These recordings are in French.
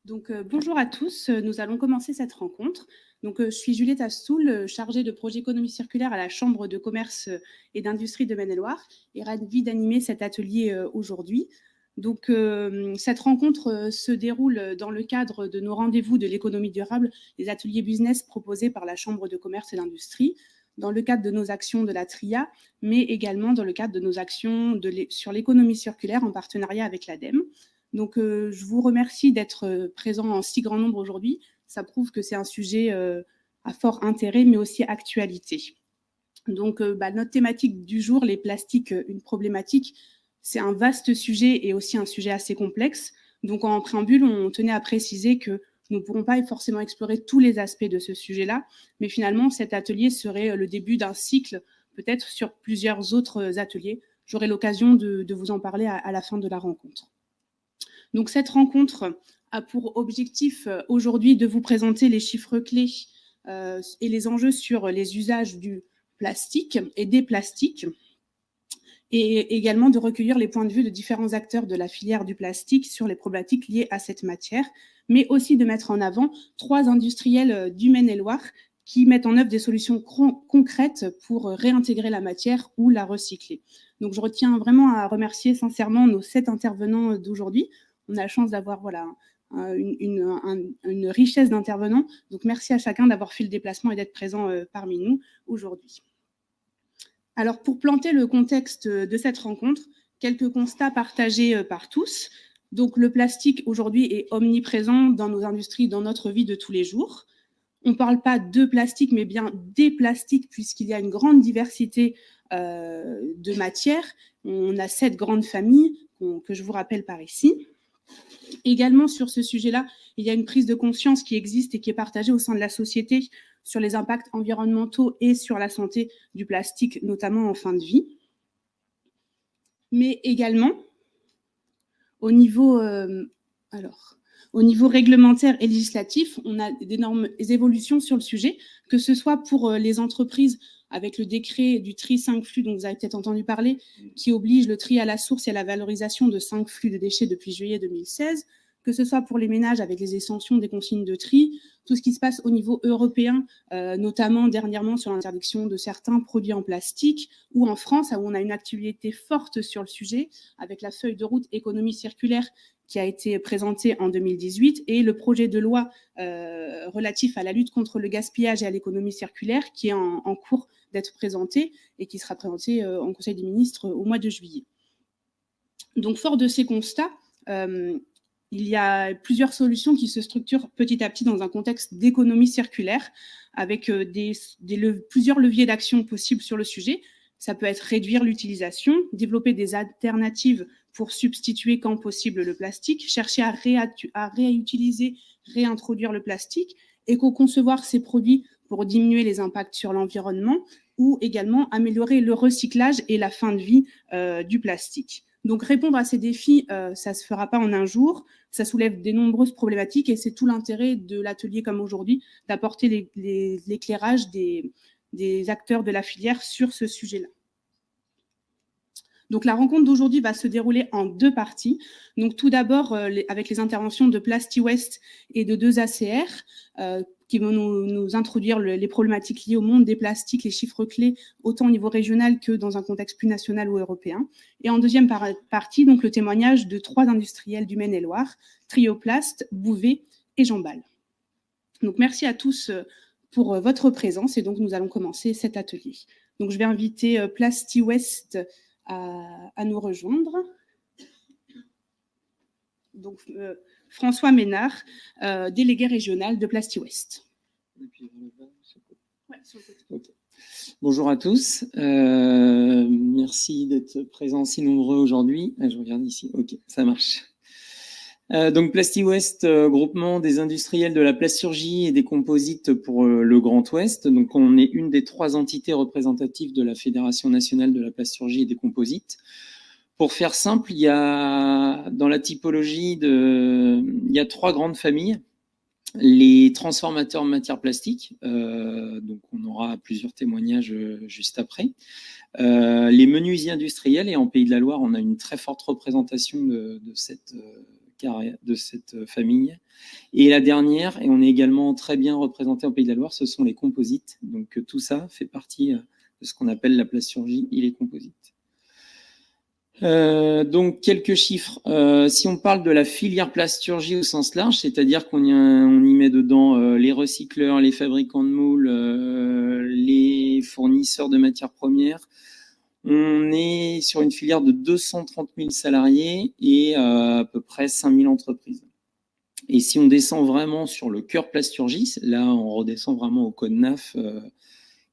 Bonjour à tous, nous allons commencer cette rencontre. Je suis Juliette Astoul, chargée de projet économie circulaire à la Chambre de commerce et d'industrie de Maine-et-Loire et ravie d'animer cet atelier aujourd'hui. Cette rencontre se déroule dans le cadre de nos rendez-vous de l'économie durable, les ateliers business proposés par la Chambre de commerce et d'industrie, dans le cadre de nos actions de la TRIA, mais également dans le cadre de nos actions sur l'économie circulaire en partenariat avec l'ADEME. Je vous remercie d'être présent en si grand nombre aujourd'hui. Ça prouve que c'est un sujet à fort intérêt, mais aussi actualité. Notre thématique du jour, les plastiques, une problématique, c'est un vaste sujet et aussi un sujet assez complexe. Donc, en préambule, on tenait à préciser que nous ne pourrons pas forcément explorer tous les aspects de ce sujet-là, mais finalement, cet atelier serait le début d'un cycle, peut-être sur plusieurs autres ateliers. J'aurai l'occasion de vous en parler à la fin de la rencontre. Donc, cette rencontre a pour objectif aujourd'hui de vous présenter les chiffres clés et les enjeux sur les usages du plastique et des plastiques, et également de recueillir les points de vue de différents acteurs de la filière du plastique sur les problématiques liées à cette matière, mais aussi de mettre en avant 3 industriels du Maine-et-Loire qui mettent en œuvre des solutions concrètes pour réintégrer la matière ou la recycler. Donc, je retiens vraiment à remercier sincèrement nos 7 intervenants d'aujourd'hui. On a la chance d'avoir une richesse d'intervenants. Donc, merci à chacun d'avoir fait le déplacement et d'être présent parmi nous aujourd'hui. Alors, pour planter le contexte de cette rencontre, quelques constats partagés par tous. Donc, le plastique aujourd'hui est omniprésent dans nos industries, dans notre vie de tous les jours. On ne parle pas de plastique, mais bien des plastiques, puisqu'il y a une grande diversité de matières. On a 7 grandes familles que je vous rappelle par ici. Également, sur ce sujet-là, il y a une prise de conscience qui existe et qui est partagée au sein de la société sur les impacts environnementaux et sur la santé du plastique, notamment en fin de vie. Mais également, au niveau réglementaire et législatif, on a d'énormes évolutions sur le sujet, que ce soit pour les entreprises avec le décret du tri 5 flux dont vous avez peut-être entendu parler, qui oblige le tri à la source et à la valorisation de 5 flux de déchets depuis juillet 2016, que ce soit pour les ménages avec les extensions des consignes de tri, tout ce qui se passe au niveau européen, notamment dernièrement sur l'interdiction de certains produits en plastique, ou en France, où on a une actualité forte sur le sujet, avec la feuille de route économie circulaire qui a été présenté en 2018, et le projet de loi relatif à la lutte contre le gaspillage et à l'économie circulaire qui est en cours d'être présenté et qui sera présenté en Conseil des ministres au mois de juillet. Donc, fort de ces constats, il y a plusieurs solutions qui se structurent petit à petit dans un contexte d'économie circulaire, avec plusieurs leviers d'action possibles sur le sujet. Ça peut être réduire l'utilisation, développer des alternatives pour substituer quand possible le plastique, chercher à réutiliser, réintroduire le plastique, éco-concevoir ces produits pour diminuer les impacts sur l'environnement, ou également améliorer le recyclage et la fin de vie du plastique. Donc, répondre à ces défis, ça ne se fera pas en un jour. Ça soulève de nombreuses problématiques et c'est tout l'intérêt de l'atelier comme aujourd'hui, d'apporter l'éclairage des acteurs de la filière sur ce sujet-là. Donc, la rencontre d'aujourd'hui va se dérouler en 2 parties. Donc, tout d'abord, avec les interventions de PlastiWest et de 2 ACR, qui vont nous introduire les problématiques liées au monde des plastiques, les chiffres clés, autant au niveau régional que dans un contexte plus national ou européen. Et en deuxième partie, donc, le témoignage de 3 industriels du Maine-et-Loire, Trioplast, Bouvet et Jambal. Donc, merci à tous pour votre présence et donc nous allons commencer cet atelier. Donc, je vais inviter PlastiWest à nous rejoindre. Donc, François Ménard, délégué régional de PlastiWest. Ouais, okay. Bonjour à tous, merci d'être présents si nombreux aujourd'hui. Je regarde ici, ok, ça marche. Donc PlastiWest, groupement des industriels de la plasturgie et des composites pour le Grand Ouest. Donc on est une des 3 entités représentatives de la Fédération nationale de la plasturgie et des composites. Pour faire simple, il y a dans la typologie il y a 3 grandes familles. Les transformateurs en matière plastique, donc on aura plusieurs témoignages juste après. Les menuisiers industriels, et en Pays de la Loire, on a une très forte représentation de cette de cette famille. Et la dernière, et on est également très bien représenté en Pays de la Loire, ce sont les composites. Donc tout ça fait partie de ce qu'on appelle la plasturgie et les composites. Donc quelques chiffres. Si on parle de la filière plasturgie au sens large, c'est-à-dire qu'on y met dedans les recycleurs, les fabricants de moules, les fournisseurs de matières premières, on est sur une filière de 230 000 salariés et à peu près 5 000 entreprises. Et si on descend vraiment sur le cœur plasturgie, là on redescend vraiment au code NAF,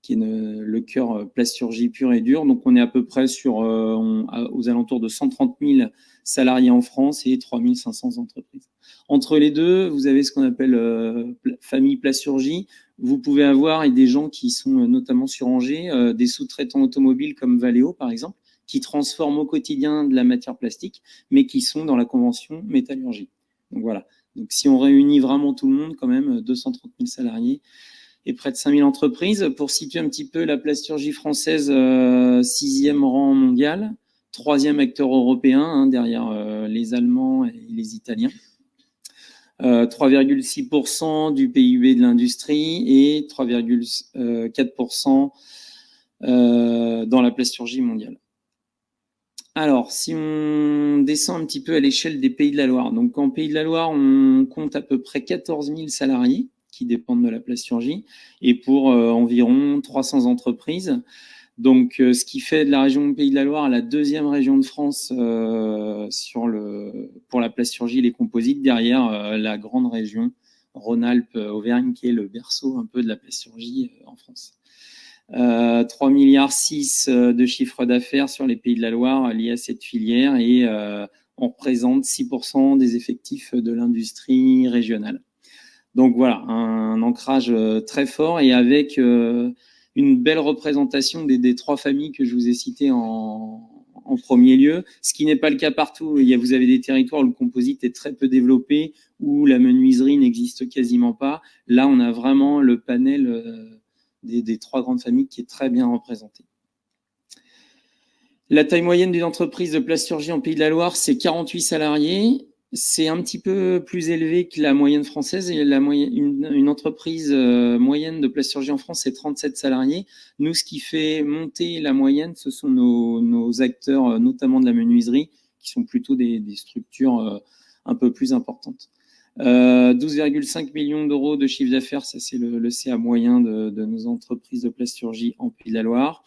qui est le cœur plasturgie pure et dure. Donc on est à peu près sur aux alentours de 130 000 salariés en France et 3 500 entreprises. Entre les deux, vous avez ce qu'on appelle famille plasturgie. Vous pouvez avoir des gens qui sont notamment sur Angers, des sous-traitants automobiles comme Valeo par exemple, qui transforment au quotidien de la matière plastique, mais qui sont dans la convention métallurgie. Donc voilà. Donc si on réunit vraiment tout le monde, quand même 230 000 salariés et près de 5 000 entreprises. Pour situer un petit peu la plasturgie française, 6e rang mondial, 3e acteur européen, derrière les Allemands et les Italiens. 3,6% du PIB de l'industrie et 3,4% dans la plasturgie mondiale. Alors, si on descend un petit peu à l'échelle des Pays de la Loire, donc en Pays de la Loire, on compte à peu près 14 000 salariés qui dépendent de la plasturgie et pour environ 300 entreprises. Donc, ce qui fait de la région Pays de la Loire la 2e région de France pour la plasturgie et les composites, derrière la grande région Rhône-Alpes-Auvergne, qui est le berceau un peu de la plasturgie en France. 3,6 milliards de chiffre d'affaires sur les Pays de la Loire liés à cette filière et on représente 6% des effectifs de l'industrie régionale. Donc voilà, un ancrage très fort et avec une belle représentation des 3 familles que je vous ai citées en premier lieu, ce qui n'est pas le cas partout. Vous avez des territoires où le composite est très peu développé, où la menuiserie n'existe quasiment pas. Là, on a vraiment le panel des 3 grandes familles qui est très bien représenté. La taille moyenne d'une entreprise de plasturgie en Pays de la Loire, c'est 48 salariés. C'est un petit peu plus élevé que la moyenne française. Et une entreprise moyenne de plasturgie en France, c'est 37 salariés. Nous, ce qui fait monter la moyenne, ce sont nos acteurs, notamment de la menuiserie, qui sont plutôt des structures un peu plus importantes. 12,5 millions d'euros de chiffre d'affaires, ça c'est le CA moyen de nos entreprises de plasturgie en Pays de la Loire.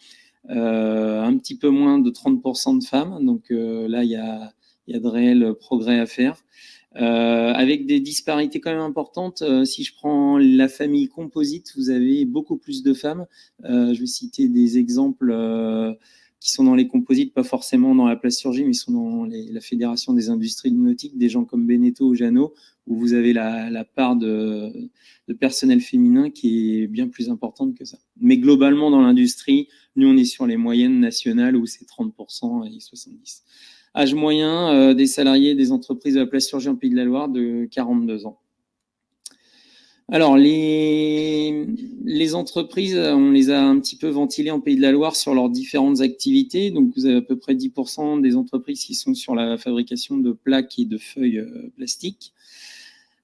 Un petit peu moins de 30% de femmes, donc là il y a de réels progrès à faire. Avec des disparités quand même importantes. Si je prends la famille composite, vous avez beaucoup plus de femmes. Je vais citer des exemples qui sont dans les composites, pas forcément dans la plasturgie, mais sont dans la Fédération des industries nautiques, des gens comme Beneteau ou Jeannot, où vous avez la part de personnel féminin qui est bien plus importante que ça. Mais globalement, dans l'industrie, nous, on est sur les moyennes nationales où c'est 30% et 70%. Âge moyen des salariés des entreprises de la plasturgie en Pays de la Loire de 42 ans. Alors, les entreprises, on les a un petit peu ventilées en Pays de la Loire sur leurs différentes activités. Donc, vous avez à peu près 10% des entreprises qui sont sur la fabrication de plaques et de feuilles plastiques.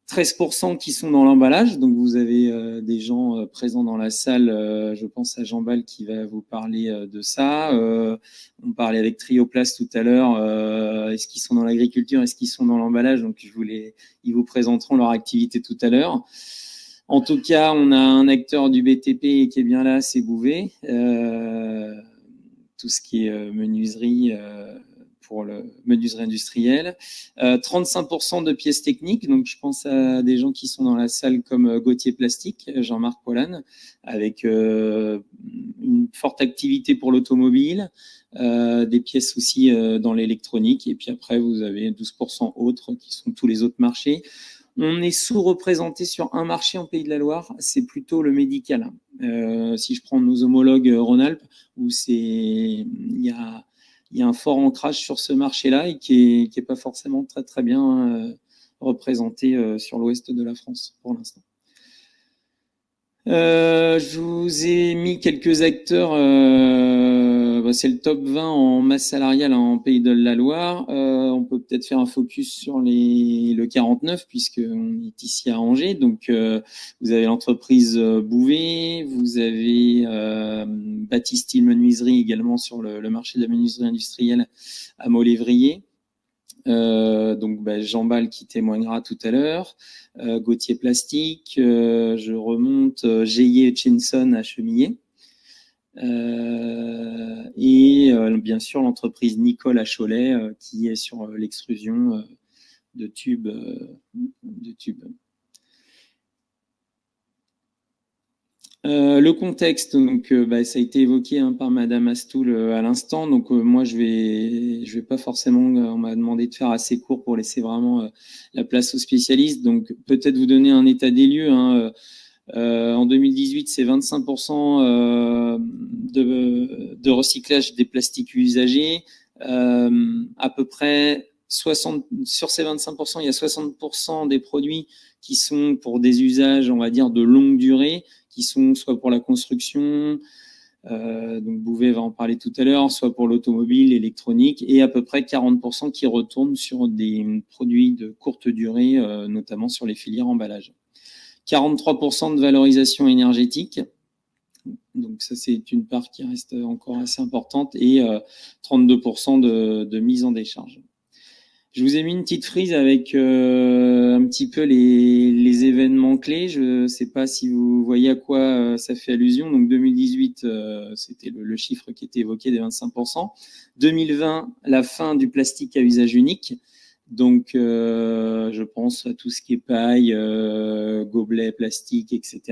13% qui sont dans l'emballage. Donc, vous avez des gens présents dans la salle. Je pense à Jean Bal qui va vous parler de ça. On parlait avec Trioplast tout à l'heure. Est-ce qu'ils sont dans l'agriculture? Est-ce qu'ils sont dans l'emballage? Donc, ils vous présenteront leur activité tout à l'heure. En tout cas, on a un acteur du BTP qui est bien là, c'est Bouvet. Tout ce qui est menuiserie pour le menuiserie industrielle. 35% de pièces techniques, donc je pense à des gens qui sont dans la salle comme Gauthier Plastique, Jean-Marc Pollan, avec une forte activité pour l'automobile, des pièces aussi dans l'électronique, et puis après vous avez 12% autres qui sont tous les autres marchés. On est sous-représenté sur un marché en Pays de la Loire, c'est plutôt le médical. Si je prends nos homologues Rhône-Alpes, où il y a un fort ancrage sur ce marché-là et qui est pas forcément très très bien représenté sur l'ouest de la France pour l'instant. Je vous ai mis quelques acteurs, c'est le top 20 en masse salariale en Pays de la Loire. On peut peut-être faire un focus sur le 49, puisqu'on est ici à Angers. Donc, vous avez l'entreprise Bouvet, vous avez Baptiste Style Menuiserie également sur le marché de la menuiserie industrielle à Molévrier. Donc Jean Bal qui témoignera tout à l'heure, Gauthier Plastique, je remonte, Geillet et Chinson à Chemillé, et bien sûr l'entreprise Nicole à Cholet qui est sur l'extrusion de tubes. Le contexte, donc, ça a été évoqué par Madame Astoul à l'instant. Donc, moi, je vais pas forcément. On m'a demandé de faire assez court pour laisser vraiment la place aux spécialistes. Donc, peut-être vous donner un état des lieux. En 2018, c'est 25% de recyclage des plastiques usagés. À peu près 60 sur ces 25%, il y a 60% des produits qui sont pour des usages, on va dire, de longue durée, qui sont soit pour la construction, donc Bouvet va en parler tout à l'heure, soit pour l'automobile, l'électronique, et à peu près 40% qui retournent sur des produits de courte durée, notamment sur les filières emballage. 43% de valorisation énergétique, donc ça c'est une part qui reste encore assez importante, et 32% de mise en décharge. Je vous ai mis une petite frise avec un petit peu les événements clés. Je ne sais pas si vous voyez à quoi ça fait allusion. Donc 2018, c'était le chiffre qui était évoqué des 25%. 2020, la fin du plastique à usage unique. Donc je pense à tout ce qui est paille, gobelets, plastique, etc.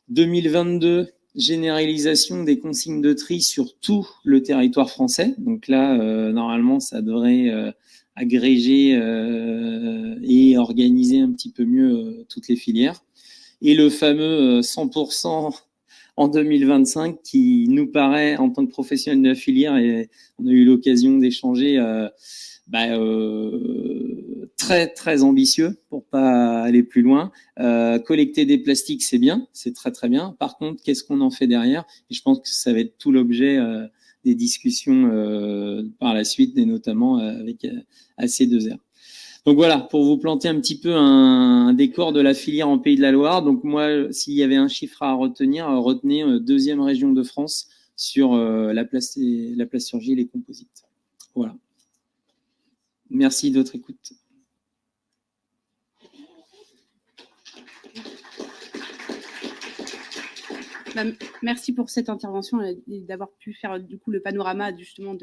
2022, généralisation des consignes de tri sur tout le territoire français. Donc là, normalement, ça devrait agréger et organiser un petit peu mieux toutes les filières. Et le fameux 100% en 2025 qui nous paraît, en tant que professionnel de la filière, et on a eu l'occasion d'échanger, très très ambitieux pour pas aller plus loin. Collecter des plastiques, c'est bien, c'est très très bien. Par contre, qu'est-ce qu'on en fait derrière? Et je pense que ça va être tout l'objet des discussions par la suite, et notamment avec AC2R. Donc voilà, pour vous planter un petit peu un décor de la filière en Pays de la Loire. Donc moi, s'il y avait un chiffre à retenir, retenez deuxième région de France sur la plasturgie et les composites. Voilà. Merci de votre écoute. Merci pour cette intervention et d'avoir pu faire du coup le panorama justement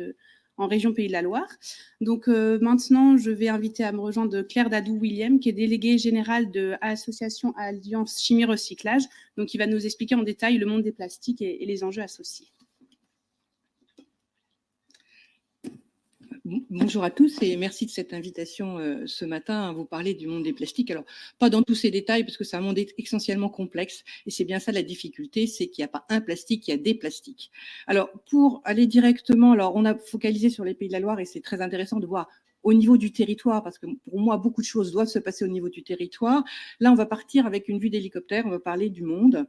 en région Pays de la Loire. Donc maintenant, je vais inviter à me rejoindre Claire Dadou-William, qui est déléguée générale de l'association Alliance Chimie Recyclage, donc qui va nous expliquer en détail le monde des plastiques et les enjeux associés. Bonjour à tous et merci de cette invitation ce matin à vous parler du monde des plastiques. Alors, pas dans tous ces détails parce que c'est un monde essentiellement complexe et c'est bien ça la difficulté, c'est qu'il n'y a pas un plastique, il y a des plastiques. Alors, pour aller directement, alors on a focalisé sur les Pays de la Loire et c'est très intéressant de voir au niveau du territoire, parce que pour moi, beaucoup de choses doivent se passer au niveau du territoire. Là, on va partir avec une vue d'hélicoptère, on va parler du monde.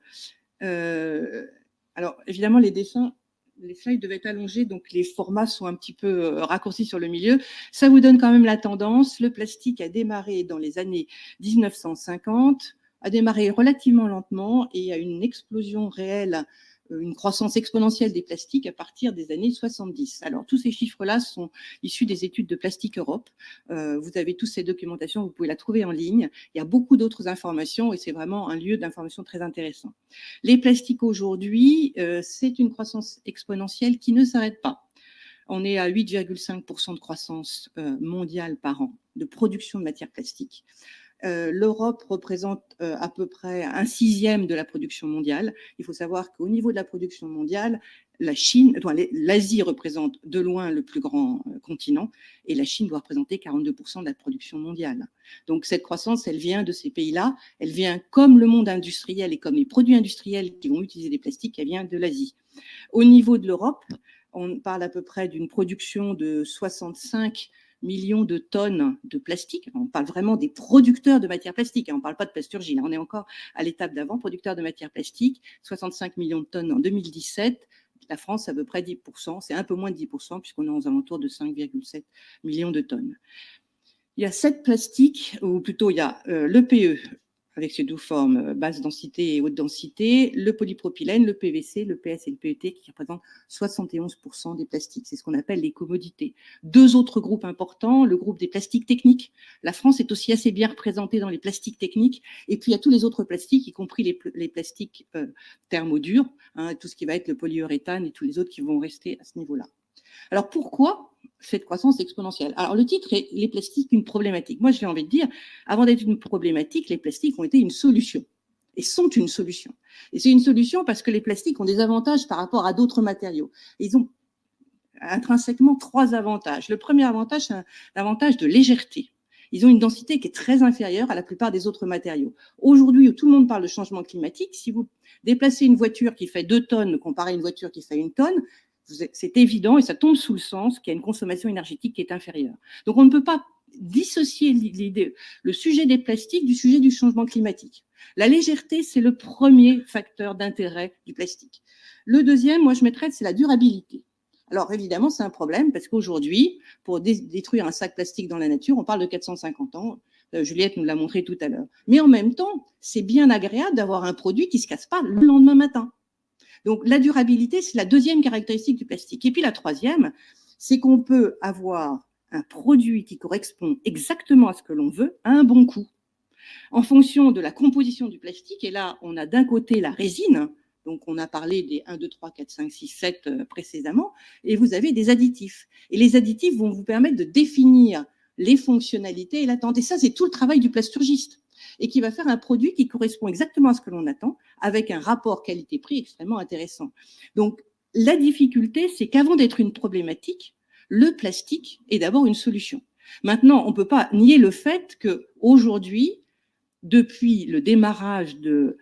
Alors, évidemment, les dessins... Les slides devaient être allongés, donc les formats sont un petit peu raccourcis sur le milieu. Ça vous donne quand même la tendance. Le plastique a démarré dans les années 1950, a démarré relativement lentement et a une explosion réelle, une croissance exponentielle des plastiques à partir des années 70. Alors, tous ces chiffres-là sont issus des études de Plastique Europe. Vous avez toutes ces documentations, vous pouvez la trouver en ligne. Il y a beaucoup d'autres informations et c'est vraiment un lieu d'information très intéressant. Les plastiques aujourd'hui, c'est une croissance exponentielle qui ne s'arrête pas. On est à 8,5% de croissance mondiale par an de production de matières plastiques. L'Europe représente à peu près 1/6 de la production mondiale. Il faut savoir qu'au niveau de la production mondiale, l'Asie représente de loin le plus grand continent et la Chine doit représenter 42% de la production mondiale. Donc cette croissance, elle vient de ces pays-là, elle vient comme le monde industriel et comme les produits industriels qui vont utiliser des plastiques, elle vient de l'Asie. Au niveau de l'Europe, on parle à peu près d'une production de 65 millions de tonnes de plastique. On parle vraiment des producteurs de matières plastiques, on ne parle pas de plasturgie, on est encore à l'étape d'avant, producteurs de matières plastiques, 65 millions de tonnes en 2017. La France, c'est à peu près 10%, c'est un peu moins de 10%, puisqu'on est aux alentours de 5,7 millions de tonnes. Il y a 7 plastiques, ou plutôt il y a le PE, avec ses 2 formes, basse densité et haute densité, le polypropylène, le PVC, le PS et le PET, qui représentent 71% des plastiques. C'est ce qu'on appelle les commodités. 2 autres groupes importants, le groupe des plastiques techniques. La France est aussi assez bien représentée dans les plastiques techniques. Et puis, il y a tous les autres plastiques, y compris les plastiques thermodurs, hein, tout ce qui va être le polyuréthane et tous les autres qui vont rester à ce niveau-là. Alors, pourquoi cette croissance exponentielle? Alors, le titre est « Les plastiques, une problématique ». Moi, j'ai envie de dire, avant d'être une problématique, les plastiques ont été une solution et sont une solution. Et c'est une solution parce que les plastiques ont des avantages par rapport à d'autres matériaux. Ils ont intrinsèquement 3 avantages. Le premier avantage, c'est l'avantage de légèreté. Ils ont une densité qui est très inférieure à la plupart des autres matériaux. Aujourd'hui, où tout le monde parle de changement climatique, si vous déplacez une voiture qui fait 2 tonnes comparé à une voiture qui fait 1 tonne, c'est évident et ça tombe sous le sens qu'il y a une consommation énergétique qui est inférieure. Donc, on ne peut pas dissocier le sujet des plastiques du sujet du changement climatique. La légèreté, c'est le premier facteur d'intérêt du plastique. Le deuxième, moi, je mettrais, c'est la durabilité. Alors, évidemment, c'est un problème parce qu'aujourd'hui, pour détruire un sac plastique dans la nature, on parle de 450 ans. Juliette nous l'a montré tout à l'heure. Mais en même temps, c'est bien agréable d'avoir un produit qui ne se casse pas le lendemain matin. Donc, la durabilité, c'est la deuxième caractéristique du plastique. Et puis, la troisième, c'est qu'on peut avoir un produit qui correspond exactement à ce que l'on veut à un bon coût. En fonction de la composition du plastique, et là, on a d'un côté la résine, donc on a parlé des 1, 2, 3, 4, 5, 6, 7 précédemment, et vous avez des additifs. Et les additifs vont vous permettre de définir les fonctionnalités et l'attente. Et ça, c'est tout le travail du plasturgiste, et qui va faire un produit qui correspond exactement à ce que l'on attend, avec un rapport qualité-prix extrêmement intéressant. Donc, la difficulté, c'est qu'avant d'être une problématique, le plastique est d'abord une solution. Maintenant, on ne peut pas nier le fait qu'aujourd'hui, depuis le démarrage de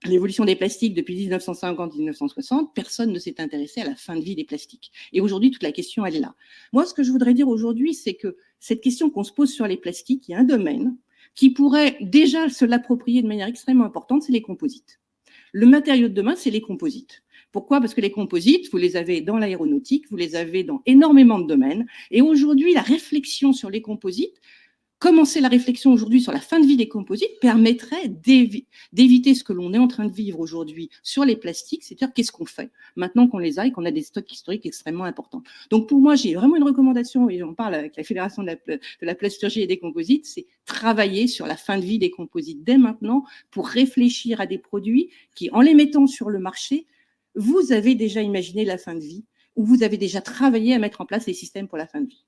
l'évolution des plastiques depuis 1950-1960, personne ne s'est intéressé à la fin de vie des plastiques. Et aujourd'hui, toute la question, elle est là. Moi, ce que je voudrais dire aujourd'hui, c'est que cette question qu'on se pose sur les plastiques, il y a un domaine qui pourrait déjà se l'approprier de manière extrêmement importante, c'est les composites. Le matériau de demain, c'est les composites. Pourquoi? Parce que les composites, vous les avez dans l'aéronautique, vous les avez dans énormément de domaines. Et aujourd'hui, la réflexion sur les composites, commencer la réflexion aujourd'hui sur la fin de vie des composites permettrait d'éviter ce que l'on est en train de vivre aujourd'hui sur les plastiques, c'est-à-dire qu'est-ce qu'on fait maintenant qu'on les a et qu'on a des stocks historiques extrêmement importants. Donc pour moi, j'ai vraiment une recommandation, et on parle avec la Fédération de la plasturgie et des composites, c'est travailler sur la fin de vie des composites dès maintenant pour réfléchir à des produits qui, en les mettant sur le marché, vous avez déjà imaginé la fin de vie ou vous avez déjà travaillé à mettre en place les systèmes pour la fin de vie.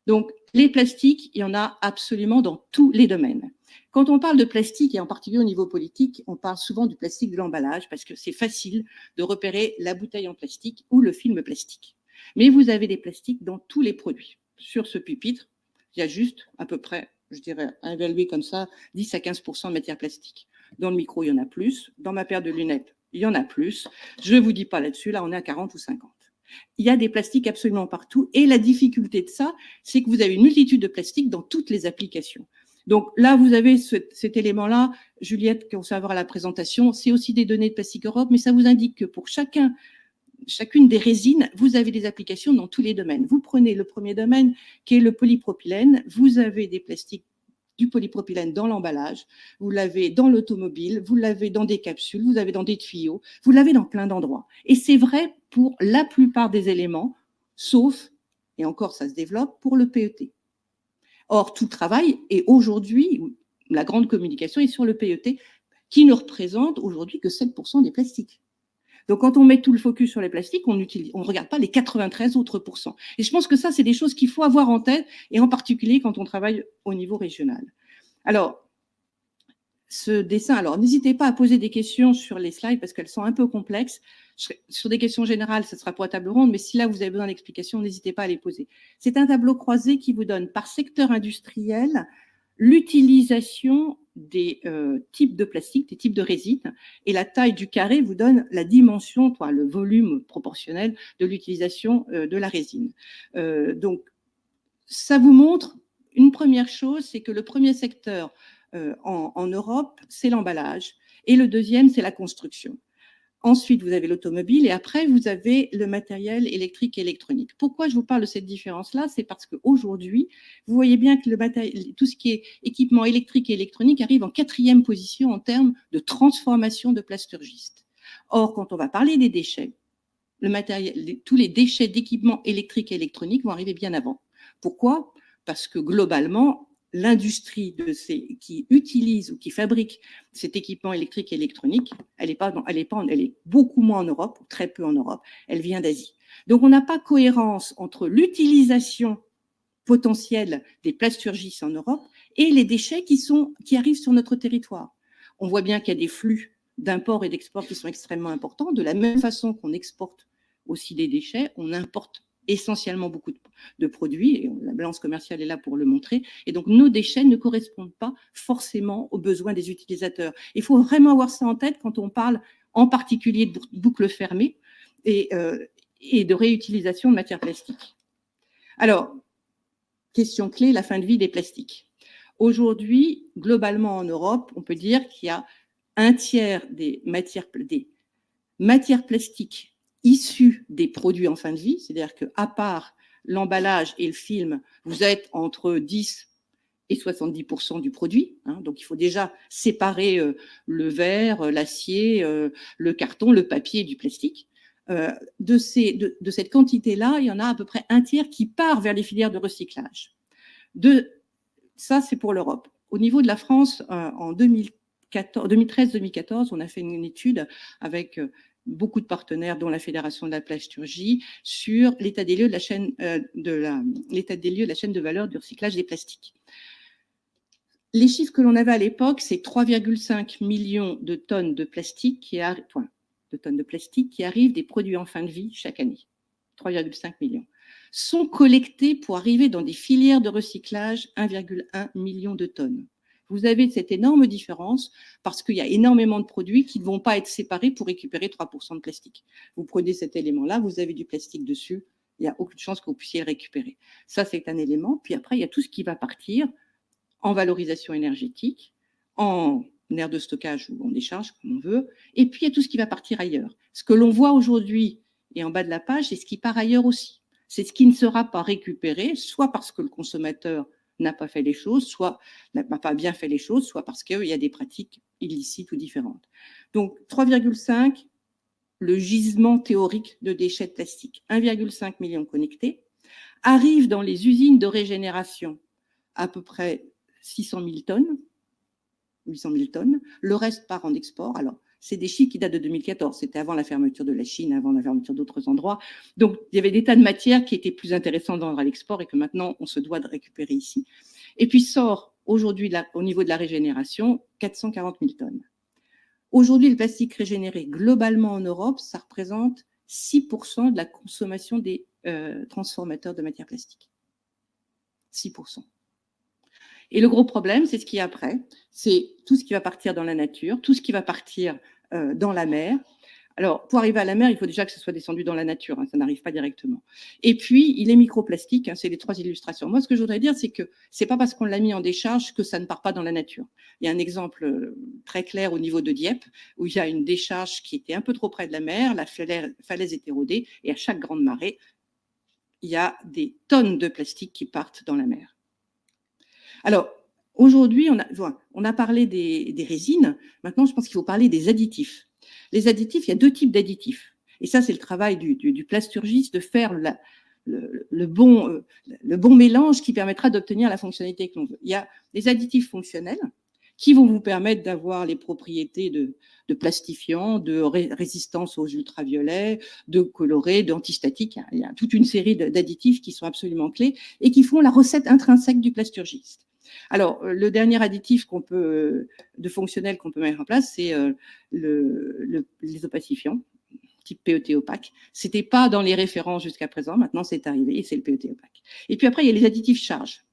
Donc, les plastiques, il y en a absolument dans tous les domaines. Quand on parle de plastique, et en particulier au niveau politique, on parle souvent du plastique de l'emballage parce que c'est facile de repérer la bouteille en plastique ou le film plastique. Mais vous avez des plastiques dans tous les produits. Sur ce pupitre, il y a juste à peu près, je dirais, évalué comme ça, 10 à 15% de matière plastique. Dans le micro, il y en a plus. Dans ma paire de lunettes, il y en a plus. Je ne vous dis pas là-dessus, là, on est à 40 ou 50. Il y a des plastiques absolument partout. Et la difficulté de ça, c'est que vous avez une multitude de plastiques dans toutes les applications. Donc là, vous avez cet élément-là, Juliette, qu'on va voir à la présentation, c'est aussi des données de Plastique Europe, mais ça vous indique que pour chacune des résines, vous avez des applications dans tous les domaines. Vous prenez le premier domaine, qui est le polypropylène. Vous avez des plastiques du polypropylène dans l'emballage, vous l'avez dans l'automobile, vous l'avez dans des capsules, vous l'avez dans des tuyaux, vous l'avez dans plein d'endroits. Et c'est vrai pour la plupart des éléments, sauf, et encore ça se développe, pour le PET. Or, tout le travail, et aujourd'hui, la grande communication est sur le PET, qui ne représente aujourd'hui que 7% des plastiques. Donc, quand on met tout le focus sur les plastiques, on ne regarde pas les 93 autres pourcents. Et je pense que ça, c'est des choses qu'il faut avoir en tête, et en particulier quand on travaille au niveau régional. Alors, ce dessin, alors n'hésitez pas à poser des questions sur les slides parce qu'elles sont un peu complexes. Sur des questions générales, ce sera pour la table ronde, mais si là vous avez besoin d'explications, n'hésitez pas à les poser. C'est un tableau croisé qui vous donne par secteur industriel l'utilisation des types de plastique, des types de résine, et la taille du carré vous donne la dimension, le volume proportionnel de l'utilisation de la résine. Donc, ça vous montre une première chose, c'est que le premier secteur en Europe, c'est l'emballage, et le deuxième, c'est la construction. Ensuite, vous avez l'automobile et après, vous avez le matériel électrique et électronique. Pourquoi je vous parle de cette différence-là? C'est parce qu'aujourd'hui, vous voyez bien que tout ce qui est équipement électrique et électronique arrive en 4e position en termes de transformation de plasturgistes. Or, quand on va parler des déchets, tous les déchets d'équipements électriques et électroniques vont arriver bien avant. Pourquoi? Parce que globalement, l'industrie qui utilise ou qui fabrique cet équipement électrique et électronique, elle est beaucoup moins en Europe, ou très peu en Europe, elle vient d'Asie. Donc on n'a pas cohérence entre l'utilisation potentielle des plasturgistes en Europe et les déchets qui arrivent sur notre territoire. On voit bien qu'il y a des flux d'import et d'export qui sont extrêmement importants. De la même façon qu'on exporte aussi des déchets, on importe essentiellement beaucoup de produits, et la balance commerciale est là pour le montrer, et donc nos déchets ne correspondent pas forcément aux besoins des utilisateurs. Il faut vraiment avoir ça en tête quand on parle en particulier de boucles fermées et de réutilisation de matières plastiques. Alors, question clé, la fin de vie des plastiques. Aujourd'hui, globalement en Europe, on peut dire qu'il y a un tiers des matières plastiques issus des produits en fin de vie, c'est-à-dire qu'à part l'emballage et le film, vous êtes entre 10 et 70% du produit. Donc, il faut déjà séparer le verre, l'acier, le carton, le papier du plastique. De cette quantité-là, il y en a à peu près un tiers qui part vers les filières de recyclage. Ça, c'est pour l'Europe. Au niveau de la France, en 2013-2014, on a fait une étude avec beaucoup de partenaires, dont la Fédération de la plasturgie, sur l'état des lieux de la chaîne de valeur du recyclage des plastiques. Les chiffres que l'on avait à l'époque, c'est 3,5 millions de tonnes de plastique qui arrivent des produits en fin de vie chaque année. 3,5 millions. Sont collectés pour arriver dans des filières de recyclage 1,1 million de tonnes. Vous avez cette énorme différence parce qu'il y a énormément de produits qui ne vont pas être séparés pour récupérer 3% de plastique. Vous prenez cet élément-là, vous avez du plastique dessus, il n'y a aucune chance que vous puissiez le récupérer. Ça, c'est un élément. Puis après, il y a tout ce qui va partir en valorisation énergétique, en aire de stockage ou en décharge, comme on veut, et puis il y a tout ce qui va partir ailleurs. Ce que l'on voit aujourd'hui, et en bas de la page, c'est ce qui part ailleurs aussi. C'est ce qui ne sera pas récupéré, soit parce que le consommateur n'a pas fait les choses, soit n'a pas bien fait les choses, soit parce qu'il y a des pratiques illicites ou différentes. Donc 3,5, le gisement théorique de déchets de plastique, 1,5 million connectés, arrive dans les usines de régénération à peu près 600 000 tonnes, 800 000 tonnes, le reste part en export. Alors, c'est des chiffres qui datent de 2014, c'était avant la fermeture de la Chine, avant la fermeture d'autres endroits. Donc, il y avait des tas de matières qui étaient plus intéressantes de vendre à l'export et que maintenant, on se doit de récupérer ici. Et puis sort aujourd'hui, au niveau de la régénération, 440 000 tonnes. Aujourd'hui, le plastique régénéré, globalement en Europe, ça représente 6% de la consommation des transformateurs de matières plastiques. 6%. Et le gros problème, c'est ce qu'il y a après, c'est tout ce qui va partir dans la nature, tout ce qui va partir dans la mer. Alors, pour arriver à la mer, il faut déjà que ce soit descendu dans la nature, ça n'arrive pas directement. Et puis, il est microplastique, c'est les 3 illustrations. Moi, ce que je voudrais dire, c'est que c'est pas parce qu'on l'a mis en décharge que ça ne part pas dans la nature. Il y a un exemple très clair au niveau de Dieppe, où il y a une décharge qui était un peu trop près de la mer, la falaise est érodée, et à chaque grande marée, il y a des tonnes de plastique qui partent dans la mer. Alors, aujourd'hui, on a parlé des résines. Maintenant, je pense qu'il faut parler des additifs. Les additifs, il y a 2 types d'additifs. Et ça, c'est le travail du plasturgiste de faire le bon mélange qui permettra d'obtenir la fonctionnalité que l'on veut. Il y a des additifs fonctionnels qui vont vous permettre d'avoir les propriétés de plastifiant, de résistance aux ultraviolets, de coloré, d'antistatique. Il y a toute une série d'additifs qui sont absolument clés et qui font la recette intrinsèque du plasturgiste. Alors, le dernier additif de fonctionnel qu'on peut mettre en place, c'est les opacifiants, type PET opaque. C'était pas dans les références jusqu'à présent, maintenant c'est arrivé et c'est le PET opaque. Et puis après, il y a les additifs charge.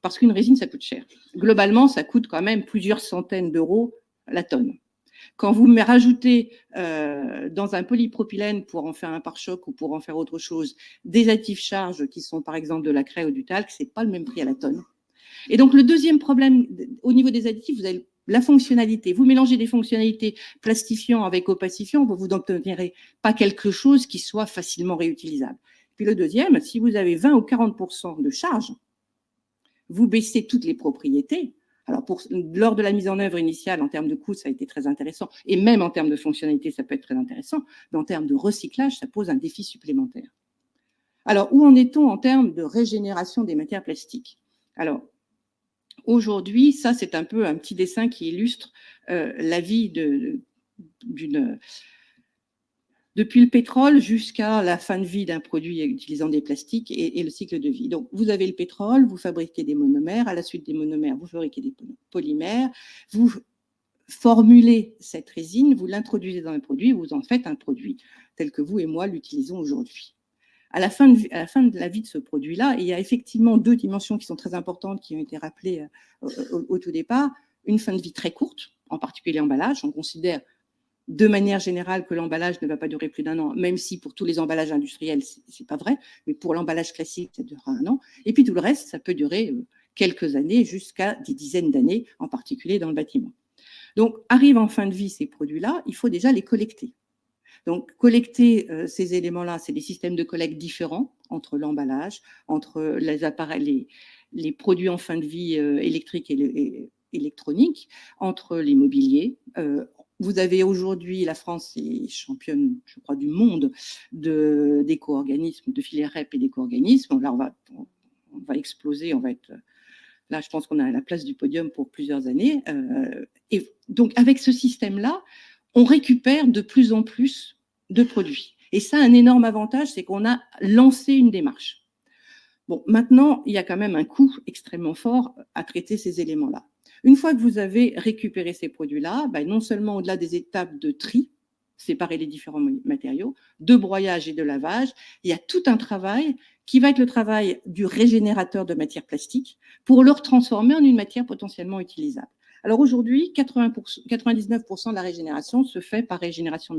parce qu'une résine, ça coûte cher. Globalement, ça coûte quand même plusieurs centaines d'euros la tonne. Quand vous rajoutez dans un polypropylène pour en faire un pare-choc ou pour en faire autre chose, des actifs charges qui sont par exemple de la craie ou du talc, c'est pas le même prix à la tonne. Et donc le deuxième problème au niveau des additifs, vous avez la fonctionnalité. Vous mélangez des fonctionnalités plastifiants avec opacifiants, vous n'obtiendrez pas quelque chose qui soit facilement réutilisable. Puis le deuxième, si vous avez 20 ou 40% de charge, vous baissez toutes les propriétés. Alors, lors de la mise en œuvre initiale, en termes de coût, ça a été très intéressant. Et même en termes de fonctionnalité, ça peut être très intéressant. Mais en termes de recyclage, ça pose un défi supplémentaire. Alors, où en est-on en termes de régénération des matières plastiques? Alors, aujourd'hui, ça, c'est un peu un petit dessin qui illustre la vie depuis le pétrole jusqu'à la fin de vie d'un produit utilisant des plastiques et le cycle de vie. Donc, vous avez le pétrole, vous fabriquez des monomères. À la suite des monomères, vous fabriquez des polymères. Vous formulez cette résine, vous l'introduisez dans un produit, vous en faites un produit tel que vous et moi l'utilisons aujourd'hui. À la fin de la vie de ce produit-là, il y a effectivement deux dimensions qui sont très importantes, qui ont été rappelées au tout départ. Une fin de vie très courte, en particulier l'emballage. On considère de manière générale que l'emballage ne va pas durer plus d'1 an, même si pour tous les emballages industriels, c'est pas vrai, mais pour l'emballage classique, ça durera 1 an. Et puis tout le reste, ça peut durer quelques années, jusqu'à des dizaines d'années, en particulier dans le bâtiment. Donc, arrivent en fin de vie ces produits-là, il faut déjà les collecter. Donc, collecter ces éléments-là, c'est des systèmes de collecte différents entre l'emballage, entre les appareils, les produits en fin de vie électriques et électroniques, entre les mobiliers. Vous avez aujourd'hui, la France est championne, je crois, du monde d'éco-organismes, de filière REP et d'éco-organismes. Là, on va exploser, on va être... Là, je pense qu'on a à la place du podium pour plusieurs années. Et donc, avec ce système-là, on récupère de plus en plus de produits. Et ça, un énorme avantage, c'est qu'on a lancé une démarche. Bon, maintenant, il y a quand même un coût extrêmement fort à traiter ces éléments-là. Une fois que vous avez récupéré ces produits-là, ben non seulement au-delà des étapes de tri, séparer les différents matériaux, de broyage et de lavage, il y a tout un travail qui va être le travail du régénérateur de matière plastique pour le transformer en une matière potentiellement utilisable. Alors aujourd'hui, 99% de la régénération se fait par régénération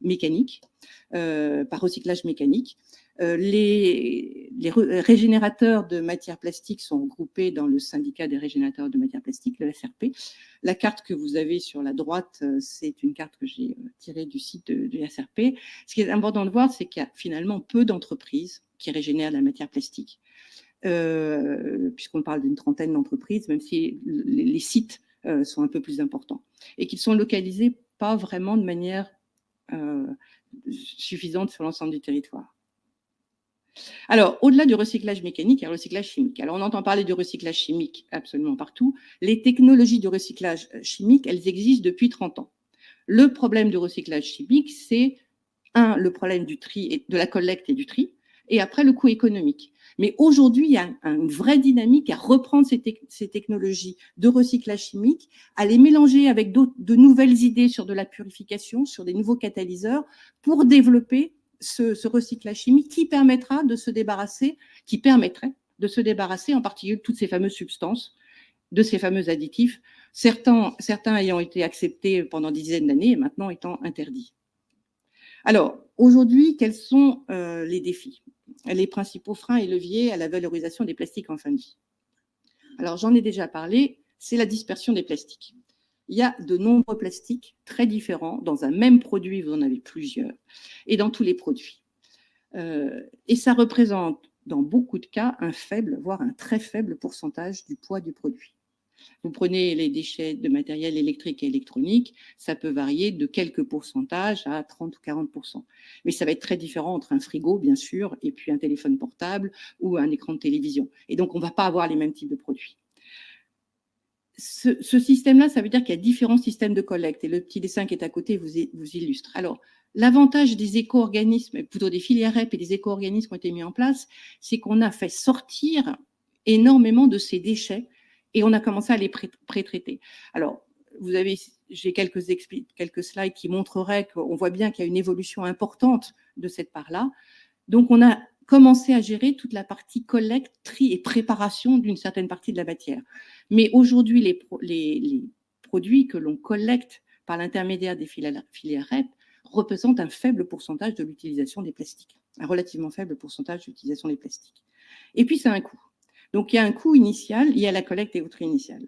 mécanique, par recyclage mécanique. Les régénérateurs de matière plastique sont regroupés dans le syndicat des régénérateurs de matière plastique, le SRP. La carte que vous avez sur la droite, c'est une carte que j'ai tirée du site du SRP. Ce qui est important de voir, c'est qu'il y a finalement peu d'entreprises qui régénèrent la matière plastique, puisqu'on parle d'une trentaine d'entreprises, même si les sites sont un peu plus importants, et qu'ils sont localisés pas vraiment de manière suffisante sur l'ensemble du territoire. Alors, au-delà du recyclage mécanique, il y a le recyclage chimique. Alors, on entend parler du recyclage chimique absolument partout. Les technologies de recyclage chimique, elles existent depuis 30 ans. Le problème du recyclage chimique, c'est le problème du tri, et de la collecte et du tri, et après le coût économique. Mais aujourd'hui, il y a une vraie dynamique à reprendre ces technologies de recyclage chimique, à les mélanger avec de nouvelles idées sur de la purification, sur des nouveaux catalyseurs, pour développer ce recyclage chimique qui permettrait de se débarrasser en particulier de toutes ces fameuses substances, de ces fameux additifs, certains ayant été acceptés pendant des dizaines d'années et maintenant étant interdits. Alors, aujourd'hui, quels sont les défis, les principaux freins et leviers à la valorisation des plastiques en fin de vie? Alors, j'en ai déjà parlé, c'est la dispersion des plastiques. Il y a de nombreux plastiques très différents. Dans un même produit, vous en avez plusieurs, et dans tous les produits. Et ça représente, dans beaucoup de cas, un faible, voire un très faible pourcentage du poids du produit. Vous prenez les déchets de matériel électrique et électronique, ça peut varier de quelques pourcentages à 30 ou 40%. Mais ça va être très différent entre un frigo, bien sûr, et puis un téléphone portable ou un écran de télévision. Et donc, on ne va pas avoir les mêmes types de produits. Ce système-là, ça veut dire qu'il y a différents systèmes de collecte. Et le petit dessin qui est à côté vous illustre. Alors, l'avantage des éco-organismes, plutôt des filières REP et des éco-organismes qui ont été mis en place, c'est qu'on a fait sortir énormément de ces déchets et on a commencé à les pré-traiter. Alors, j'ai quelques slides qui montreraient qu'on voit bien qu'il y a une évolution importante de cette part-là. Donc, on a commencer à gérer toute la partie collecte, tri et préparation d'une certaine partie de la matière. Mais aujourd'hui, les produits que l'on collecte par l'intermédiaire des filières REP représentent un faible pourcentage de l'utilisation des plastiques, un relativement faible pourcentage d'utilisation des plastiques. Et puis, c'est un coût. Donc, il y a un coût initial, il y a la collecte et au tri initial.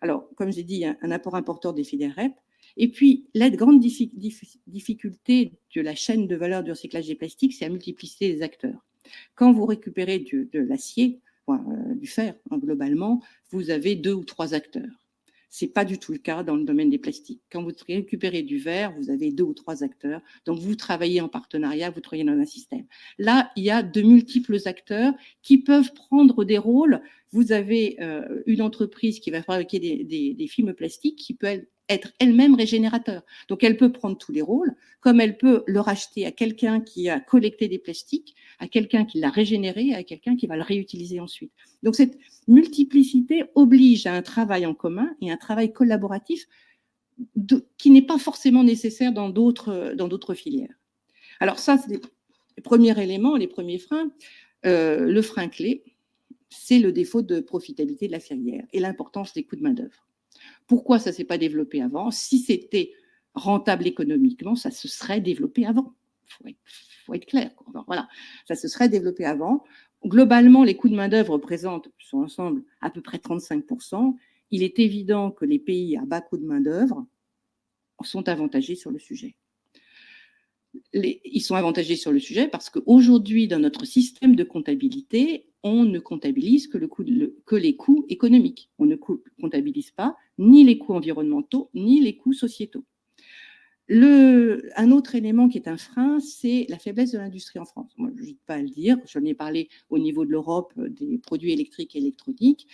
Alors, comme j'ai dit, il y a un apport important des filières REP. Et puis, la grande difficulté de la chaîne de valeur du recyclage des plastiques, c'est la multiplicité des acteurs. Quand vous récupérez de l'acier, du fer, globalement, vous avez 2 ou 3 acteurs. Ce n'est pas du tout le cas dans le domaine des plastiques. Quand vous récupérez du verre, vous avez 2 ou 3 acteurs. Donc, vous travaillez en partenariat, vous travaillez dans un système. Là, il y a de multiples acteurs qui peuvent prendre des rôles. Vous avez une entreprise qui va fabriquer des films plastiques qui peut être elle-même régénérateur. Donc, elle peut prendre tous les rôles, comme elle peut le racheter à quelqu'un qui a collecté des plastiques, à quelqu'un qui l'a régénéré, à quelqu'un qui va le réutiliser ensuite. Donc, cette multiplicité oblige à un travail en commun et un travail collaboratif qui n'est pas forcément nécessaire dans d'autres filières. Alors ça, c'est les premiers éléments, les premiers freins. Le frein clé, c'est le défaut de profitabilité de la filière et l'importance des coûts de main-d'œuvre. Pourquoi ça ne s'est pas développé avant? Si c'était rentable économiquement, ça se serait développé avant. Il faut être clair. Voilà, ça se serait développé avant. Globalement, les coûts de main-d'œuvre représentent sur l'ensemble à peu près 35%. Il est évident que les pays à bas coût de main-d'œuvre sont avantagés sur le sujet. Ils sont avantagés sur le sujet parce qu'aujourd'hui, dans notre système de comptabilité, on ne comptabilise que les coûts économiques. On ne comptabilise pas ni les coûts environnementaux, ni les coûts sociétaux. Un autre élément qui est un frein, c'est la faiblesse de l'industrie en France. Moi, je n'hésite pas à le dire, j'en ai parlé au niveau de l'Europe des produits électriques et électroniques.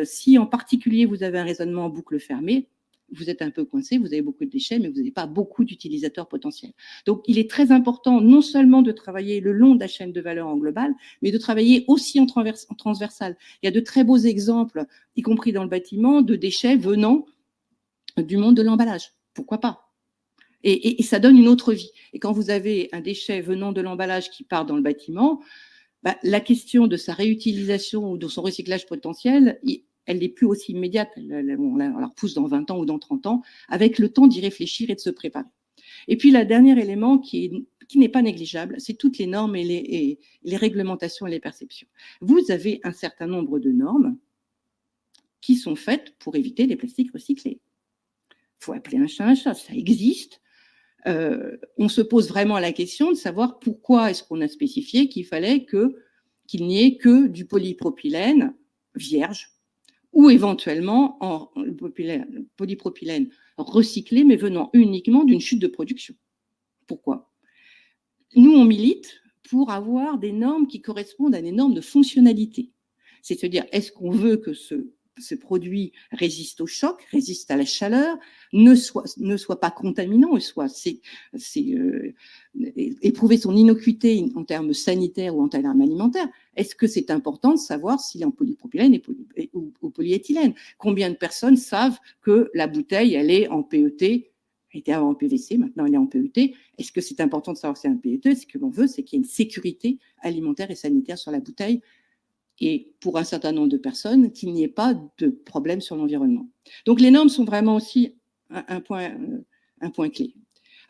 Si en particulier vous avez un raisonnement en boucle fermée, vous êtes un peu coincé, vous avez beaucoup de déchets, mais vous n'avez pas beaucoup d'utilisateurs potentiels. Donc, il est très important non seulement de travailler le long de la chaîne de valeur en global, mais de travailler aussi en transversal. Il y a de très beaux exemples, y compris dans le bâtiment, de déchets venant du monde de l'emballage. Pourquoi pas ? Et ça donne une autre vie. Et quand vous avez un déchet venant de l'emballage qui part dans le bâtiment, la question de sa réutilisation ou de son recyclage potentiel, elle n'est plus aussi immédiate. On la repousse dans 20 ans ou dans 30 ans, avec le temps d'y réfléchir et de se préparer. Et puis, le dernier élément qui n'est pas négligeable, c'est toutes les normes et les réglementations et les perceptions. Vous avez un certain nombre de normes qui sont faites pour éviter les plastiques recyclés. Il faut appeler un chat, ça existe. On se pose vraiment la question de savoir pourquoi est-ce qu'on a spécifié qu'il fallait qu'il n'y ait que du polypropylène vierge ou éventuellement en polypropylène recyclé mais venant uniquement d'une chute de production. Pourquoi? Nous, on milite pour avoir des normes qui correspondent à des normes de fonctionnalité. C'est-à-dire, est-ce qu'on veut que ce produit résiste au choc, résiste à la chaleur, ne soit pas contaminant, éprouver son innocuité en termes sanitaires ou en termes alimentaires. Est-ce que c'est important de savoir s'il est en polypropylène ou polyéthylène? Combien de personnes savent que la bouteille, elle est en PET, elle était avant en PVC, maintenant elle est en PET. Est-ce que c'est important de savoir si c'est un PET? Ce que l'on veut, c'est qu'il y ait une sécurité alimentaire et sanitaire sur la bouteille, et pour un certain nombre de personnes, qu'il n'y ait pas de problème sur l'environnement. Donc, les normes sont vraiment aussi un point clé.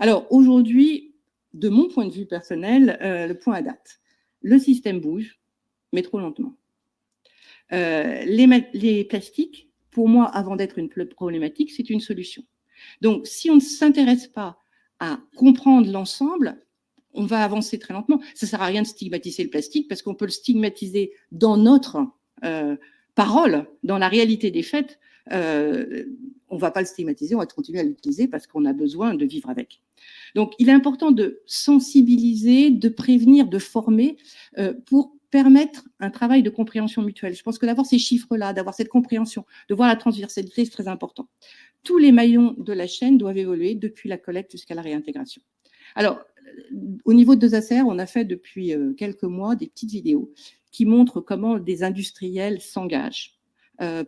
Alors, aujourd'hui, de mon point de vue personnel, le point à date, le système bouge, mais trop lentement. Les plastiques, pour moi, avant d'être une problématique, c'est une solution. Donc, si on ne s'intéresse pas à comprendre l'ensemble, on va avancer très lentement. Ça ne sert à rien de stigmatiser le plastique parce qu'on peut le stigmatiser dans notre parole, dans la réalité des faits. On ne va pas le stigmatiser, on va continuer à l'utiliser parce qu'on a besoin de vivre avec. Donc, il est important de sensibiliser, de prévenir, de former pour permettre un travail de compréhension mutuelle. Je pense que d'avoir ces chiffres-là, d'avoir cette compréhension, de voir la transversalité, c'est très important. Tous les maillons de la chaîne doivent évoluer depuis la collecte jusqu'à la réintégration. Alors, au niveau de 2ACR, on a fait depuis quelques mois des petites vidéos qui montrent comment des industriels s'engagent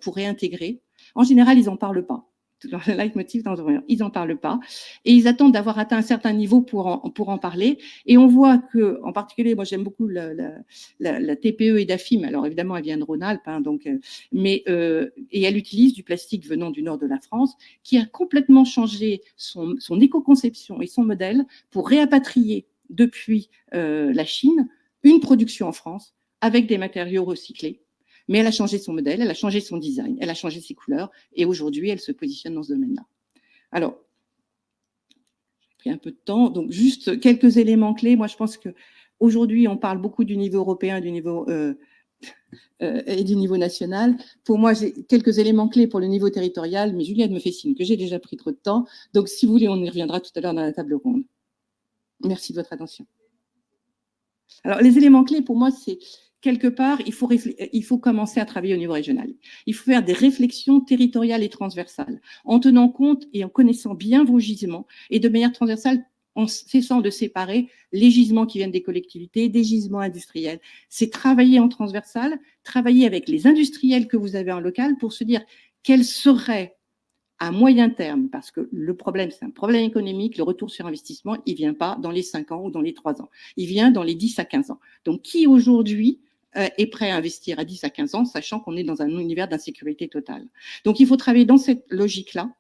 pour réintégrer. En général, ils n'en parlent pas. dans le leitmotiv d'Entrepreneur. Ils n'en parlent pas et ils attendent d'avoir atteint un certain niveau pour en parler. Et on voit que, en particulier, moi j'aime beaucoup la TPE et d'AFIM. Alors évidemment, elle vient de Rhône-Alpes, hein, donc, et elle utilise du plastique venant du nord de la France, qui a complètement changé son éco-conception et son modèle pour réapatrier depuis la Chine une production en France avec des matériaux recyclés. Mais elle a changé son modèle, elle a changé son design, elle a changé ses couleurs, et aujourd'hui, elle se positionne dans ce domaine-là. Alors, j'ai pris un peu de temps, donc juste quelques éléments clés. Moi, je pense qu'aujourd'hui, on parle beaucoup du niveau européen, et du niveau national. Pour moi, j'ai quelques éléments clés pour le niveau territorial, mais Juliette me fait signe que j'ai déjà pris trop de temps. Donc, si vous voulez, on y reviendra tout à l'heure dans la table ronde. Merci de votre attention. Alors, les éléments clés, pour moi, c'est quelque part, il faut commencer à travailler au niveau régional. Il faut faire des réflexions territoriales et transversales, en tenant compte et en connaissant bien vos gisements, et de manière transversale, en cessant de séparer les gisements qui viennent des collectivités, des gisements industriels. C'est travailler en transversal, travailler avec les industriels que vous avez en local pour se dire quels seraient à moyen terme, parce que le problème, c'est un problème économique, le retour sur investissement, il vient pas dans les 5 ans ou dans les 3 ans. Il vient dans les 10 à 15 ans. Donc, qui aujourd'hui est prêt à investir à 10 à 15 ans, sachant qu'on est dans un univers d'insécurité totale. Donc, il faut travailler dans cette logique-là,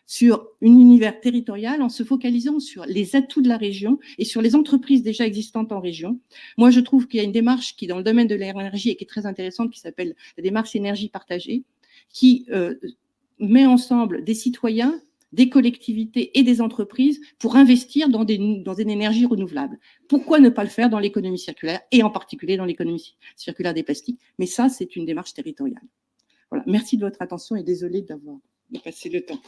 sur un univers territorial, en se focalisant sur les atouts de la région et sur les entreprises déjà existantes en région. Moi, je trouve qu'il y a une démarche qui, dans le domaine de l'énergie, et qui est très intéressante, qui s'appelle la démarche énergie partagée, qui met ensemble des citoyens, des collectivités et des entreprises pour investir dans une énergie renouvelable. Pourquoi ne pas le faire dans l'économie circulaire et en particulier dans l'économie circulaire des plastiques? Mais ça, c'est une démarche territoriale. Voilà. Merci de votre attention et désolée d'avoir dépassé le temps.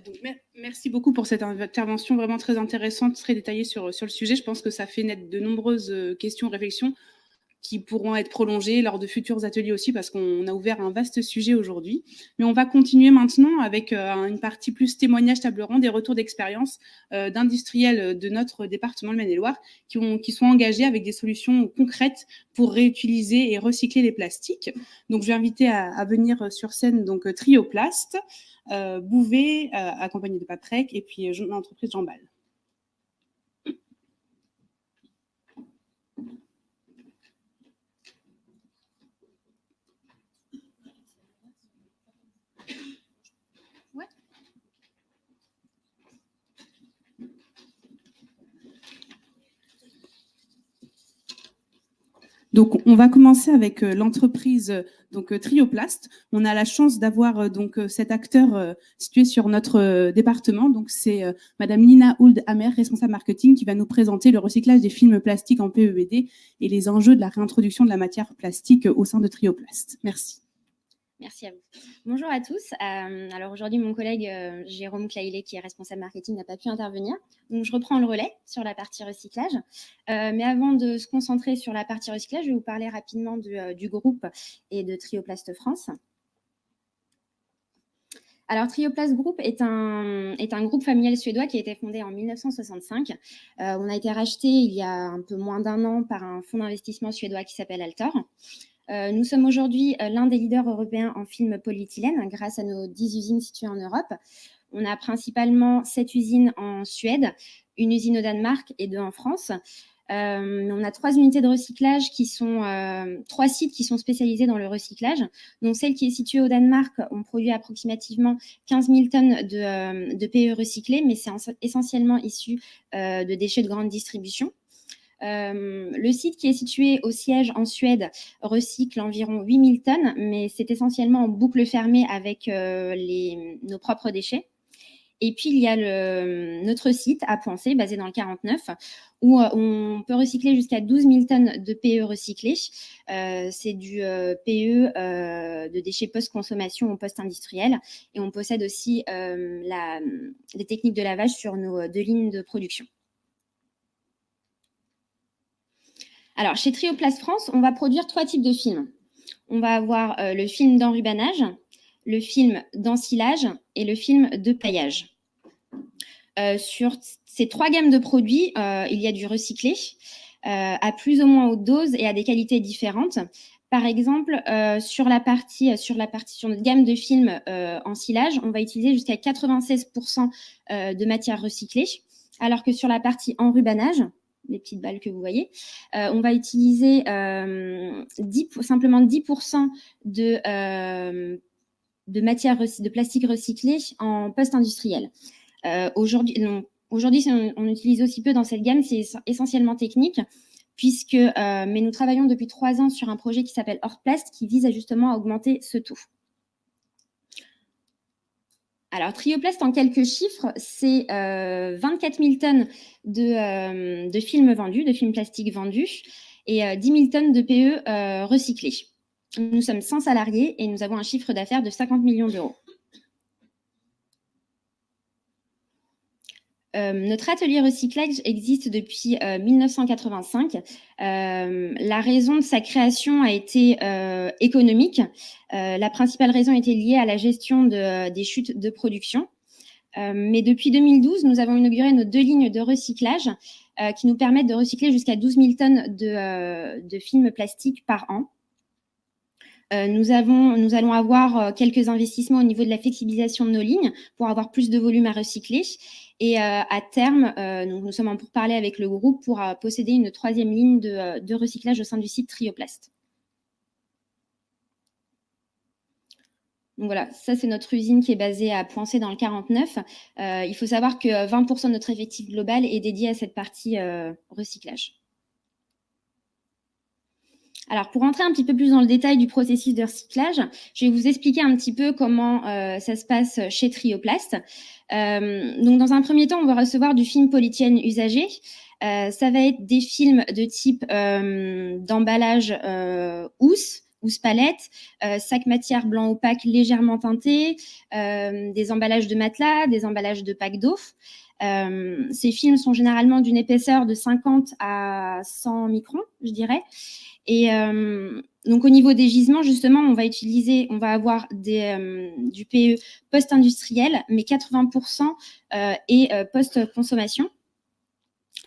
Donc, merci beaucoup pour cette intervention vraiment très intéressante, très détaillée sur le sujet. Je pense que ça fait naître de nombreuses questions, réflexions qui pourront être prolongées lors de futurs ateliers aussi, parce qu'on a ouvert un vaste sujet aujourd'hui. Mais on va continuer maintenant avec une partie plus témoignage, table ronde et retour d'expérience d'industriels de notre département de Maine-et-Loire qui sont engagés avec des solutions concrètes pour réutiliser et recycler les plastiques. Donc, je vais inviter à venir sur scène donc Trioplast, Bouvet, accompagné de Patrick, et puis l'entreprise Jean Bal. Donc, on va commencer avec l'entreprise Trioplast. On a la chance d'avoir cet acteur situé sur notre département. Donc, c'est Madame Nina Hould-Amer, responsable marketing, qui va nous présenter le recyclage des films plastiques en PEBD et les enjeux de la réintroduction de la matière plastique au sein de Trioplast. Merci. Merci à vous. Bonjour à tous. Alors aujourd'hui, mon collègue Jérôme Claillet, qui est responsable marketing, n'a pas pu intervenir. Donc, je reprends le relais sur la partie recyclage. Mais avant de se concentrer sur la partie recyclage, je vais vous parler rapidement du groupe et de Trioplast France. Alors, Trioplast Group est un groupe familial suédois qui a été fondé en 1965. On a été racheté il y a un peu moins d'1 an par un fonds d'investissement suédois qui s'appelle Altor. Nous sommes aujourd'hui l'un des leaders européens en film polyéthylène grâce à nos 10 usines situées en Europe. On a principalement 7 usines en Suède, une usine au Danemark et 2 en France. On a 3 unités de recyclage qui sont 3 sites qui sont spécialisés dans le recyclage. Donc, celle qui est située au Danemark, on produit approximativement 15 000 tonnes de PE recyclés, mais c'est essentiellement issu de déchets de grande distribution. Le site qui est situé au siège en Suède recycle environ 8 000 tonnes, mais c'est essentiellement en boucle fermée avec nos propres déchets. Et puis, il y a notre site à Poincé, basé dans le 49, où on peut recycler jusqu'à 12 000 tonnes de PE recyclés. C'est du PE de déchets post-consommation ou post-industriel. Et on possède aussi les techniques de lavage sur nos 2 lignes de production. Alors, chez Trioplast France, on va produire 3 types de films. On va avoir le film d'enrubanage, le film d'ensilage et le film de paillage. Sur ces 3 gammes de produits, il y a du recyclé à plus ou moins haute dose et à des qualités différentes. Par exemple, sur notre gamme de films en silage, on va utiliser jusqu'à 96% de matière recyclée, alors que sur la partie enrubanage, les petites balles que vous voyez, on va utiliser simplement 10% de plastique recyclé en post-industriel. Aujourd'hui, on utilise aussi peu dans cette gamme, c'est essentiellement technique, mais nous travaillons depuis 3 ans sur un projet qui s'appelle Orplast, qui vise justement à augmenter ce taux. Alors, Trioplast, en quelques chiffres, c'est 24 000 tonnes de films vendus, de films plastiques vendus, et 10 000 tonnes de PE recyclés. Nous sommes 100 salariés et nous avons un chiffre d'affaires de 50 millions d'euros. Notre atelier recyclage existe depuis 1985. La raison de sa création a été économique. La principale raison était liée à la gestion des chutes de production. Mais depuis 2012, nous avons inauguré nos 2 lignes de recyclage qui nous permettent de recycler jusqu'à 12 000 tonnes de films plastiques par an. Nous allons avoir quelques investissements au niveau de la flexibilisation de nos lignes pour avoir plus de volume à recycler. Et à terme, nous sommes en pourparlers avec le groupe pour posséder une 3e ligne de recyclage au sein du site Trioplast. Donc voilà, ça c'est notre usine qui est basée à Poincé dans le 49. Il faut savoir que 20% de notre effectif global est dédié à cette partie recyclage. Alors, pour rentrer un petit peu plus dans le détail du processus de recyclage, je vais vous expliquer un petit peu comment ça se passe chez Trioplast. Donc, dans un premier temps, on va recevoir du film polyéthylène usagé. Ça va être des films de type d'emballage housse palette, sac matière blanc opaque légèrement teinté, des emballages de matelas, des emballages de packs d'eau. Ces films sont généralement d'une épaisseur de 50 à 100 microns, je dirais. Et donc, au niveau des gisements, justement, on va avoir du PE post-industriel, mais 80% est post-consommation.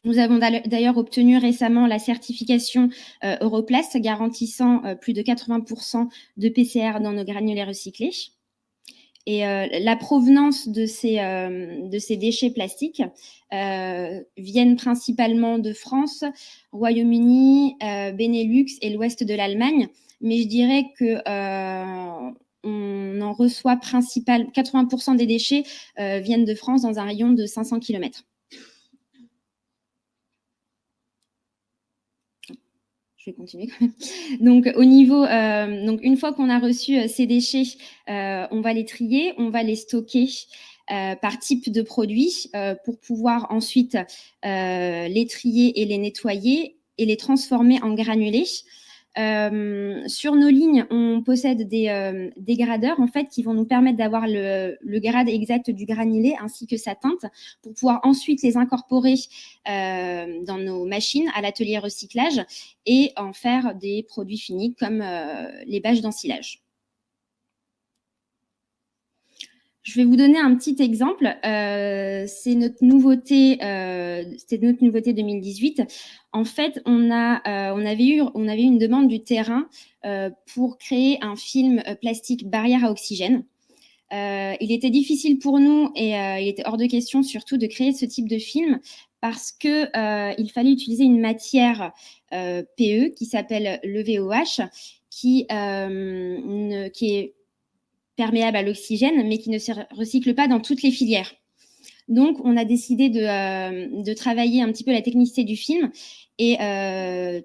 Nous avons d'ailleurs obtenu récemment la certification Europlast, garantissant plus de 80% de PCR dans nos granulés recyclés. Et la provenance de ces déchets plastiques viennent principalement de France, Royaume-Uni, Benelux et l'ouest de l'Allemagne. Mais je dirais que on en reçoit 80% des déchets viennent de France dans un rayon de 500 km. Je vais continuer quand même. Donc, donc une fois qu'on a reçu ces déchets, on va les trier, on va les stocker par type de produit pour pouvoir ensuite les trier et les nettoyer et les transformer en granulés. Sur nos lignes, on possède des gradeurs en fait qui vont nous permettre d'avoir le grade exact du granulé ainsi que sa teinte pour pouvoir ensuite les incorporer dans nos machines à l'atelier recyclage et en faire des produits finis comme les bâches d'ensilage. Je vais vous donner un petit exemple. C'est notre nouveauté 2018. En fait, on avait eu une demande du terrain pour créer un film plastique barrière à oxygène. Il était difficile pour nous et il était hors de question surtout de créer ce type de film parce que il fallait utiliser une matière PE qui s'appelle le VOH, qui est perméable à l'oxygène, mais qui ne se recycle pas dans toutes les filières. Donc, on a décidé de travailler un petit peu la technicité du film et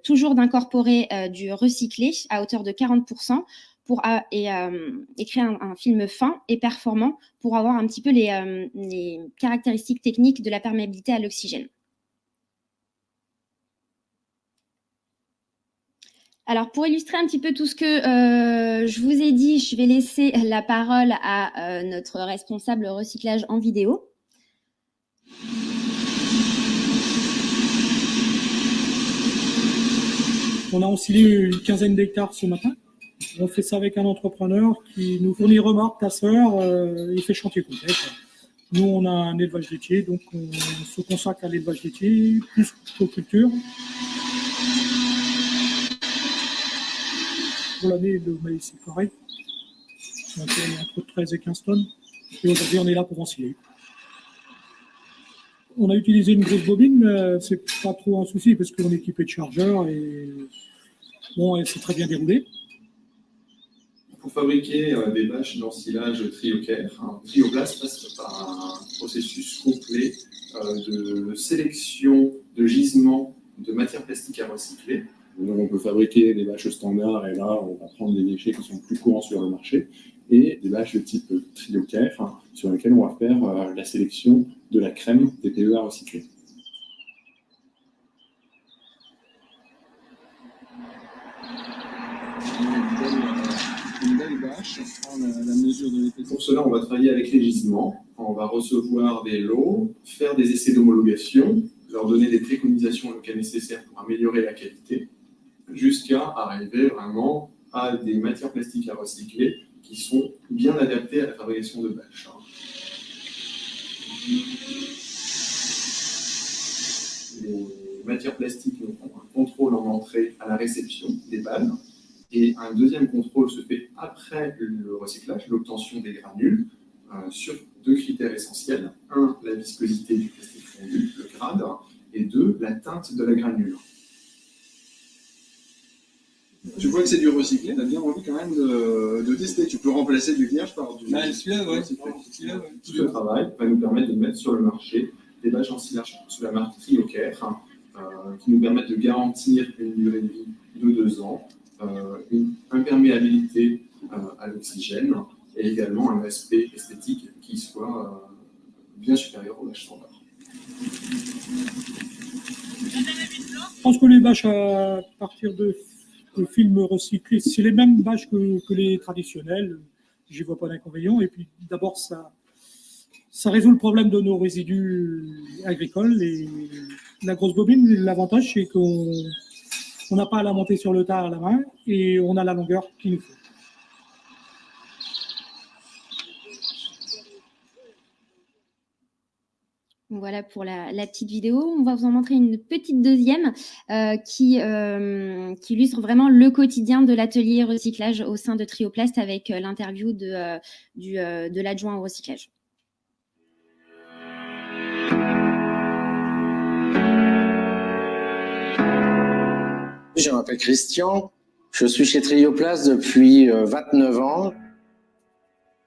toujours d'incorporer du recyclé à hauteur de 40% et créer un film fin et performant pour avoir un petit peu les caractéristiques techniques de la perméabilité à l'oxygène. Alors, pour illustrer un petit peu tout ce que je vous ai dit, je vais laisser la parole à notre responsable recyclage en vidéo. On a ensilé une quinzaine d'hectares ce matin. On fait ça avec un entrepreneur qui nous fournit remorques, tasseurs, il fait chantier complet. Nous, on a un élevage laitier, donc on se consacre à l'élevage laitier, plus qu'aux cultures. Pour l'année, le maïs c'est correct. Donc, on est entre 13 et 15 tonnes. Et aujourd'hui, on est là pour ensiler. On a utilisé une grosse bobine, mais c'est pas trop un souci parce qu'on est équipé de chargeurs et bon, elle s'est très bien déroulée. Pour fabriquer des bâches d'ensilage Triocaire, Trioplast passe par un processus complet de sélection de gisements de matières plastiques à recycler. Donc on peut fabriquer des bâches standards et là on va prendre des déchets qui sont plus courants sur le marché et des bâches de type Triocaire sur lesquelles on va faire la sélection de la crème des PEA recyclés. Une belle bâche, on prend la mesure de l'épaisseur. Pour cela, on va travailler avec les gisements, on va recevoir des lots, faire des essais d'homologation, leur donner des préconisations locales nécessaires pour améliorer la qualité, jusqu'à arriver vraiment à des matières plastiques à recycler qui sont bien adaptées à la fabrication de bâches. Les matières plastiques ont un contrôle en entrée à la réception des balles. Et un deuxième contrôle se fait après le recyclage, l'obtention des granules, sur deux critères essentiels. Un, la viscosité du plastique fondu, le grade, et deux, la teinte de la granule. Tu vois que c'est du recyclé, tu as bien envie quand même de tester. Tu peux remplacer du vierge par du... Celui-là, ouais. Tout ce travail va nous permettre de mettre sur le marché des bâches ensilage sous la marque Triocaire, qui nous permettent de garantir une durée de vie de 2 ans, une imperméabilité à l'oxygène et également un aspect esthétique qui soit bien supérieur aux bâches standards. Je pense que les bâches à partir de films recyclés, c'est les mêmes bâches que les traditionnelles. J'y vois pas d'inconvénient. Et puis d'abord, ça résout le problème de nos résidus agricoles. Et la grosse bobine, l'avantage, c'est qu'on n'a pas à la monter sur le tas à la main et on a la longueur qu'il nous faut. Voilà pour la petite vidéo. On va vous en montrer une petite deuxième qui illustre vraiment le quotidien de l'atelier recyclage au sein de Trioplast avec l'interview de l'adjoint au recyclage. Je m'appelle Christian, je suis chez Trioplast depuis 29 ans.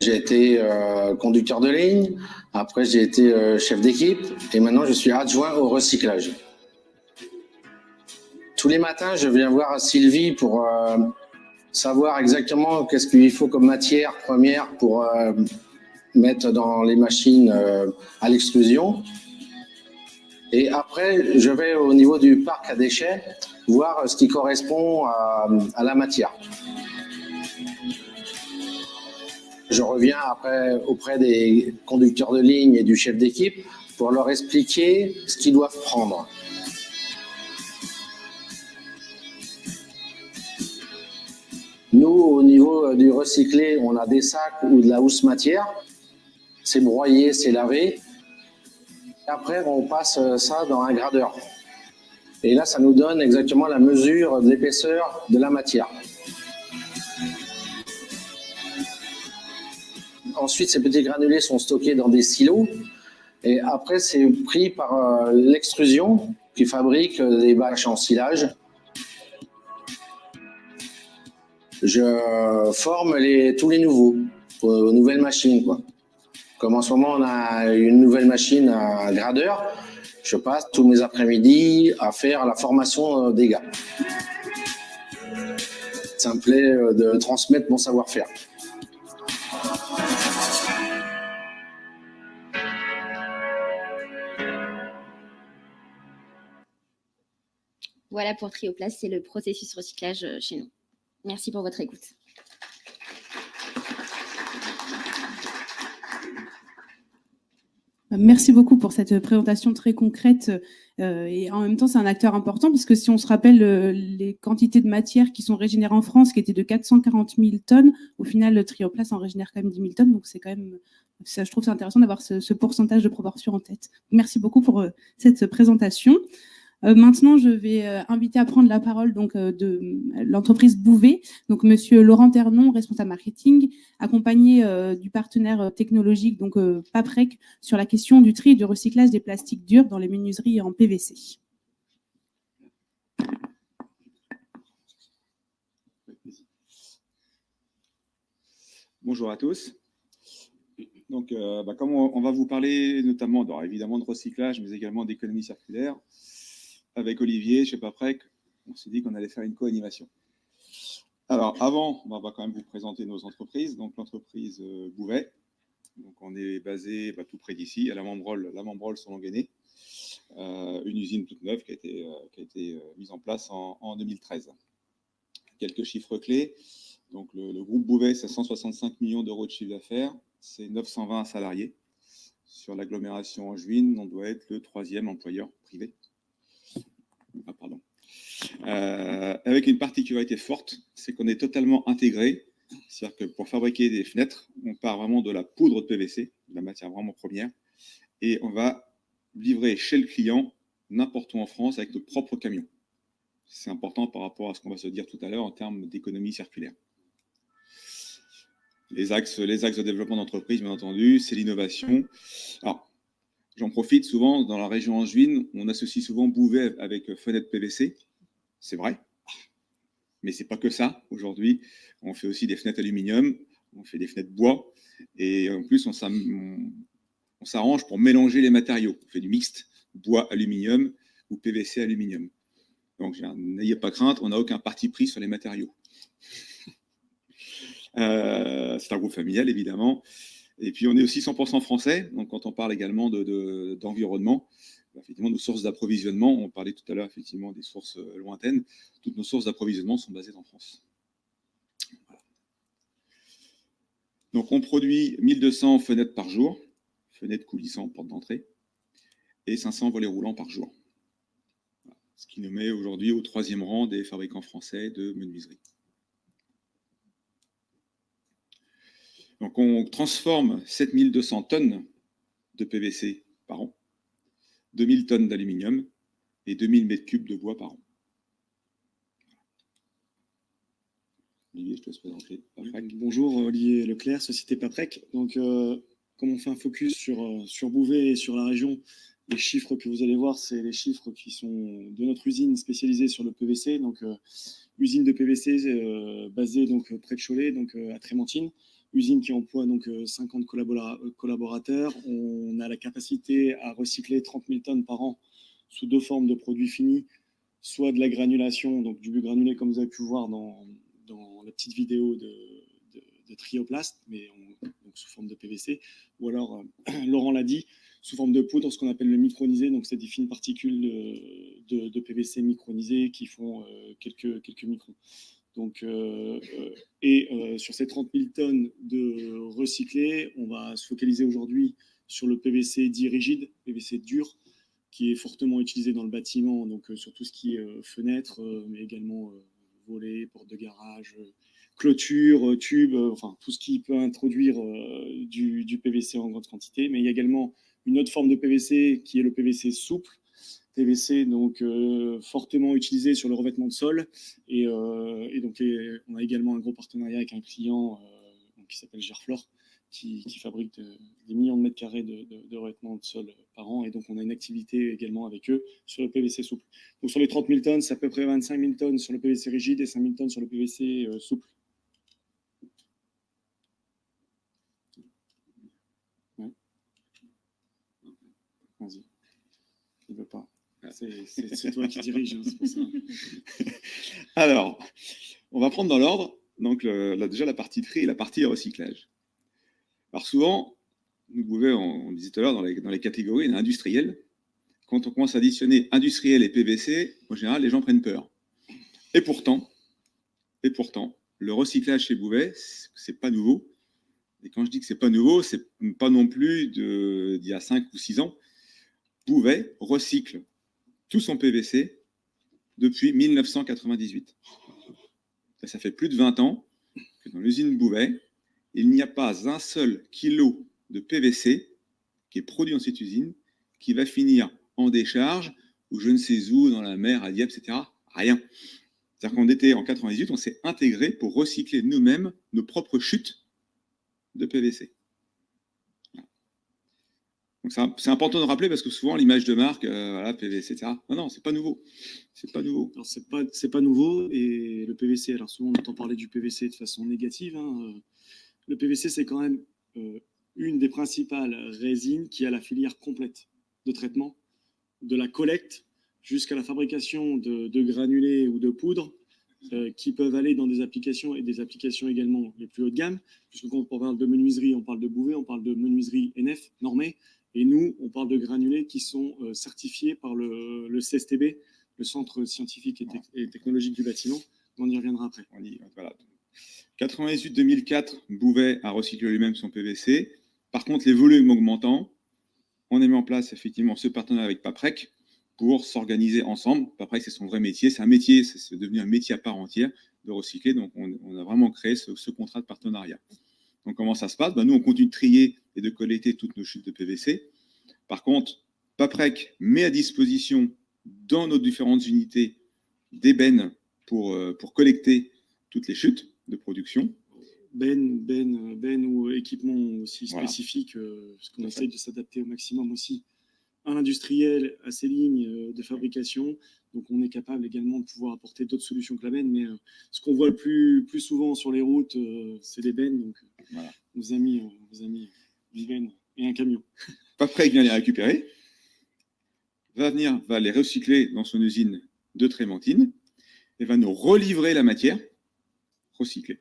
J'ai été conducteur de ligne, après j'ai été chef d'équipe et maintenant je suis adjoint au recyclage. Tous les matins, je viens voir Sylvie pour savoir exactement qu'est-ce qu'il faut comme matière première pour mettre dans les machines à l'extrusion. Et après, je vais au niveau du parc à déchets voir ce qui correspond à la matière. Je reviens après auprès des conducteurs de ligne et du chef d'équipe pour leur expliquer ce qu'ils doivent prendre. Nous, au niveau du recyclé, on a des sacs ou de la housse matière. C'est broyé, c'est lavé. Après, on passe ça dans un gradeur. Et là, ça nous donne exactement la mesure de l'épaisseur de la matière. Ensuite, ces petits granulés sont stockés dans des silos. Et après, c'est pris par l'extrusion qui fabrique des bâches en silage. Je forme tous les nouveaux, aux nouvelles machines, quoi. Comme en ce moment, on a une nouvelle machine à gradeur, je passe tous mes après-midi à faire la formation des gars. Ça me plaît de transmettre mon savoir-faire. Voilà pour Trioplast, c'est le processus recyclage chez nous. Merci pour votre écoute. Merci beaucoup pour cette présentation très concrète et en même temps c'est un acteur important parce que si on se rappelle les quantités de matière qui sont régénérées en France qui étaient de 440 000 tonnes, au final le Trioplast en régénère quand même 10 000 tonnes donc c'est quand même Ça, je trouve ça intéressant d'avoir ce pourcentage de proportion en tête. Merci beaucoup pour cette présentation. Maintenant, je vais inviter à prendre la parole donc, de l'entreprise Bouvet, donc Monsieur Laurent Ternon, responsable marketing, accompagné du partenaire technologique, donc Paprec, sur la question du tri et du recyclage des plastiques durs dans les menuiseries en PVC. Bonjour à tous. Donc, comme on va vous parler notamment, évidemment, de recyclage, mais également d'économie circulaire, avec Olivier chez Paprec, on s'est dit qu'on allait faire une co-animation. Alors, avant, on va quand même vous présenter nos entreprises. Donc, l'entreprise Bouvet. Donc, on est basé tout près d'ici, à la Membrol sur Longuenay. Une usine toute neuve qui a été mise en place en 2013. Quelques chiffres clés. Donc, le groupe Bouvet, c'est 165 millions d'euros de chiffre d'affaires. C'est 920 salariés. Sur l'agglomération angevine, on doit être le 3e employeur privé. Ah, pardon. Avec une particularité forte, c'est qu'on est totalement intégré. C'est-à-dire que pour fabriquer des fenêtres, on part vraiment de la poudre de PVC, de la matière vraiment première, et on va livrer chez le client n'importe où en France avec notre propre camion. C'est important par rapport à ce qu'on va se dire tout à l'heure en termes d'économie circulaire. Les axes de développement d'entreprise, bien entendu, c'est l'innovation. Alors, j'en profite souvent, dans la région angevine, on associe souvent Bouvet avec fenêtres PVC. C'est vrai, mais c'est pas que ça. Aujourd'hui, on fait aussi des fenêtres aluminium, on fait des fenêtres bois, et en plus, on s'arrange pour mélanger les matériaux. On fait du mixte bois-aluminium ou PVC-aluminium. Donc, n'ayez pas crainte, on n'a aucun parti pris sur les matériaux. C'est un groupe familial, évidemment. Et puis, on est aussi 100% français. Donc, quand on parle également d'environnement, effectivement, nos sources d'approvisionnement, on parlait tout à l'heure, effectivement, des sources lointaines. Toutes nos sources d'approvisionnement sont basées en France. Voilà. Donc, on produit 1200 fenêtres par jour, fenêtres coulissantes, porte d'entrée, et 500 volets roulants par jour. Voilà. Ce qui nous met aujourd'hui au 3e rang des fabricants français de menuiserie. Donc, on transforme 7200 tonnes de PVC par an, 2000 tonnes d'aluminium et 2000 mètres cubes de bois par an. Olivier, je te laisse présenter. Bonjour, Olivier Leclerc, Société Paprec. Donc, comme on fait un focus sur Bouvet et sur la région, les chiffres que vous allez voir, c'est les chiffres qui sont de notre usine spécialisée sur le PVC. Donc, usine de PVC basée donc, près de Cholet, donc à Trémentine. Usine qui emploie donc 50 collaborateurs. On a la capacité à recycler 30 000 tonnes par an sous 2 formes de produits finis, soit de la granulation, donc du granulé comme vous avez pu voir dans la petite vidéo de Trioplast, mais donc sous forme de PVC, ou alors, Laurent l'a dit, sous forme de poudre, ce qu'on appelle le micronisé, donc c'est des fines particules de PVC micronisées qui font quelques microns. Donc, sur ces 30 000 tonnes de recyclés, on va se focaliser aujourd'hui sur le PVC dit rigide, PVC dur, qui est fortement utilisé dans le bâtiment, donc sur tout ce qui est fenêtres, mais également volets, portes de garage, clôtures, tubes, enfin tout ce qui peut introduire du PVC en grande quantité. Mais il y a également une autre forme de PVC qui est le PVC souple. PVC donc fortement utilisé sur le revêtement de sol et donc on a également un gros partenariat avec un client qui s'appelle Gerflor qui fabrique des millions de mètres carrés de revêtement de sol par an, et donc on a une activité également avec eux sur le PVC souple. Donc sur les 30 000 tonnes, c'est à peu près 25 000 tonnes sur le PVC rigide et 5 000 tonnes sur le PVC souple. Ouais. Vas-y. Il ne veut pas. C'est toi qui dirige, hein, c'est pour ça. Alors, on va prendre dans l'ordre, donc déjà la partie tri et la partie recyclage. Alors souvent, nous pouvons, on disait tout à l'heure, dans les catégories, il y a industriel. Quand on commence à additionner industriel et PVC, en général, les gens prennent peur. Et pourtant, le recyclage chez Bouvet, c'est pas nouveau. Et quand je dis que c'est pas nouveau, c'est pas non plus d'il y a 5 ou 6 ans. Bouvet recycle tout son PVC depuis 1998. Ça fait plus de 20 ans que dans l'usine Bouvet, il n'y a pas un seul kilo de PVC qui est produit dans cette usine, qui va finir en décharge, ou je ne sais où, dans la mer, à Dieppe, etc. Rien. C'est-à-dire qu'en été, en 98, on s'est intégré pour recycler nous-mêmes nos propres chutes de PVC. Donc c'est important de rappeler parce que souvent l'image de marque, voilà, PVC, etc. Non, c'est pas nouveau. C'est pas nouveau. Alors c'est pas nouveau, et le PVC, alors souvent on entend parler du PVC de façon négative. Le PVC, c'est quand même une des principales résines qui a la filière complète de traitement, de la collecte jusqu'à la fabrication de granulés ou de poudres qui peuvent aller dans des applications, et des applications également les plus haut de gamme, puisque quand on parle de menuiserie, on parle de bouvet, on parle de menuiserie NF normée, et nous, on parle de granulés qui sont certifiés par le CSTB, le Centre scientifique et technologique du bâtiment. On y reviendra après. Voilà. 98-2004, Bouvet a recyclé lui-même son PVC. Par contre, les volumes augmentant, on a mis en place effectivement ce partenariat avec Paprec pour s'organiser ensemble. Paprec, c'est son vrai métier. C'est un métier, c'est devenu un métier à part entière de recycler. Donc, on a vraiment créé ce contrat de partenariat. Donc, comment ça se passe? Nous, on continue de trier et de collecter toutes nos chutes de PVC. Par contre, Paprec met à disposition dans nos différentes unités des bennes pour collecter toutes les chutes de production. Ben ou équipement aussi spécifique, Voilà. parce qu'on essaye de s'adapter au maximum aussi à l'industriel, à ses lignes de fabrication. Donc on est capable également de pouvoir apporter d'autres solutions que la benne, mais ce qu'on voit le plus souvent sur les routes, c'est des bennes. Donc voilà. Nos amis une benne et un camion. Paprec vient les récupérer, va les recycler dans son usine de Trémentine et va nous relivrer la matière recyclée.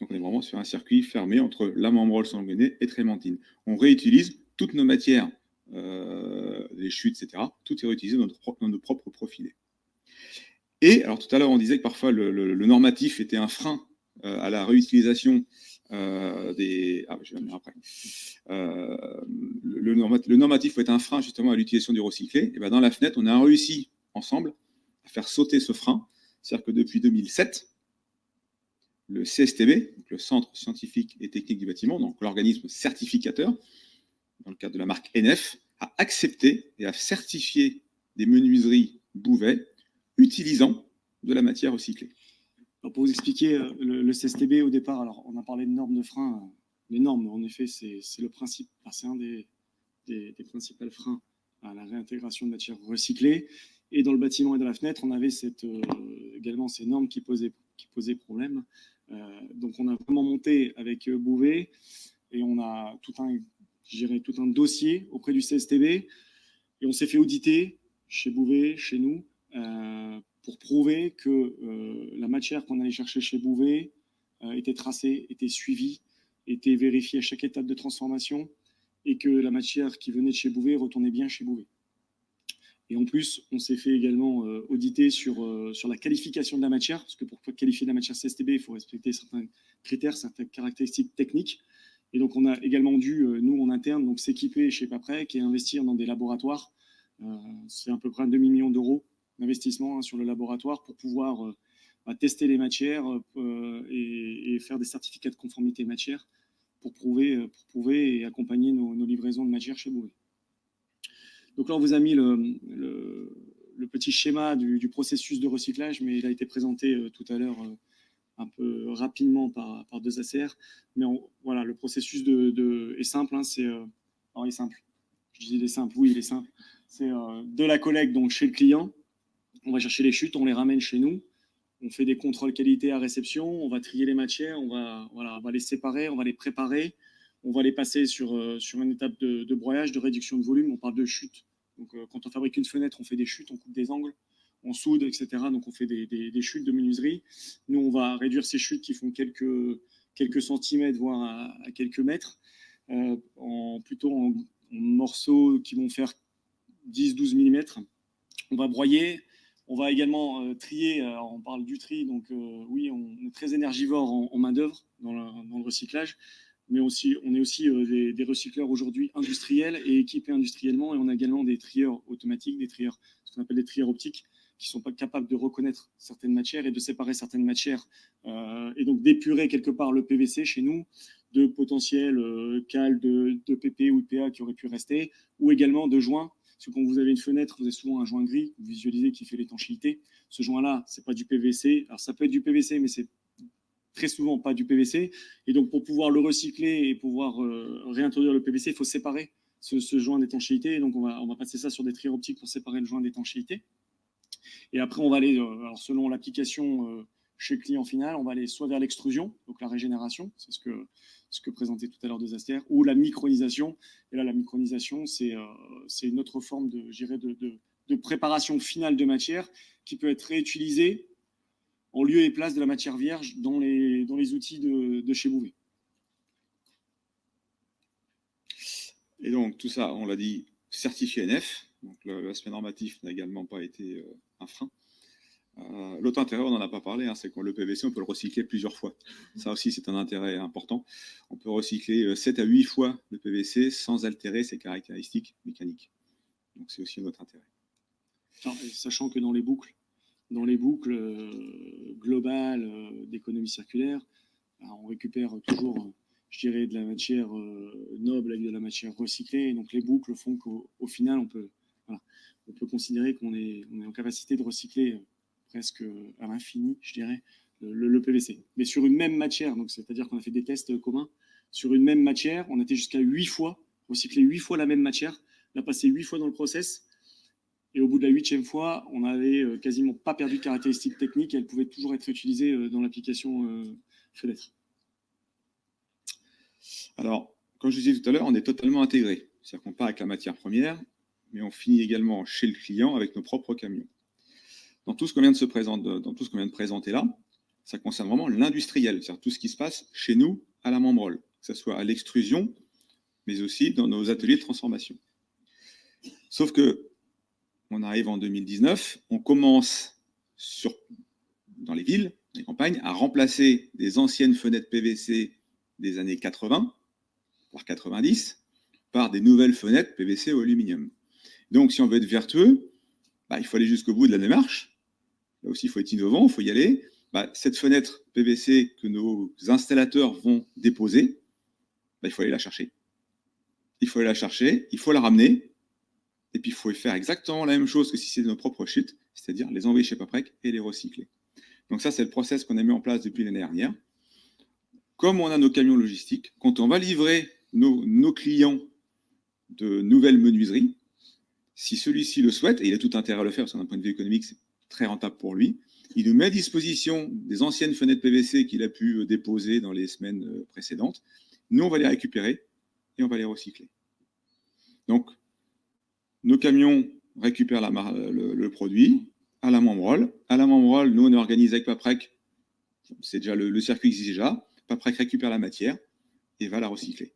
Donc on est vraiment sur un circuit fermé entre la membrane sanguinée et Trémentine. On réutilise toutes nos matières, les chutes, etc. Tout est réutilisé dans nos propres profilés. Et alors tout à l'heure on disait que parfois le normatif était un frein à la réutilisation des... Ah, je vais venir après. Le normatif peut être un frein justement à l'utilisation du recyclé. Et bien dans la fenêtre, on a réussi ensemble à faire sauter ce frein. C'est-à-dire que depuis 2007, le CSTB, donc le Centre scientifique et technique du bâtiment, donc l'organisme certificateur, dans le cadre de la marque NF, a accepté et a certifié des menuiseries Bouvet utilisant de la matière recyclée. Alors pour vous expliquer, le CSTB au départ, alors on a parlé de normes de frein. Les normes, en effet, c'est le principe, c'est un des principaux freins à la réintégration de matières recyclées. Et dans le bâtiment et dans la fenêtre, on avait également ces normes qui posaient problème. Donc on a vraiment monté avec Bouvet et on a tout un dossier auprès du CSTB et on s'est fait auditer chez Bouvet, chez nous, pour prouver que la matière qu'on allait chercher chez Bouvet était tracée, était suivie, était vérifiée à chaque étape de transformation et que la matière qui venait de chez Bouvet retournait bien chez Bouvet. Et en plus, on s'est fait également auditer sur la qualification de la matière, parce que pour qualifier de la matière CSTB, il faut respecter certains critères, certaines caractéristiques techniques. Et donc, on a également dû, nous, en interne, donc s'équiper chez Paprec et investir dans des laboratoires. C'est à peu près 2 millions d'euros d'investissement sur le laboratoire pour pouvoir tester les matières et faire des certificats de conformité matière pour prouver et accompagner nos livraisons de matière chez Bouvet. Donc là, on vous a mis le petit schéma du processus de recyclage, mais il a été présenté tout à l'heure un peu rapidement par deux ACR. Mais voilà, le processus est simple. Il est simple. Je disais il est simple. Oui, il est simple. C'est de la collecte donc chez le client. On va chercher les chutes, on les ramène chez nous. On fait des contrôles qualité à réception. On va trier les matières. On va les séparer, on va les préparer. On va les passer sur une étape de broyage, de réduction de volume. On parle de chute. Donc, quand on fabrique une fenêtre, on fait des chutes, on coupe des angles, on soude, etc. Donc, on fait des chutes de menuiserie. Nous, on va réduire ces chutes qui font quelques centimètres, voire à quelques mètres, plutôt en morceaux qui vont faire 10-12 mm. On va broyer. On va également trier. On parle du tri. Donc, oui, on est très énergivore en main-d'œuvre dans le recyclage. Mais aussi, on est aussi des recycleurs aujourd'hui industriels et équipés industriellement. Et on a également des trieurs automatiques, ce qu'on appelle des trieurs optiques, qui sont pas capables de reconnaître certaines matières et de séparer certaines matières. Et donc d'épurer quelque part le PVC chez nous, de potentiels cales de PP ou de PA qui auraient pu rester, ou également de joints. Parce que quand vous avez une fenêtre, vous avez souvent un joint gris, vous visualisez qui fait l'étanchéité. Ce joint-là, c'est pas du PVC. Alors ça peut être du PVC, mais c'est très souvent pas du PVC. Et donc pour pouvoir le recycler et pouvoir réintroduire le PVC, il faut séparer ce joint d'étanchéité. Donc on va passer ça sur des trieurs optiques pour séparer le joint d'étanchéité. Et après, on va aller, alors selon l'application chez le client final, on va aller soit vers l'extrusion, donc la régénération, c'est ce que présentait tout à l'heure Desaster, ou la micronisation. Et là, la micronisation, c'est une autre forme de préparation finale de matière qui peut être réutilisée en lieu et place de la matière vierge dans les outils de chez Bouvet. Et donc, tout ça, on l'a dit, certifié NF. Donc, l'aspect normatif n'a également pas été un frein. L'autre intérêt, on n'en a pas parlé, hein, c'est que le PVC, on peut le recycler plusieurs fois. Ça aussi, c'est un intérêt important. On peut recycler 7 à 8 fois le PVC sans altérer ses caractéristiques mécaniques. Donc, c'est aussi un autre intérêt. Alors, sachant que dans les boucles globales d'économie circulaire, on récupère toujours, je dirais, de la matière noble avec de la matière recyclée. Et donc, les boucles font qu'au final, on peut considérer qu'on est en capacité de recycler presque à l'infini, je dirais, le PVC. Mais sur une même matière, donc c'est-à-dire qu'on a fait des tests communs, sur une même matière, on était jusqu'à 8 fois, recycler 8 fois la même matière, la passer 8 fois dans le process, et au bout de la 8e fois, on n'avait quasiment pas perdu de caractéristiques techniques, et elle pouvait toujours être utilisée dans l'application fenêtre. Alors, comme je disais tout à l'heure, on est totalement intégré. C'est-à-dire qu'on part avec la matière première, mais on finit également chez le client avec nos propres camions. Dans tout ce qu'on vient de présenter là, ça concerne vraiment l'industriel, c'est-à-dire tout ce qui se passe chez nous à la membrole, que ce soit à l'extrusion, mais aussi dans nos ateliers de transformation. Sauf que on arrive en 2019, on commence dans les villes, les campagnes, à remplacer des anciennes fenêtres PVC des années 80, voire 90, par des nouvelles fenêtres PVC au aluminium. Donc, si on veut être vertueux, il faut aller jusqu'au bout de la démarche. Là aussi, il faut être innovant, il faut y aller. Cette fenêtre PVC que nos installateurs vont déposer, il faut aller la chercher. Il faut aller la chercher, il faut la ramener, et puis il faut faire exactement la même chose que si c'était nos propres chutes, c'est-à-dire les envoyer chez Paprec et les recycler. Donc ça, c'est le process qu'on a mis en place depuis l'année dernière. Comme on a nos camions logistiques, quand on va livrer nos clients de nouvelles menuiseries, si celui-ci le souhaite, et il a tout intérêt à le faire, parce que d'un point de vue économique, c'est très rentable pour lui, il nous met à disposition des anciennes fenêtres PVC qu'il a pu déposer dans les semaines précédentes. Nous, on va les récupérer et on va les recycler. Donc, nos camions récupèrent le produit à la membrole. À la membrole, nous, on est organisé avec Paprec. C'est déjà le circuit existe déjà. Paprec récupère la matière et va la recycler.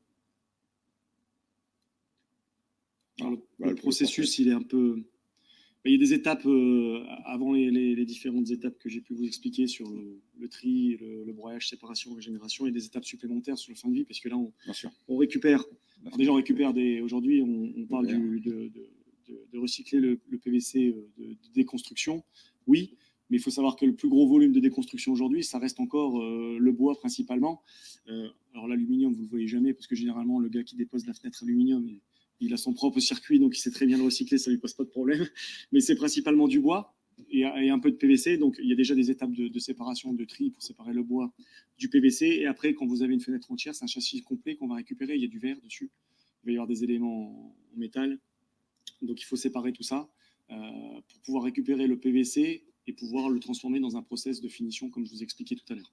Alors, le processus, il est un peu... Il y a des étapes avant les différentes étapes que j'ai pu vous expliquer sur le tri, le broyage, séparation, régénération, et des étapes supplémentaires sur la fin de vie, parce que là, on récupère. Alors déjà, on récupère aujourd'hui, on parle de recycler le PVC de déconstruction. Oui, mais il faut savoir que le plus gros volume de déconstruction aujourd'hui, ça reste encore le bois principalement. Alors l'aluminium, vous ne le voyez jamais, parce que généralement, le gars qui dépose la fenêtre aluminium, il a son propre circuit, donc il sait très bien le recycler, ça ne lui pose pas de problème. Mais c'est principalement du bois et un peu de PVC. Donc il y a déjà des étapes de séparation, de tri pour séparer le bois du PVC. Et après, quand vous avez une fenêtre entière, c'est un châssis complet qu'on va récupérer. Il y a du verre dessus. Il va y avoir des éléments en métal. Donc il faut séparer tout ça pour pouvoir récupérer le PVC et pouvoir le transformer dans un process de finition, comme je vous expliquais tout à l'heure.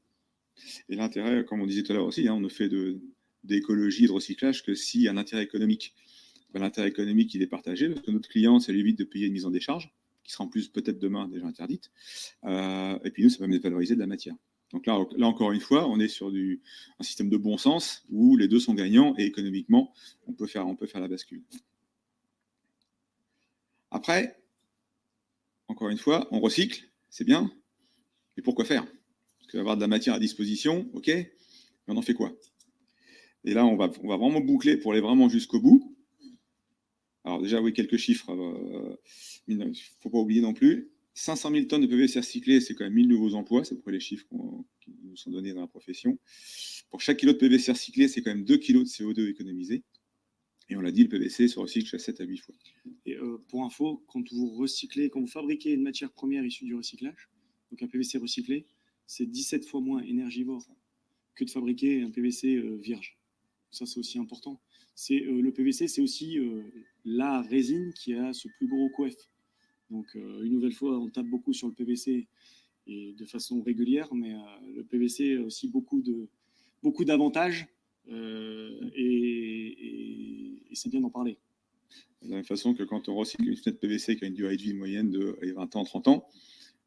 Et l'intérêt, comme on disait tout à l'heure aussi, on ne fait d'écologie et de recyclage que s'il y a un intérêt économique. L'intérêt économique, il est partagé, parce que notre client, ça lui évite de payer une mise en décharge, qui sera en plus peut-être demain déjà interdite. Et puis nous, ça permet de valoriser de la matière. Donc là encore une fois, on est sur un système de bon sens où les deux sont gagnants et économiquement, on peut faire la bascule. Après, encore une fois, on recycle, c'est bien, mais pourquoi faire? Parce qu'avoir de la matière à disposition, ok, mais on en fait quoi? Et là, on va vraiment boucler pour aller vraiment jusqu'au bout. Alors déjà, oui, quelques chiffres, il ne faut pas oublier non plus. 500 000 tonnes de PVC recyclé, c'est quand même 1000 nouveaux emplois, c'est pour les chiffres qui nous sont donnés dans la profession. Pour chaque kilo de PVC recyclé, c'est quand même 2 kg de CO2 économisés. Et on l'a dit, le PVC se recycle jusqu'à 7 à 8 fois. Et pour info, quand vous fabriquez une matière première issue du recyclage, donc un PVC recyclé, c'est 17 fois moins énergivore que de fabriquer un PVC vierge. Ça, c'est aussi important. Le PVC, c'est aussi la résine qui a ce plus gros coef. Donc, une nouvelle fois, on tape beaucoup sur le PVC et de façon régulière, mais le PVC a aussi beaucoup d'avantages et c'est bien d'en parler. De la même façon que quand on recycle une fenêtre PVC qui a une durée de vie moyenne de 20 ans, 30 ans,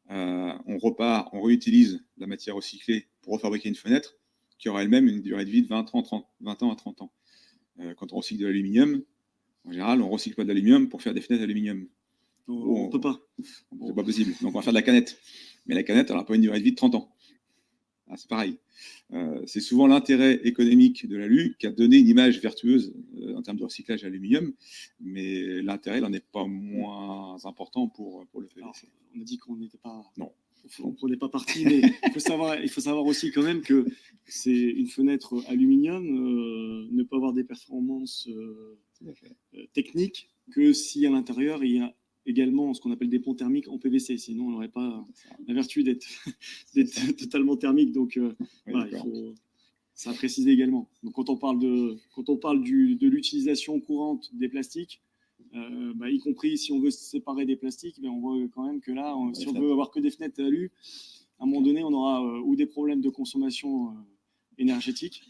on réutilise la matière recyclée pour refabriquer une fenêtre qui aura elle-même une durée de vie de 20 ans à 30 ans. Quand on recycle de l'aluminium, en général, on ne recycle pas de l'aluminium pour faire des fenêtres d'aluminium. On ne peut pas. C'est pas possible. Donc, on va faire de la canette. Mais la canette, elle n'a pas une durée de vie de 30 ans. Ah, c'est pareil. C'est souvent l'intérêt économique de l'alu qui a donné une image vertueuse en termes de recyclage d'aluminium, mais l'intérêt n'en est pas moins important pour le PVC. Alors, on a dit qu'on n'était pas... Non. On ne prenait pas parti, mais il faut savoir aussi quand même que c'est une fenêtre aluminium ne peut avoir des performances techniques que si à l'intérieur il y a également ce qu'on appelle des ponts thermiques en PVC. Sinon, on n'aurait pas la vertu d'être totalement thermique. Donc, voilà, ça a précisé également. Donc, quand on parle de l'utilisation courante des plastiques, y compris si on veut se séparer des plastiques, mais on voit quand même que là, si on veut avoir que des fenêtres alu, à un moment donné, on aura ou des problèmes de consommation énergétique,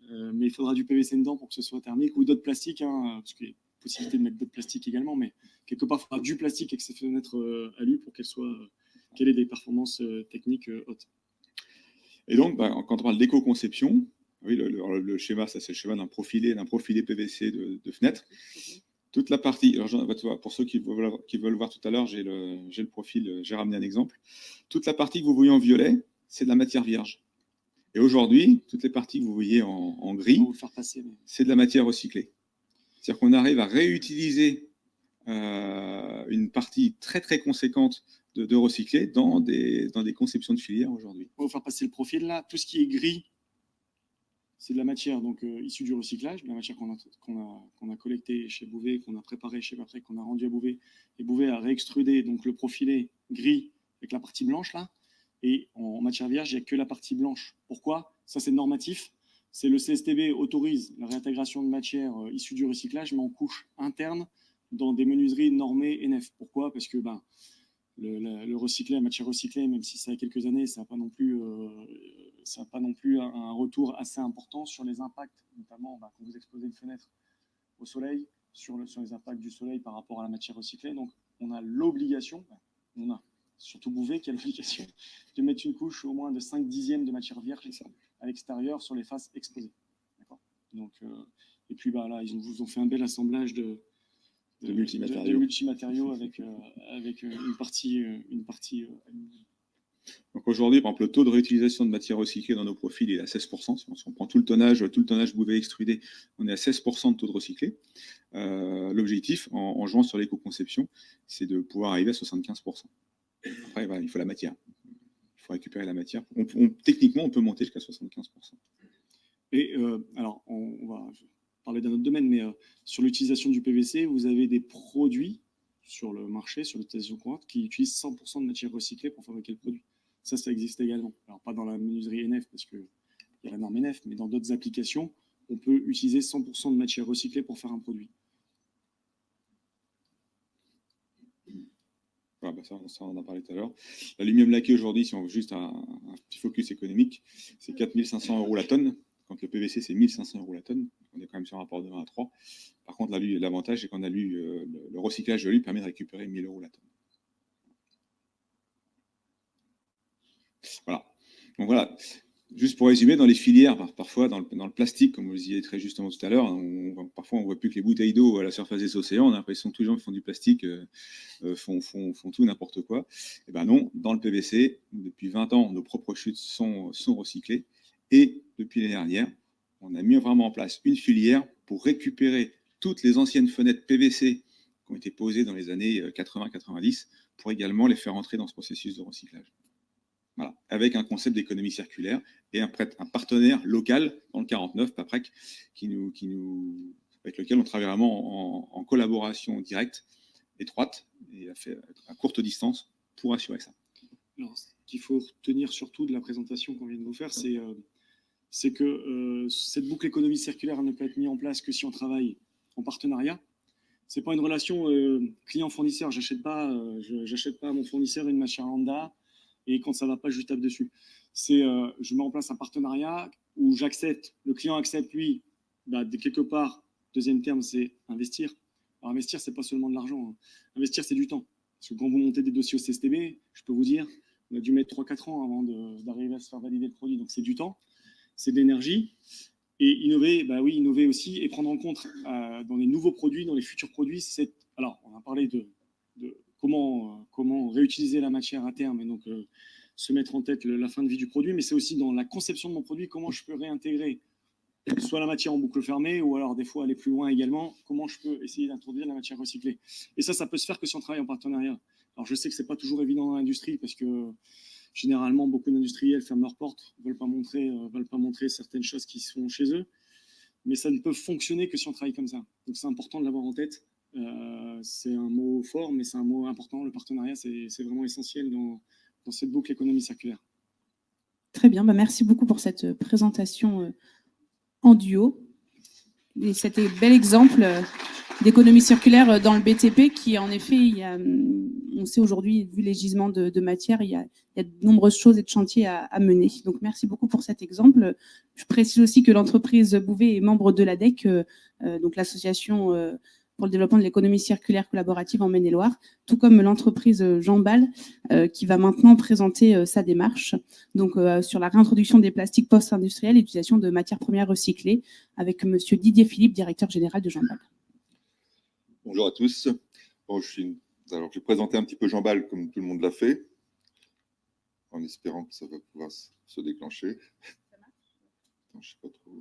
mais il faudra du PVC dedans pour que ce soit thermique, ou d'autres plastiques, parce qu'il y a possibilité de mettre d'autres plastiques également, mais quelque part, il faudra du plastique avec ces fenêtres alu pour qu'elle ait des performances techniques hautes. Et donc, quand on parle d'éco-conception, oui, le schéma, ça c'est le schéma d'un profilé PVC de fenêtre. Toute la partie, alors, pour ceux qui veulent voir tout à l'heure, j'ai le profil, j'ai ramené un exemple. Toute la partie que vous voyez en violet, c'est de la matière vierge. Et aujourd'hui, toutes les parties que vous voyez en gris, c'est de la matière recyclée. C'est-à-dire qu'on arrive à réutiliser une partie très très conséquente de recyclé dans des conceptions de filières aujourd'hui. On va faire passer le profil là. Tout ce qui est gris, c'est de la matière issue du recyclage, de la matière qu'on a collectée chez Bouvet, qu'on a préparée chez Paprec, qu'on a rendue à Bouvet. Et Bouvet a réextrudé donc le profilé gris avec la partie blanche là. Et en matière vierge, il n'y a que la partie blanche. Pourquoi ? Ça, c'est normatif. C'est le CSTB autorise la réintégration de matière issue du recyclage, mais en couche interne dans des menuiseries normées NF. Pourquoi ? Parce que le recyclé, la matière recyclée, même si ça a quelques années, ça n'a pas non plus un retour assez important sur les impacts, notamment quand vous exposez une fenêtre au soleil, sur les impacts du soleil par rapport à la matière recyclée. Donc, on a l'obligation, surtout Bouvet qui a l'obligation de mettre une couche au moins de 5/10 de matière vierge à l'extérieur sur les faces exposées. Donc, et puis là, ils vous ont fait un bel assemblage de multimatériaux avec une partie aluminium. Donc aujourd'hui, par exemple, le taux de réutilisation de matière recyclée dans nos profils est à 16%. Si on prend tout le tonnage Bouvet extrudé, on est à 16% de taux de recyclé. L'objectif, en jouant sur l'éco-conception, c'est de pouvoir arriver à 75%. Après, il faut la matière. Il faut récupérer la matière. Techniquement, on peut monter jusqu'à 75%. Et alors, on va parler d'un autre domaine, mais sur l'utilisation du PVC, vous avez des produits sur le marché, sur l'utilisation courante, qui utilisent 100% de matière recyclée pour fabriquer le produit. Ça existe également. Alors, pas dans la menuiserie NF, parce qu'il y a la norme NF, mais dans d'autres applications, on peut utiliser 100% de matière recyclée pour faire un produit. Ça, on en a parlé tout à l'heure. L'aluminium laqué aujourd'hui, si on veut juste un petit focus économique, c'est 4 500 € la tonne. Quand le PVC, c'est 1 500 € la tonne. On est quand même sur un rapport de 1 à 3. Par contre, l'avantage, c'est qu'on a le recyclage de l'alu permet de récupérer 1 000 € la tonne. Voilà. Donc voilà. Juste pour résumer, dans les filières, parfois dans le plastique, comme vous le disiez très justement tout à l'heure, parfois on ne voit plus que les bouteilles d'eau à la surface des océans. On a l'impression que tous les gens qui font du plastique font tout n'importe quoi. Et ben non, dans le PVC, depuis 20 ans, nos propres chutes sont recyclées. Et depuis l'année dernière, on a mis vraiment en place une filière pour récupérer toutes les anciennes fenêtres PVC qui ont été posées dans les années 80-90 pour également les faire entrer dans ce processus de recyclage. Voilà, avec un concept d'économie circulaire et un partenaire local dans le 49, Paprec, avec lequel on travaille vraiment en collaboration directe, étroite et à courte distance pour assurer ça. Alors, ce qu'il faut retenir surtout de la présentation qu'on vient de vous faire, c'est que cette boucle économie circulaire ne peut être mise en place que si on travaille en partenariat. C'est pas une relation client-fournisseur. J'achète pas à mon fournisseur une machine lambda et quand ça va pas, je lui tape dessus. Je mets en place un partenariat où le client accepte, lui, de quelque part. Deuxième terme, c'est investir. Alors, investir, c'est pas seulement de l'argent. Hein. Investir, c'est du temps. Parce que quand vous montez des dossiers au CSTB, je peux vous dire, on a dû mettre 3-4 ans avant d'arriver à se faire valider le produit. Donc, c'est du temps, c'est de l'énergie. Et innover, innover aussi et prendre en compte dans les nouveaux produits, dans les futurs produits. Alors, on a parlé de comment réutiliser la matière à terme et donc se mettre en tête la fin de vie du produit, mais c'est aussi dans la conception de mon produit, comment je peux réintégrer soit la matière en boucle fermée, ou alors des fois aller plus loin également, comment je peux essayer d'introduire la matière recyclée. Et ça peut se faire que si on travaille en partenariat. Alors je sais que c'est pas toujours évident dans l'industrie, parce que généralement beaucoup d'industriels ferment leurs portes, veulent pas montrer certaines choses qui sont chez eux, mais ça ne peut fonctionner que si on travaille comme ça. Donc c'est important de l'avoir en tête. C'est un mot fort, mais c'est un mot important. Le partenariat, c'est vraiment essentiel dans cette boucle économie circulaire. Très bien, merci beaucoup pour cette présentation en duo. Et c'était bel exemple d'économie circulaire dans le BTP qui, en effet, on sait aujourd'hui, vu les gisements de matière, il y a de nombreuses choses et de chantiers à mener. Donc, merci beaucoup pour cet exemple. Je précise aussi que l'entreprise Bouvet est membre de l'ADEC, donc l'association pour le développement de l'économie circulaire collaborative en Maine-et-Loire, tout comme l'entreprise Jambal, qui va maintenant présenter sa démarche donc, sur la réintroduction des plastiques post-industriels et l'utilisation de matières premières recyclées, avec monsieur Didier Philippe, directeur général de Jambal. Bonjour à tous. Bon, je vais présenter un petit peu Jambal comme tout le monde l'a fait, en espérant que ça va pouvoir se déclencher. Attends, je sais pas trop.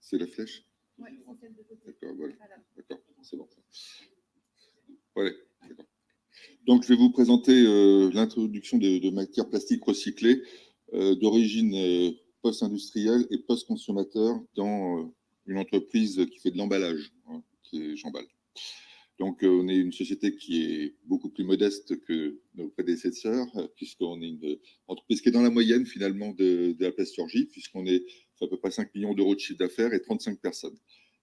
C'est la flèche? Oui, c'est celle de côté. D'accord, voilà. D'accord, c'est bon. Ouais, d'accord. Donc, je vais vous présenter l'introduction de matières plastiques recyclées d'origine post-industrielle et post-consommateur dans une entreprise qui fait de l'emballage, hein, qui est Jambal. Donc, on est une société qui est beaucoup plus modeste que nos prédécesseurs, puisqu'on est une entreprise qui est dans la moyenne, finalement, de la plasturgie, puisqu'on est à peu près 5 millions d'euros de chiffre d'affaires et 35 personnes.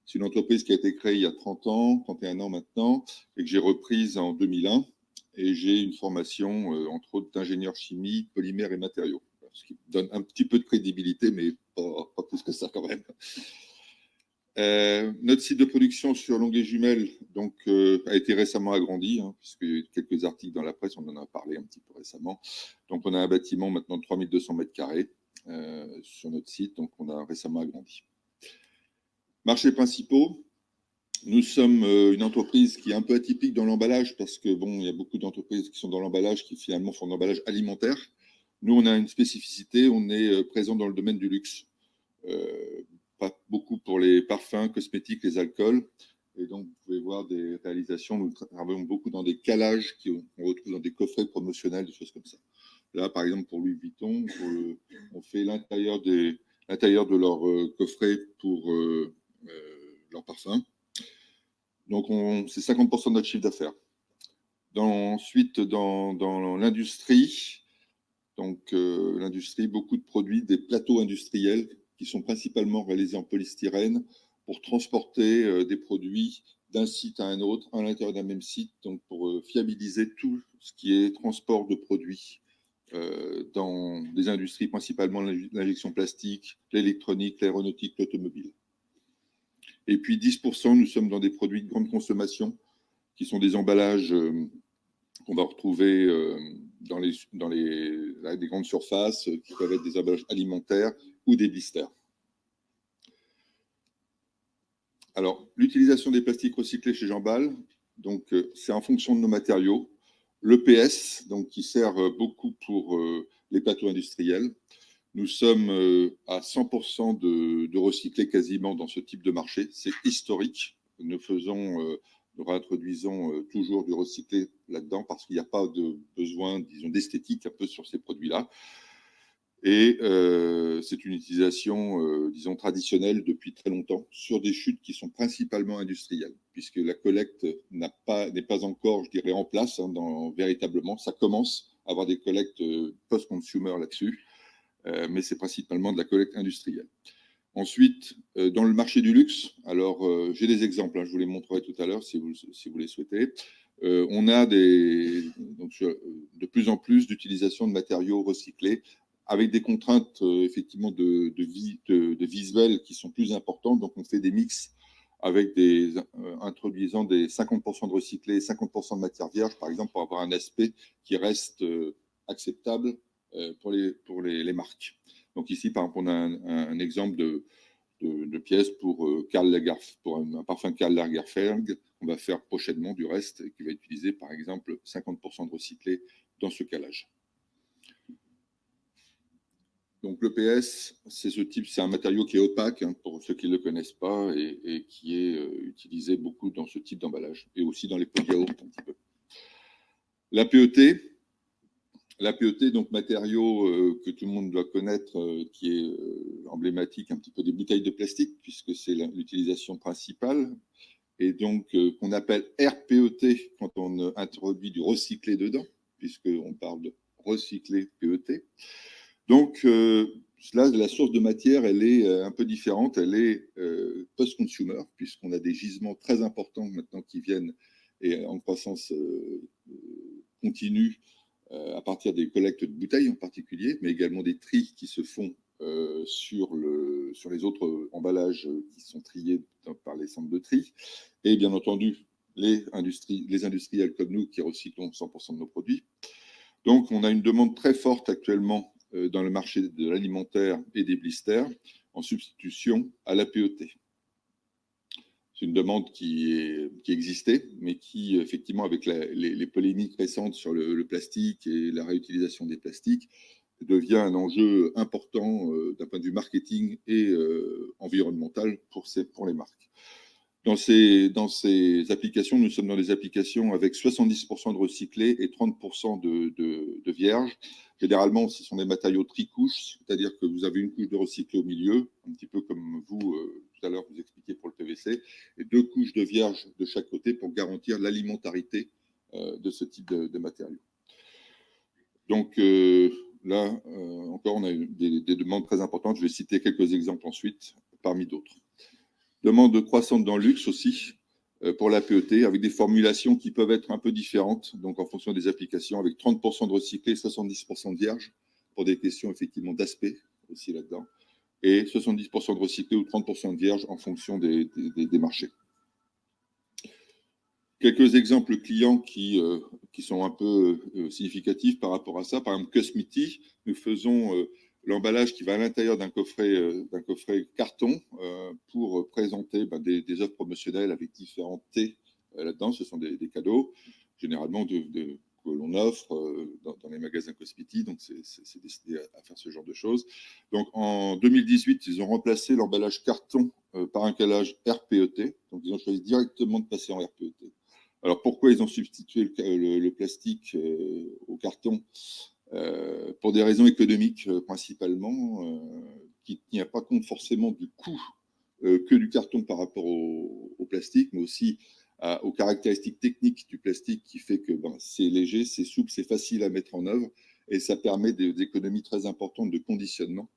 C'est une entreprise qui a été créée il y a 30 ans, 31 ans maintenant, et que j'ai reprise en 2001. Et j'ai une formation, entre autres, d'ingénieur chimie, polymères et matériaux, ce qui donne un petit peu de crédibilité, mais pas plus que ça quand même. Notre site de production sur Longueuil-Jumelles donc, a été récemment agrandi, hein, puisqu'il y a eu quelques articles dans la presse, on en a parlé un petit peu récemment. Donc, on a un bâtiment maintenant de 3200 mètres carrés sur notre site, donc on a récemment agrandi. Marchés principaux, nous sommes une entreprise qui est un peu atypique dans l'emballage, parce que bon, il y a beaucoup d'entreprises qui sont dans l'emballage, qui finalement font de l'emballage alimentaire. Nous, on a une spécificité, on est présent dans le domaine du luxe. Pas beaucoup pour les parfums, cosmétiques, les alcools. Et donc, vous pouvez voir des réalisations. Nous travaillons beaucoup dans des calages qu'on retrouve dans des coffrets promotionnels, des choses comme ça. Là, par exemple, pour Louis Vuitton, on fait l'intérieur de leur coffret pour leurs parfums. Donc, c'est 50% de notre chiffre d'affaires. Ensuite, dans l'industrie, donc l'industrie, beaucoup de produits, des plateaux industriels qui sont principalement réalisés en polystyrène pour transporter des produits d'un site à un autre, à l'intérieur d'un même site, donc pour fiabiliser tout ce qui est transport de produits dans des industries, principalement l'injection plastique, l'électronique, l'aéronautique, l'automobile. Et puis 10%, nous sommes dans des produits de grande consommation, qui sont des emballages qu'on va retrouver dans des grandes surfaces, qui peuvent être des emballages alimentaires ou des blisters. Alors, l'utilisation des plastiques recyclés chez Jambal, donc c'est en fonction de nos matériaux. L'EPS, donc qui sert beaucoup pour les plateaux industriels. Nous sommes à 100% de recyclés quasiment dans ce type de marché. C'est historique. Nous faisons nous réintroduisons toujours du recyclé là-dedans parce qu'il n'y a pas de besoin, disons, d'esthétique un peu sur ces produits-là. Et c'est une utilisation, disons, traditionnelle depuis très longtemps sur des chutes qui sont principalement industrielles, puisque la collecte n'est pas encore, je dirais, en place véritablement. Ça commence à avoir des collectes post-consumer là-dessus, mais c'est principalement de la collecte industrielle. Ensuite, dans le marché du luxe, alors j'ai des exemples, je vous les montrerai tout à l'heure si vous les souhaitez. On a de plus en plus d'utilisation de matériaux recyclés avec des contraintes effectivement de visuel qui sont plus importantes. Donc on fait des mix avec introduisant des 50% de recyclé, 50% de matière vierge, par exemple, pour avoir un aspect qui reste acceptable pour les marques. Donc ici, par exemple, on a un exemple de pièce pour un parfum Karl Lagerfeld qu'on va faire prochainement du reste et qui va utiliser, par exemple, 50% de recyclé dans ce calage. Donc l'EPS, c'est un matériau qui est opaque, pour ceux qui ne le connaissent pas, et qui est utilisé beaucoup dans ce type d'emballage, et aussi dans les pots de yaourt un petit peu. L'APET, donc matériau que tout le monde doit connaître, qui est emblématique un petit peu des bouteilles de plastique, puisque c'est l'utilisation principale, et donc qu'on appelle RPET quand on introduit du recyclé dedans, puisqu'on parle de recyclé PET. Donc là, la source de matière, elle est un peu différente, elle est post-consumer, puisqu'on a des gisements très importants maintenant qui viennent et en croissance continue à partir des collectes de bouteilles en particulier, mais également des tris qui se font sur les autres emballages qui sont triés par les centres de tri, et bien entendu les industriels comme nous qui recyclons 100% de nos produits. Donc on a une demande très forte actuellement dans le marché de l'alimentaire et des blisters en substitution à l'APET. C'est une demande qui existait, mais qui, effectivement, avec les polémiques récentes sur le plastique et la réutilisation des plastiques, devient un enjeu important d'un point de vue marketing et environnemental pour les marques. Dans ces applications, nous sommes dans des applications avec 70% de recyclé et 30% de vierge. Généralement, ce sont des matériaux tri-couches, c'est-à-dire que vous avez une couche de recyclé au milieu, un petit peu comme vous, tout à l'heure, vous expliquiez pour le PVC, et 2 couches de vierge de chaque côté pour garantir l'alimentarité de ce type de matériaux. Donc là, encore, on a des demandes très importantes. Je vais citer quelques exemples ensuite, parmi d'autres. Demande croissante dans le luxe aussi, pour l'APET, avec des formulations qui peuvent être un peu différentes, donc en fonction des applications, avec 30% de recyclé, 70% de vierge, pour des questions effectivement d'aspect aussi là-dedans, et 70% de recyclé ou 30% de vierge en fonction des marchés. Quelques exemples clients qui sont un peu significatifs par rapport à ça. Par exemple, Cosmiti, nous faisons l'emballage qui va à l'intérieur d'un coffret carton pour présenter des offres promotionnelles avec différents thés là-dedans. Ce sont des cadeaux, généralement que l'on offre dans les magasins Cosmiti. Donc, c'est décidé à faire ce genre de choses. Donc, en 2018, ils ont remplacé l'emballage carton par un calage RPET. Donc, ils ont choisi directement de passer en RPET. Alors, pourquoi ils ont substitué le plastique au carton ? Pour des raisons économiques principalement, qui ne tient pas compte forcément du coût que du carton par rapport au plastique, mais aussi aux caractéristiques techniques du plastique qui fait que c'est léger, c'est souple, c'est facile à mettre en œuvre et ça permet des économies très importantes de conditionnement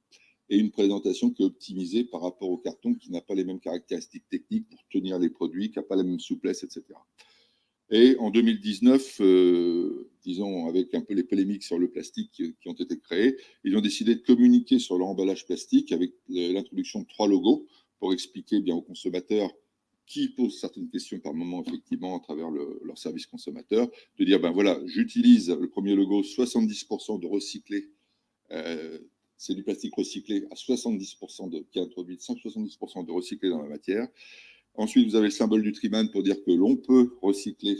et une présentation qui est optimisée par rapport au carton qui n'a pas les mêmes caractéristiques techniques pour tenir les produits, qui n'a pas la même souplesse, etc. Et en 2019, disons, avec un peu les polémiques sur le plastique qui ont été créées, ils ont décidé de communiquer sur leur emballage plastique avec l'introduction de 3 logos pour expliquer bien aux consommateurs qui posent certaines questions par moment, effectivement, à travers leur service consommateur, de dire, voilà, j'utilise le premier logo, 70% de recyclé, c'est du plastique recyclé à 70% qui introduit 70% de recyclé dans la matière. Ensuite, vous avez le symbole du Triman pour dire que l'on peut recycler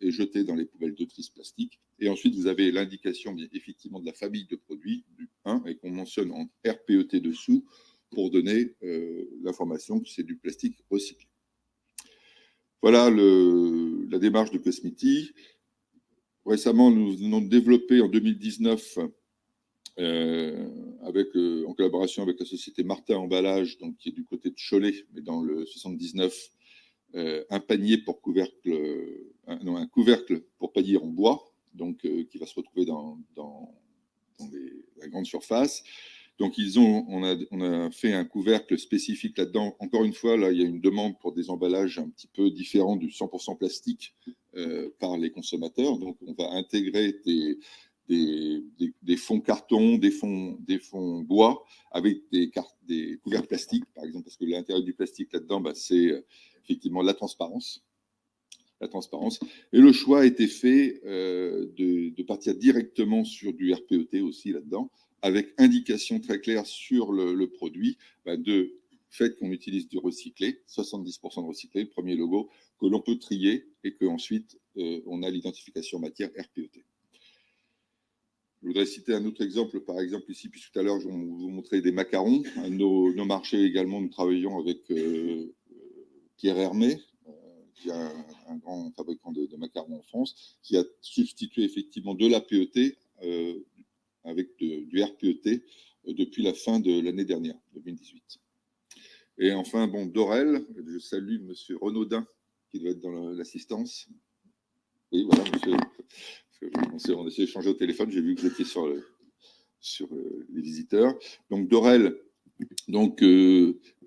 et jeter dans les poubelles de tri plastique. Et ensuite, vous avez l'indication effectivement de la famille de produits, du 1, et qu'on mentionne en RPET dessous pour donner l'information que c'est du plastique recyclé. Voilà la démarche de Cosmiti. Récemment, nous venons de développer en 2019, en collaboration avec la société Martin Emballage, donc, qui est du côté de Cholet, mais dans le 79, un panier pour un couvercle pour panier en bois, donc qui va se retrouver dans la grande surface. Donc on a fait un couvercle spécifique là-dedans. Encore une fois, là, il y a une demande pour des emballages un petit peu différents du 100% plastique par les consommateurs. Donc on va intégrer des fonds carton, des fonds bois avec des couvercles plastiques, par exemple, parce que l'intérêt du plastique là-dedans, c'est effectivement la transparence. Et le choix a été fait de partir directement sur du RPET aussi là-dedans, avec indication très claire sur le produit, de fait qu'on utilise du recyclé, 70% de recyclé, le premier logo, que l'on peut trier et qu'ensuite on a l'identification matière RPET. Je voudrais citer un autre exemple, par exemple ici, puisque tout à l'heure, je vous montrais des macarons. Nos marchés également, nous travaillons avec Pierre Hermé, qui est un grand fabricant de macarons en France, qui a substitué effectivement de l'APET avec du RPET depuis la fin de l'année dernière, 2018. Et enfin, Dorel, je salue M. Renaudin, qui doit être dans l'assistance. Oui, voilà, monsieur. On essaie d'échanger au téléphone, j'ai vu que vous étiez sur les visiteurs. Donc, Dorel,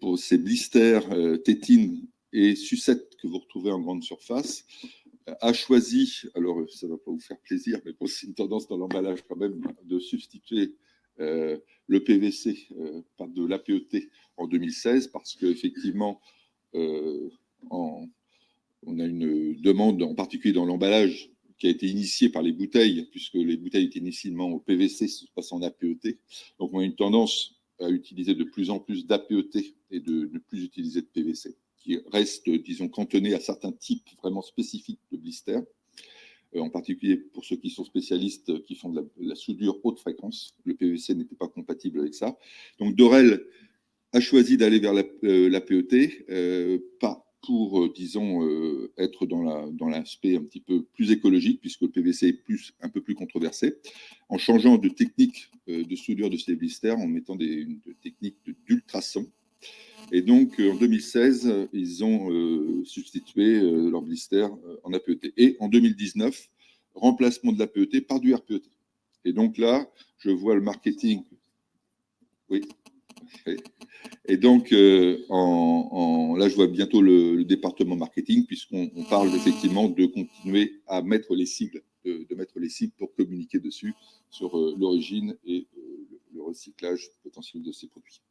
pour ces blisters tétine et sucette que vous retrouvez en grande surface, a choisi, alors ça ne va pas vous faire plaisir, mais c'est une tendance dans l'emballage quand même, de substituer le PVC par de l'APET en 2016, parce qu'effectivement, on a une demande, en particulier dans l'emballage, qui a été initiée par les bouteilles, puisque les bouteilles étaient initialement au PVC, se passant en APET. Donc, on a une tendance à utiliser de plus en plus d'APET et de ne plus utiliser de PVC, qui reste, disons, cantonné à certains types vraiment spécifiques de blisters, en particulier pour ceux qui sont spécialistes, qui font de la soudure haute fréquence. Le PVC n'était pas compatible avec ça. Donc, Dorel a choisi d'aller vers l'APET, pas pour, disons, être dans l'aspect un petit peu plus écologique, puisque le PVC est un peu plus controversé, en changeant de technique de soudure de ces blisters, en mettant une technique d'ultrasons. Et donc, en 2016, ils ont substitué leur blister en APET. Et en 2019, remplacement de l'APET par du RPET. Et donc là, je vois le marketing. Oui. Et donc, là, je vois bientôt le département marketing, puisqu'on parle effectivement de continuer à mettre les sigles, de mettre les sigles pour communiquer dessus sur l'origine et le recyclage potentiel de ces produits.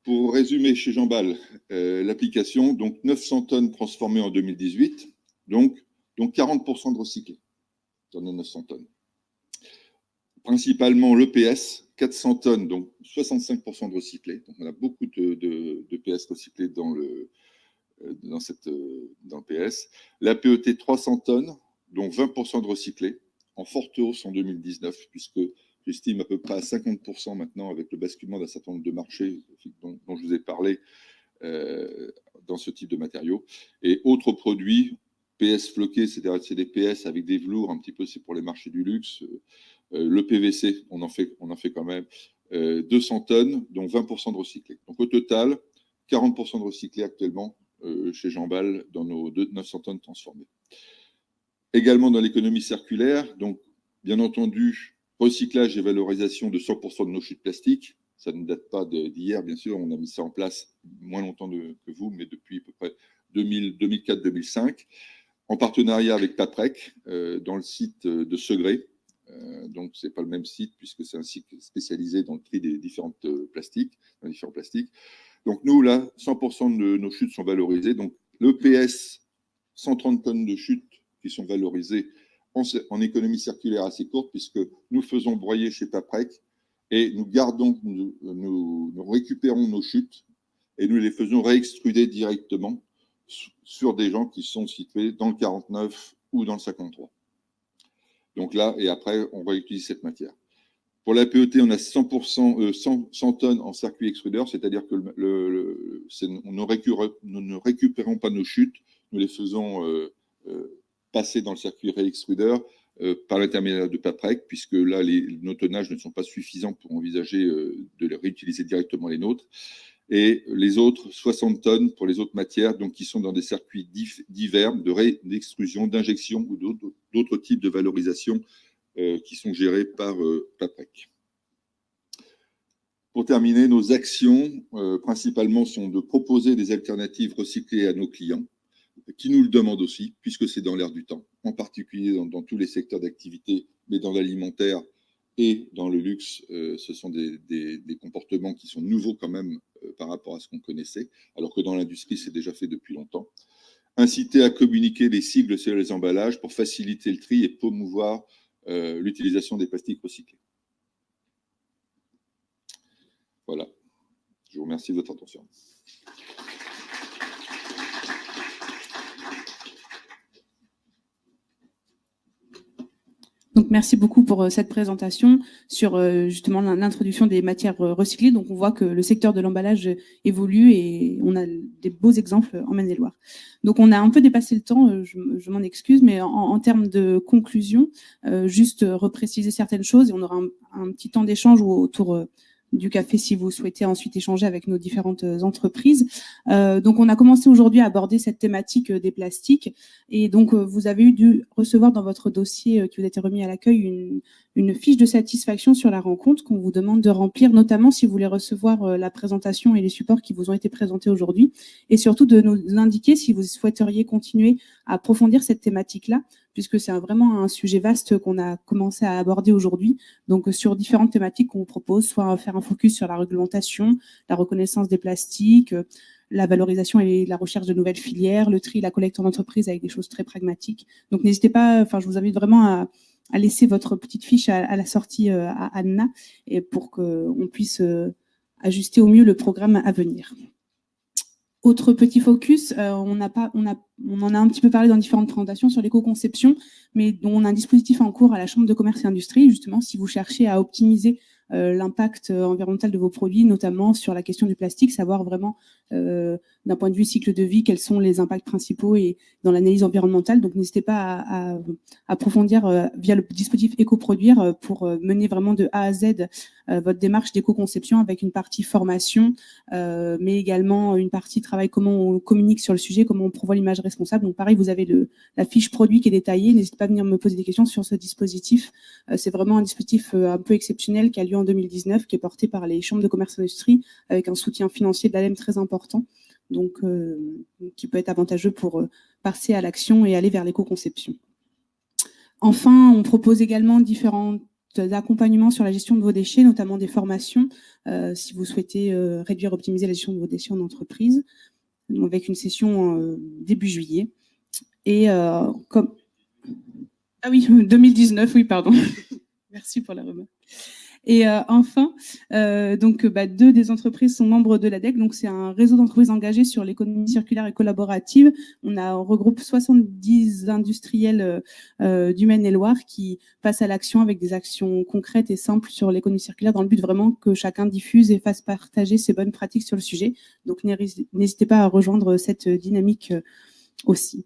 Pour résumer, chez Jean-Bal, l'application, donc 900 tonnes transformées en 2018, donc 40% de recyclés dans nos 900 tonnes. Principalement l'EPS, 400 tonnes, donc 65% de recyclés. Donc on a beaucoup de PS recyclés dans le PS. L'APET, 300 tonnes, dont 20% de recyclés, en forte hausse en 2019, puisque j'estime à peu près à 50% maintenant avec le basculement d'un certain nombre de marchés dont je vous ai parlé dans ce type de matériaux. Et autres produits, PS floqués, c'est des PS avec des velours, un petit peu, c'est pour les marchés du luxe. Le PVC, on en fait quand même 200 tonnes, dont 20% de recyclés. Donc au total, 40% de recyclés actuellement chez Jean-Bal dans nos 900 tonnes transformées. Également dans l'économie circulaire, donc bien entendu, recyclage et valorisation de 100% de nos chutes plastiques. Ça ne date pas d'hier, bien sûr, on a mis ça en place moins longtemps que vous, mais depuis à peu près 2004-2005, en partenariat avec Paprec, dans le site de Segré. Donc, ce n'est pas le même site, puisque c'est un site spécialisé dans le tri des différents plastiques. Donc, nous, là, 100% de nos chutes sont valorisées. Donc, l'EPS, 130 tonnes de chutes qui sont valorisées en économie circulaire assez courte, puisque nous faisons broyer chez Paprec et nous gardons, nous récupérons nos chutes et nous les faisons réextruder directement sur des gens qui sont situés dans le 49 ou dans le 53. Donc là, et après, on réutilise cette matière. Pour la PET, on a 100%, 100 tonnes en circuit extrudeur, c'est-à-dire que nous ne récupérons pas nos chutes, nous les faisons passer dans le circuit réextrudeur par l'intermédiaire de Paprec, puisque là, nos tonnages ne sont pas suffisants pour envisager de les réutiliser directement les nôtres. Et les autres, 60 tonnes pour les autres matières, donc qui sont dans des circuits divers d'extrusion, d'injection ou d'autres types de valorisation qui sont gérés par Paprec. Pour terminer, nos actions principalement sont de proposer des alternatives recyclées à nos clients, qui nous le demandent aussi, puisque c'est dans l'air du temps, en particulier dans tous les secteurs d'activité, mais dans l'alimentaire et dans le luxe, ce sont des comportements qui sont nouveaux quand même par rapport à ce qu'on connaissait, alors que dans l'industrie, c'est déjà fait depuis longtemps. Inciter à communiquer les sigles sur les emballages pour faciliter le tri et promouvoir l'utilisation des plastiques recyclés. Voilà. Je vous remercie de votre attention. Donc, merci beaucoup pour cette présentation sur justement l'introduction des matières recyclées. Donc, on voit que le secteur de l'emballage évolue et on a des beaux exemples en Maine-et-Loire. Donc, on a un peu dépassé le temps, je m'en excuse, mais en termes de conclusion, juste repréciser certaines choses et on aura un petit temps d'échange autour du café si vous souhaitez ensuite échanger avec nos différentes entreprises. Donc, on a commencé aujourd'hui à aborder cette thématique des plastiques et donc vous avez dû recevoir dans votre dossier qui vous a été remis à l'accueil une fiche de satisfaction sur la rencontre qu'on vous demande de remplir, notamment si vous voulez recevoir la présentation et les supports qui vous ont été présentés aujourd'hui et surtout de nous indiquer si vous souhaiteriez continuer à approfondir cette thématique-là, puisque c'est vraiment un sujet vaste qu'on a commencé à aborder aujourd'hui, donc sur différentes thématiques qu'on vous propose, soit faire un focus sur la réglementation, la reconnaissance des plastiques, la valorisation et la recherche de nouvelles filières, le tri, la collecte en entreprise avec des choses très pragmatiques. Donc n'hésitez pas, enfin je vous invite vraiment à laisser votre petite fiche à la sortie à Anna et pour qu'on puisse ajuster au mieux le programme à venir. Autre petit focus, on en a un petit peu parlé dans différentes présentations sur l'éco-conception, mais dont on a un dispositif en cours à la Chambre de commerce et industrie, justement, si vous cherchez à optimiser l'impact environnemental de vos produits, notamment sur la question du plastique, savoir vraiment d'un point de vue cycle de vie, quels sont les impacts principaux et dans l'analyse environnementale. Donc, n'hésitez pas à approfondir via le dispositif Éco-Produire pour mener vraiment de A à Z votre démarche d'éco-conception avec une partie formation, mais également une partie travail, comment on communique sur le sujet, comment on prévoit l'image responsable. Donc, pareil, vous avez la fiche produit qui est détaillée. N'hésitez pas à venir me poser des questions sur ce dispositif. C'est vraiment un dispositif un peu exceptionnel qui a lieu en 2019, qui est porté par les chambres de commerce et d'industrie avec un soutien financier de l'ALEM très important. Donc, qui peut être avantageux pour passer à l'action et aller vers l'éco-conception. Enfin, on propose également différents accompagnements sur la gestion de vos déchets, notamment des formations, si vous souhaitez réduire, optimiser la gestion de vos déchets en entreprise, avec une session début juillet. Et comme... Ah oui, 2019, oui, pardon. Merci pour la remarque. Et enfin, deux des entreprises sont membres de l'ADEC, donc c'est un réseau d'entreprises engagées sur l'économie circulaire et collaborative. On regroupe 70 industriels du Maine-et-Loire qui passent à l'action avec des actions concrètes et simples sur l'économie circulaire dans le but vraiment que chacun diffuse et fasse partager ses bonnes pratiques sur le sujet. Donc n'hésitez pas à rejoindre cette dynamique aussi.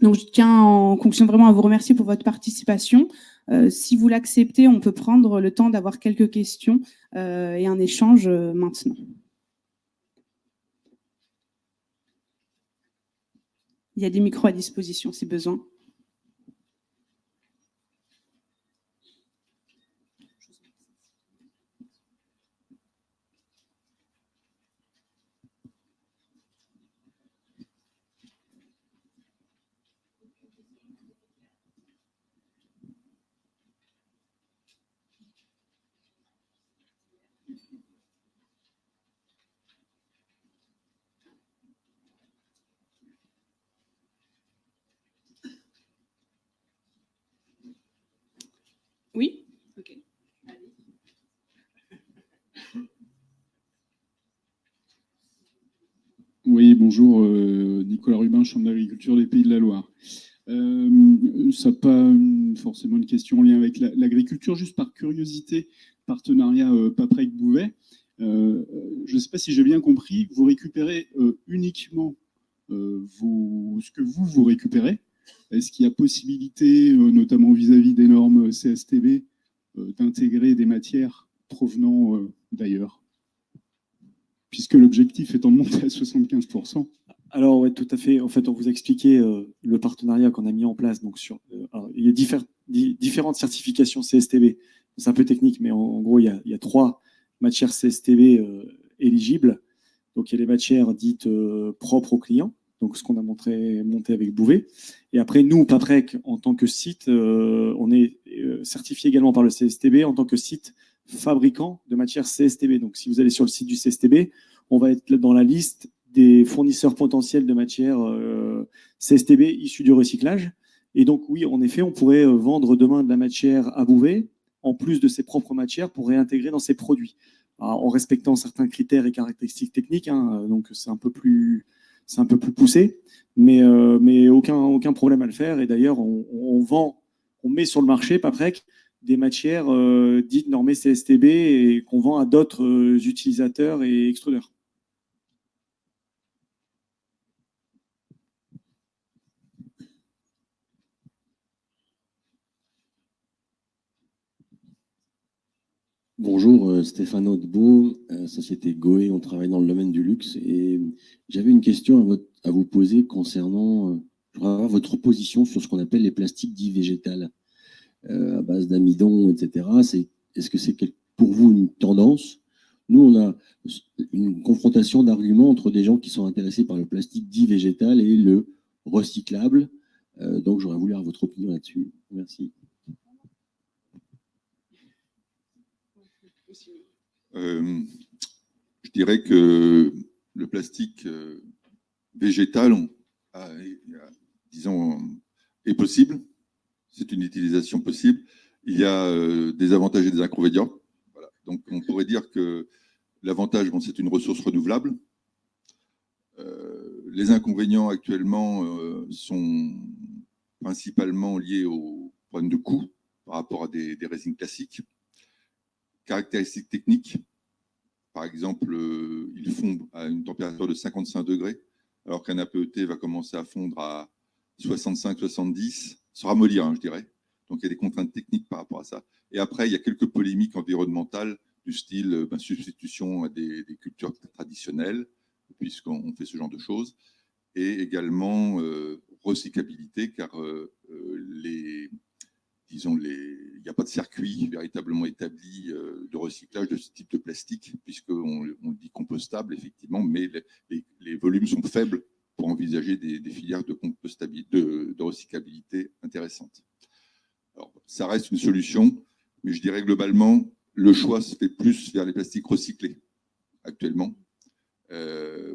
Donc, je tiens en conclusion vraiment à vous remercier pour votre participation. Si vous l'acceptez, on peut prendre le temps d'avoir quelques questions et un échange maintenant. Il y a des micros à disposition si besoin. Oui, ok. Oui, bonjour, Nicolas Rubin, Chambre d'agriculture des Pays de la Loire. forcément une question en lien avec l'agriculture, juste par curiosité, partenariat Paprec-Bouvet. Je ne sais pas si j'ai bien compris, vous récupérez uniquement ce que vous récupérez. Est-ce qu'il y a possibilité, notamment vis-à-vis des normes CSTB, d'intégrer des matières provenant d'ailleurs, puisque l'objectif étant de monter à 75%? Alors, oui, tout à fait. En fait, on vous a expliqué le partenariat qu'on a mis en place. Donc, il y a différentes certifications CSTB. C'est un peu technique, mais en gros, il y a 3 matières CSTB éligibles. Donc, il y a les matières dites propres aux clients, donc ce qu'on a monté avec Bouvet. Et après, nous, Paprec, en tant que site, on est certifié également par le CSTB en tant que site fabricant de matières CSTB. Donc, si vous allez sur le site du CSTB, on va être dans la liste des fournisseurs potentiels de matières CSTB issues du recyclage. Et donc, oui, en effet, on pourrait vendre demain de la matière à Bouvet, en plus de ses propres matières, pour réintégrer dans ses produits. Alors, en respectant certains critères et caractéristiques techniques, hein, donc c'est un peu plus poussé, mais aucun problème à le faire. Et d'ailleurs, on met sur le marché, Paprec, des matières dites normées CSTB et qu'on vend à d'autres utilisateurs et extrudeurs. Bonjour, Stéphane Audebeau, société Goé, on travaille dans le domaine du luxe et j'avais une question à vous poser concernant votre position sur ce qu'on appelle les plastiques dits végétales à base d'amidon, etc. Est-ce que c'est pour vous une tendance? Nous, on a une confrontation d'arguments entre des gens qui sont intéressés par le plastique dit végétal et le recyclable. Donc, j'aurais voulu avoir votre opinion là-dessus. Merci. Je dirais que le plastique végétal, disons, est possible. C'est une utilisation possible. Il y a des avantages et des inconvénients. Voilà. Donc, on pourrait dire que l'avantage, c'est une ressource renouvelable. Les inconvénients actuellement sont principalement liés au problème de coût par rapport à des résines classiques. Caractéristiques techniques, par exemple, ils fondent à une température de 55 degrés, alors qu'un APET va commencer à fondre à 65-70, se ramollir, hein, je dirais. Donc, il y a des contraintes techniques par rapport à ça. Et après, il y a quelques polémiques environnementales du style substitution à des cultures traditionnelles, puisqu'on fait ce genre de choses, et également recyclabilité, car il n'y a pas de circuit véritablement établi de recyclage de ce type de plastique, puisqu'on dit compostable, effectivement, mais les volumes sont faibles pour envisager des filières de recyclabilité intéressantes. Alors, ça reste une solution, mais je dirais globalement, le choix se fait plus vers les plastiques recyclés actuellement,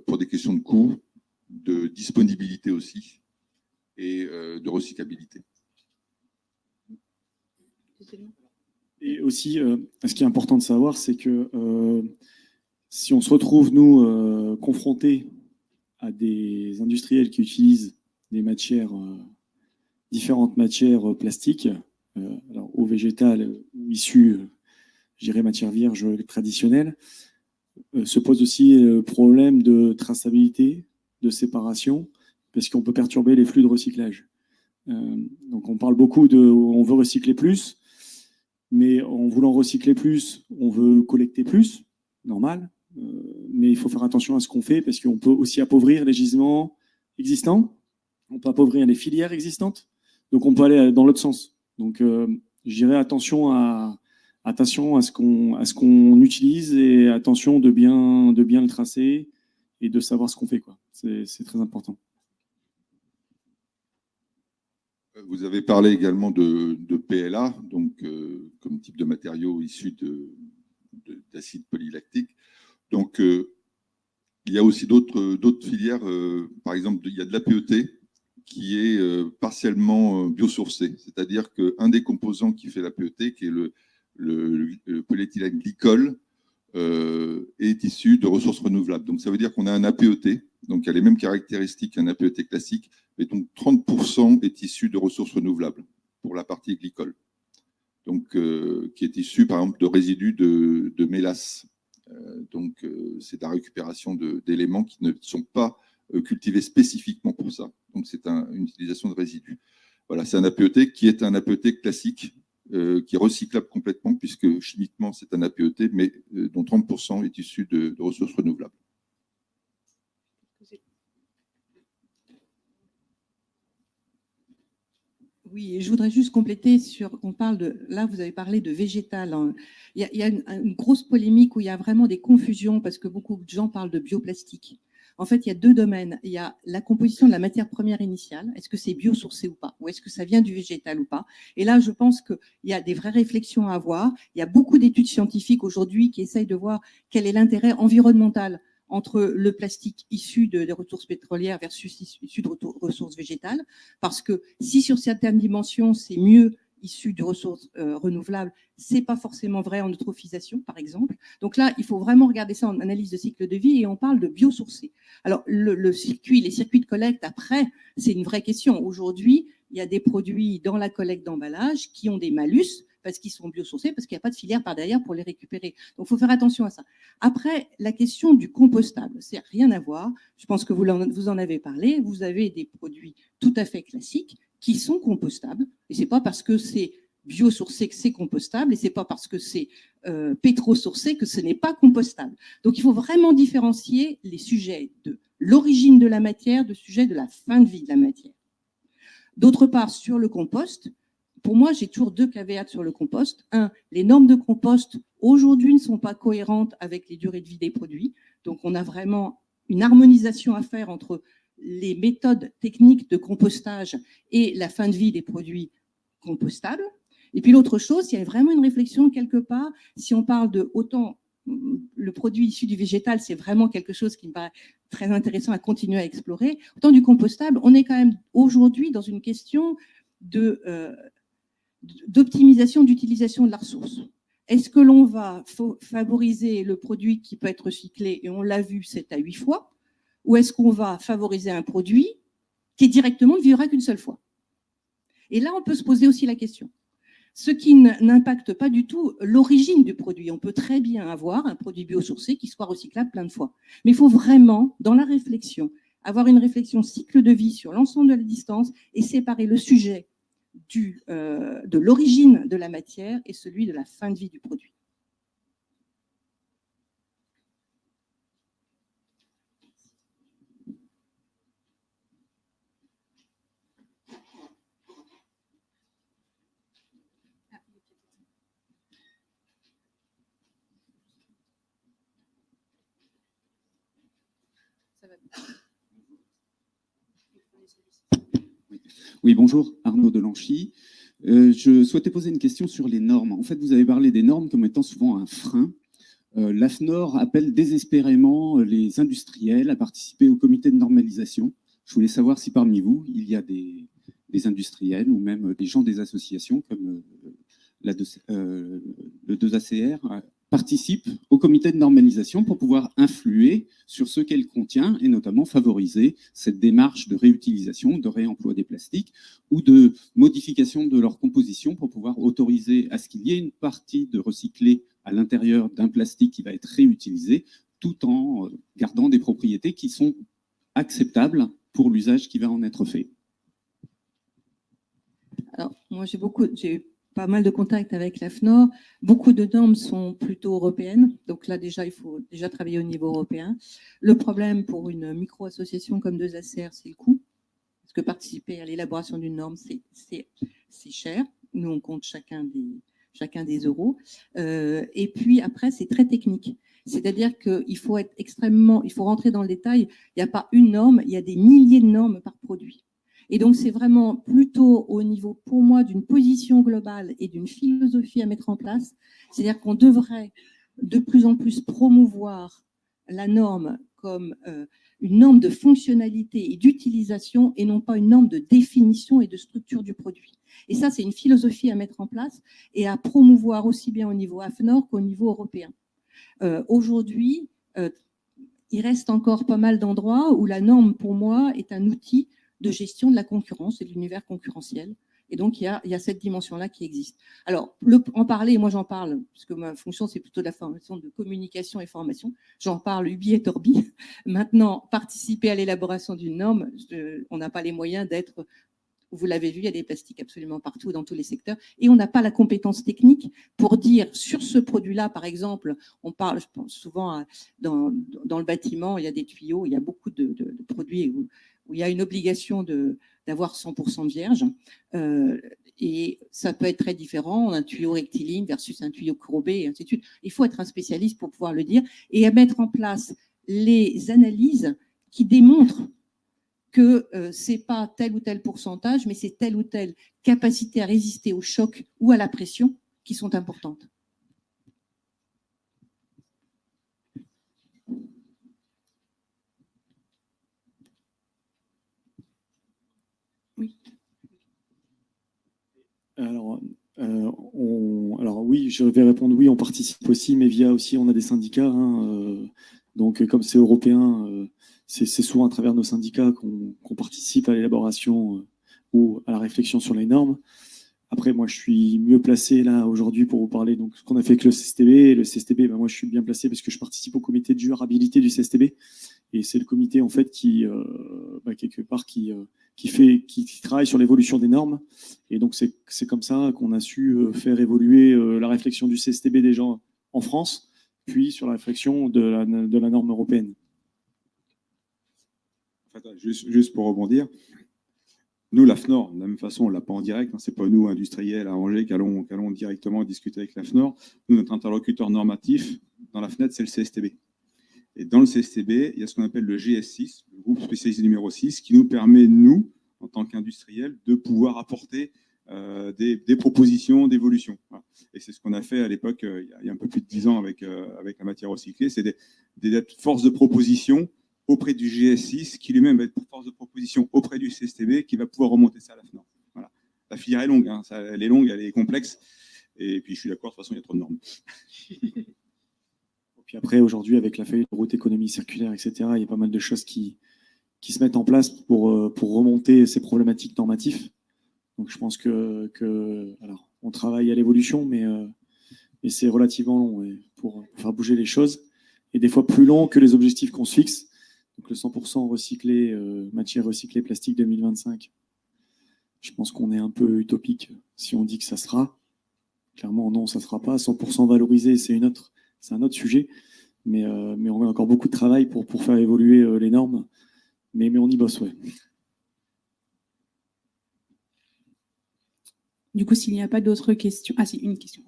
pour des questions de coût, de disponibilité aussi, et de recyclabilité. Et aussi, ce qui est important de savoir, c'est que si on se retrouve, nous, confrontés à des industriels qui utilisent des matières, différentes matières plastiques, alors eau végétale ou issues, je dirais, matières vierges traditionnelles, se pose aussi le problème de traçabilité, de séparation, parce qu'on peut perturber les flux de recyclage. Donc on parle beaucoup on veut recycler plus, mais en voulant recycler plus, on veut collecter plus, normal, mais il faut faire attention à ce qu'on fait parce qu'on peut aussi appauvrir les gisements existants, on peut appauvrir les filières existantes, donc on peut aller dans l'autre sens. Donc je dirais attention à ce qu'on utilise et attention de bien le tracer et de savoir ce qu'on fait, quoi. C'est très important. Vous avez parlé également de PLA, donc comme type de matériau issu d'acide polylactique. Donc, il y a aussi d'autres filières. Par exemple, il y a de l'APET qui est partiellement biosourcé. C'est-à-dire qu'un des composants qui fait l'APET, qui est le polyéthylène glycol, est issu de ressources renouvelables. Donc, ça veut dire qu'on a un APET, donc il y a les mêmes caractéristiques qu'un APET classique, mais donc 30% est issu de ressources renouvelables pour la partie glycole, donc qui est issue par exemple de résidus de mélasse. C'est de la récupération d'éléments qui ne sont pas cultivés spécifiquement pour ça. Donc c'est une utilisation de résidus. Voilà, c'est un APET qui est un APET classique, qui est recyclable complètement, puisque chimiquement c'est un APET, mais dont 30% est issu de ressources renouvelables. Oui, et je voudrais juste compléter sur, on parle de, là vous avez parlé de végétal. Hein. Il y a une grosse polémique où il y a vraiment des confusions parce que beaucoup de gens parlent de bioplastique. En fait, il y a deux domaines. Il y a la composition de la matière première initiale. Est-ce que c'est biosourcé ou pas? Ou est-ce que ça vient du végétal ou pas? Et là, je pense qu'il y a des vraies réflexions à avoir. Il y a beaucoup d'études scientifiques aujourd'hui qui essayent de voir quel est l'intérêt environnemental entre le plastique issu des ressources pétrolières versus issu de ressources végétales. Parce que si sur certaines dimensions, c'est mieux issus de ressources renouvelables, c'est pas forcément vrai en eutrophisation, par exemple. Donc là, il faut vraiment regarder ça en analyse de cycle de vie et on parle de biosourcés. Alors, les circuits de collecte, après, c'est une vraie question. Aujourd'hui, il y a des produits dans la collecte d'emballage qui ont des malus parce qu'ils sont biosourcés, parce qu'il n'y a pas de filière par derrière pour les récupérer. Donc, il faut faire attention à ça. Après, la question du compostable, c'est rien à voir. Je pense que vous en avez parlé. Vous avez des produits tout à fait classiques qui sont compostables. Et c'est pas parce que c'est biosourcé que c'est compostable, et c'est pas parce que c'est pétrosourcé que ce n'est pas compostable. Donc, il faut vraiment différencier les sujets de l'origine de la matière, de sujets de la fin de vie de la matière. D'autre part, sur le compost, pour moi, j'ai toujours deux caveats sur le compost. Un, les normes de compost aujourd'hui ne sont pas cohérentes avec les durées de vie des produits. Donc, on a vraiment une harmonisation à faire entre les méthodes techniques de compostage et la fin de vie des produits compostables. Et puis l'autre chose, il y a vraiment une réflexion quelque part, si on parle de autant le produit issu du végétal, c'est vraiment quelque chose qui me paraît très intéressant à continuer à explorer, autant du compostable, on est quand même aujourd'hui dans une question d'optimisation d'utilisation de la ressource. Est-ce que l'on va favoriser le produit qui peut être recyclé, et on l'a vu 7 à 8 fois, ou est-ce qu'on va favoriser un produit qui directement ne vivra qu'une seule fois? Et là, on peut se poser aussi la question. Ce qui n'impacte pas du tout l'origine du produit. On peut très bien avoir un produit biosourcé qui soit recyclable plein de fois. Mais il faut vraiment, dans la réflexion, avoir une réflexion cycle de vie sur l'ensemble de la distance et séparer le sujet de l'origine de la matière et celui de la fin de vie du produit. Oui, bonjour, Arnaud Delanchy. Je souhaitais poser une question sur les normes. En fait, vous avez parlé des normes comme étant souvent un frein. L'AFNOR appelle désespérément les industriels à participer au comité de normalisation. Je voulais savoir si parmi vous, il y a des industriels ou même des gens des associations comme le 2ACR participent au comité de normalisation pour pouvoir influer sur ce qu'elle contient et notamment favoriser cette démarche de réutilisation, de réemploi des plastiques ou de modification de leur composition pour pouvoir autoriser à ce qu'il y ait une partie de recyclé à l'intérieur d'un plastique qui va être réutilisé tout en gardant des propriétés qui sont acceptables pour l'usage qui va en être fait. Alors, moi, j'ai pas mal de contacts avec l'AFNOR. Beaucoup de normes sont plutôt européennes. Donc là, déjà, il faut déjà travailler au niveau européen. Le problème pour une micro-association comme 2ACR, c'est le coût. Parce que participer à l'élaboration d'une norme, c'est cher. Nous, on compte chacun des euros. Et puis après, c'est très technique. C'est-à-dire qu'il faut il faut rentrer dans le détail. Il n'y a pas une norme, il y a des milliers de normes par produit. Et donc, c'est vraiment plutôt au niveau, pour moi, d'une position globale et d'une philosophie à mettre en place. C'est-à-dire qu'on devrait de plus en plus promouvoir la norme comme une norme de fonctionnalité et d'utilisation et non pas une norme de définition et de structure du produit. Et ça, c'est une philosophie à mettre en place et à promouvoir aussi bien au niveau AFNOR qu'au niveau européen. Aujourd'hui, il reste encore pas mal d'endroits où la norme, pour moi, est un outil de gestion de la concurrence et de l'univers concurrentiel. Et donc, il y a cette dimension-là qui existe. Alors, en parler, moi j'en parle, parce que ma fonction, c'est plutôt de la formation de communication et formation. J'en parle ubi et orbi. Maintenant, participer à l'élaboration d'une norme, on n'a pas les moyens d'être... Vous l'avez vu, il y a des plastiques absolument partout, dans tous les secteurs, et on n'a pas la compétence technique pour dire, sur ce produit-là, par exemple, on parle, je pense souvent, dans le bâtiment, il y a des tuyaux, il y a beaucoup de produits où il y a une obligation d'avoir 100% vierge, et ça peut être très différent, un tuyau rectiligne versus un tuyau courbé, et ainsi de suite. Il faut être un spécialiste pour pouvoir le dire, et à mettre en place les analyses qui démontrent que ce n'est pas tel ou tel pourcentage, mais c'est telle ou telle capacité à résister au choc ou à la pression qui sont importantes. Oui. Alors oui, je vais répondre oui, on participe aussi, mais via aussi, on a des syndicats. Donc, comme c'est européen, c'est souvent à travers nos syndicats qu'on participe à l'élaboration ou à la réflexion sur les normes. Après, moi, je suis mieux placé là aujourd'hui pour vous parler donc ce qu'on a fait avec le CSTB. Le CSTB, moi, je suis bien placé parce que je participe au comité de durabilité du CSTB, et c'est le comité en fait qui quelque part qui travaille sur l'évolution des normes. Et donc c'est comme ça qu'on a su faire évoluer la réflexion du CSTB déjà en France, puis sur la réflexion de la norme européenne. En fait, juste pour rebondir. Nous, l'AFNOR, de la même façon, on ne l'a pas en direct. Ce n'est pas nous, industriels à Angers, qui allons directement discuter avec l'AFNOR. Nous, notre interlocuteur normatif dans la fenêtre, c'est le CSTB. Et dans le CSTB, il y a ce qu'on appelle le GS6, le groupe spécialisé numéro 6, qui nous permet, nous, en tant qu'industriels, de pouvoir apporter des propositions d'évolution. Voilà. Et c'est ce qu'on a fait à l'époque, il y a un peu plus de 10 ans avec la matière recyclée, c'est des forces de proposition auprès du GS6, qui lui-même va être force de proposition auprès du CSTB, qui va pouvoir remonter ça à la FNOR. Voilà. La filière est longue, elle est longue, elle est complexe, et puis je suis d'accord, de toute façon, il y a trop de normes. Puis après, aujourd'hui, avec la feuille de route économie circulaire, etc., il y a pas mal de choses qui se mettent en place pour remonter ces problématiques normatives. Donc je pense alors, on travaille à l'évolution, mais c'est relativement long pour faire bouger les choses, et des fois plus long que les objectifs qu'on se fixe. Donc le 100% recyclé, matière recyclée plastique 2025, je pense qu'on est un peu utopique si on dit que ça sera. Clairement, non, ça ne sera pas. 100% valorisé, c'est un autre sujet, mais on a encore beaucoup de travail pour faire évoluer les normes, mais on y bosse, ouais. Du coup, s'il n'y a pas d'autres questions... Ah si, une question.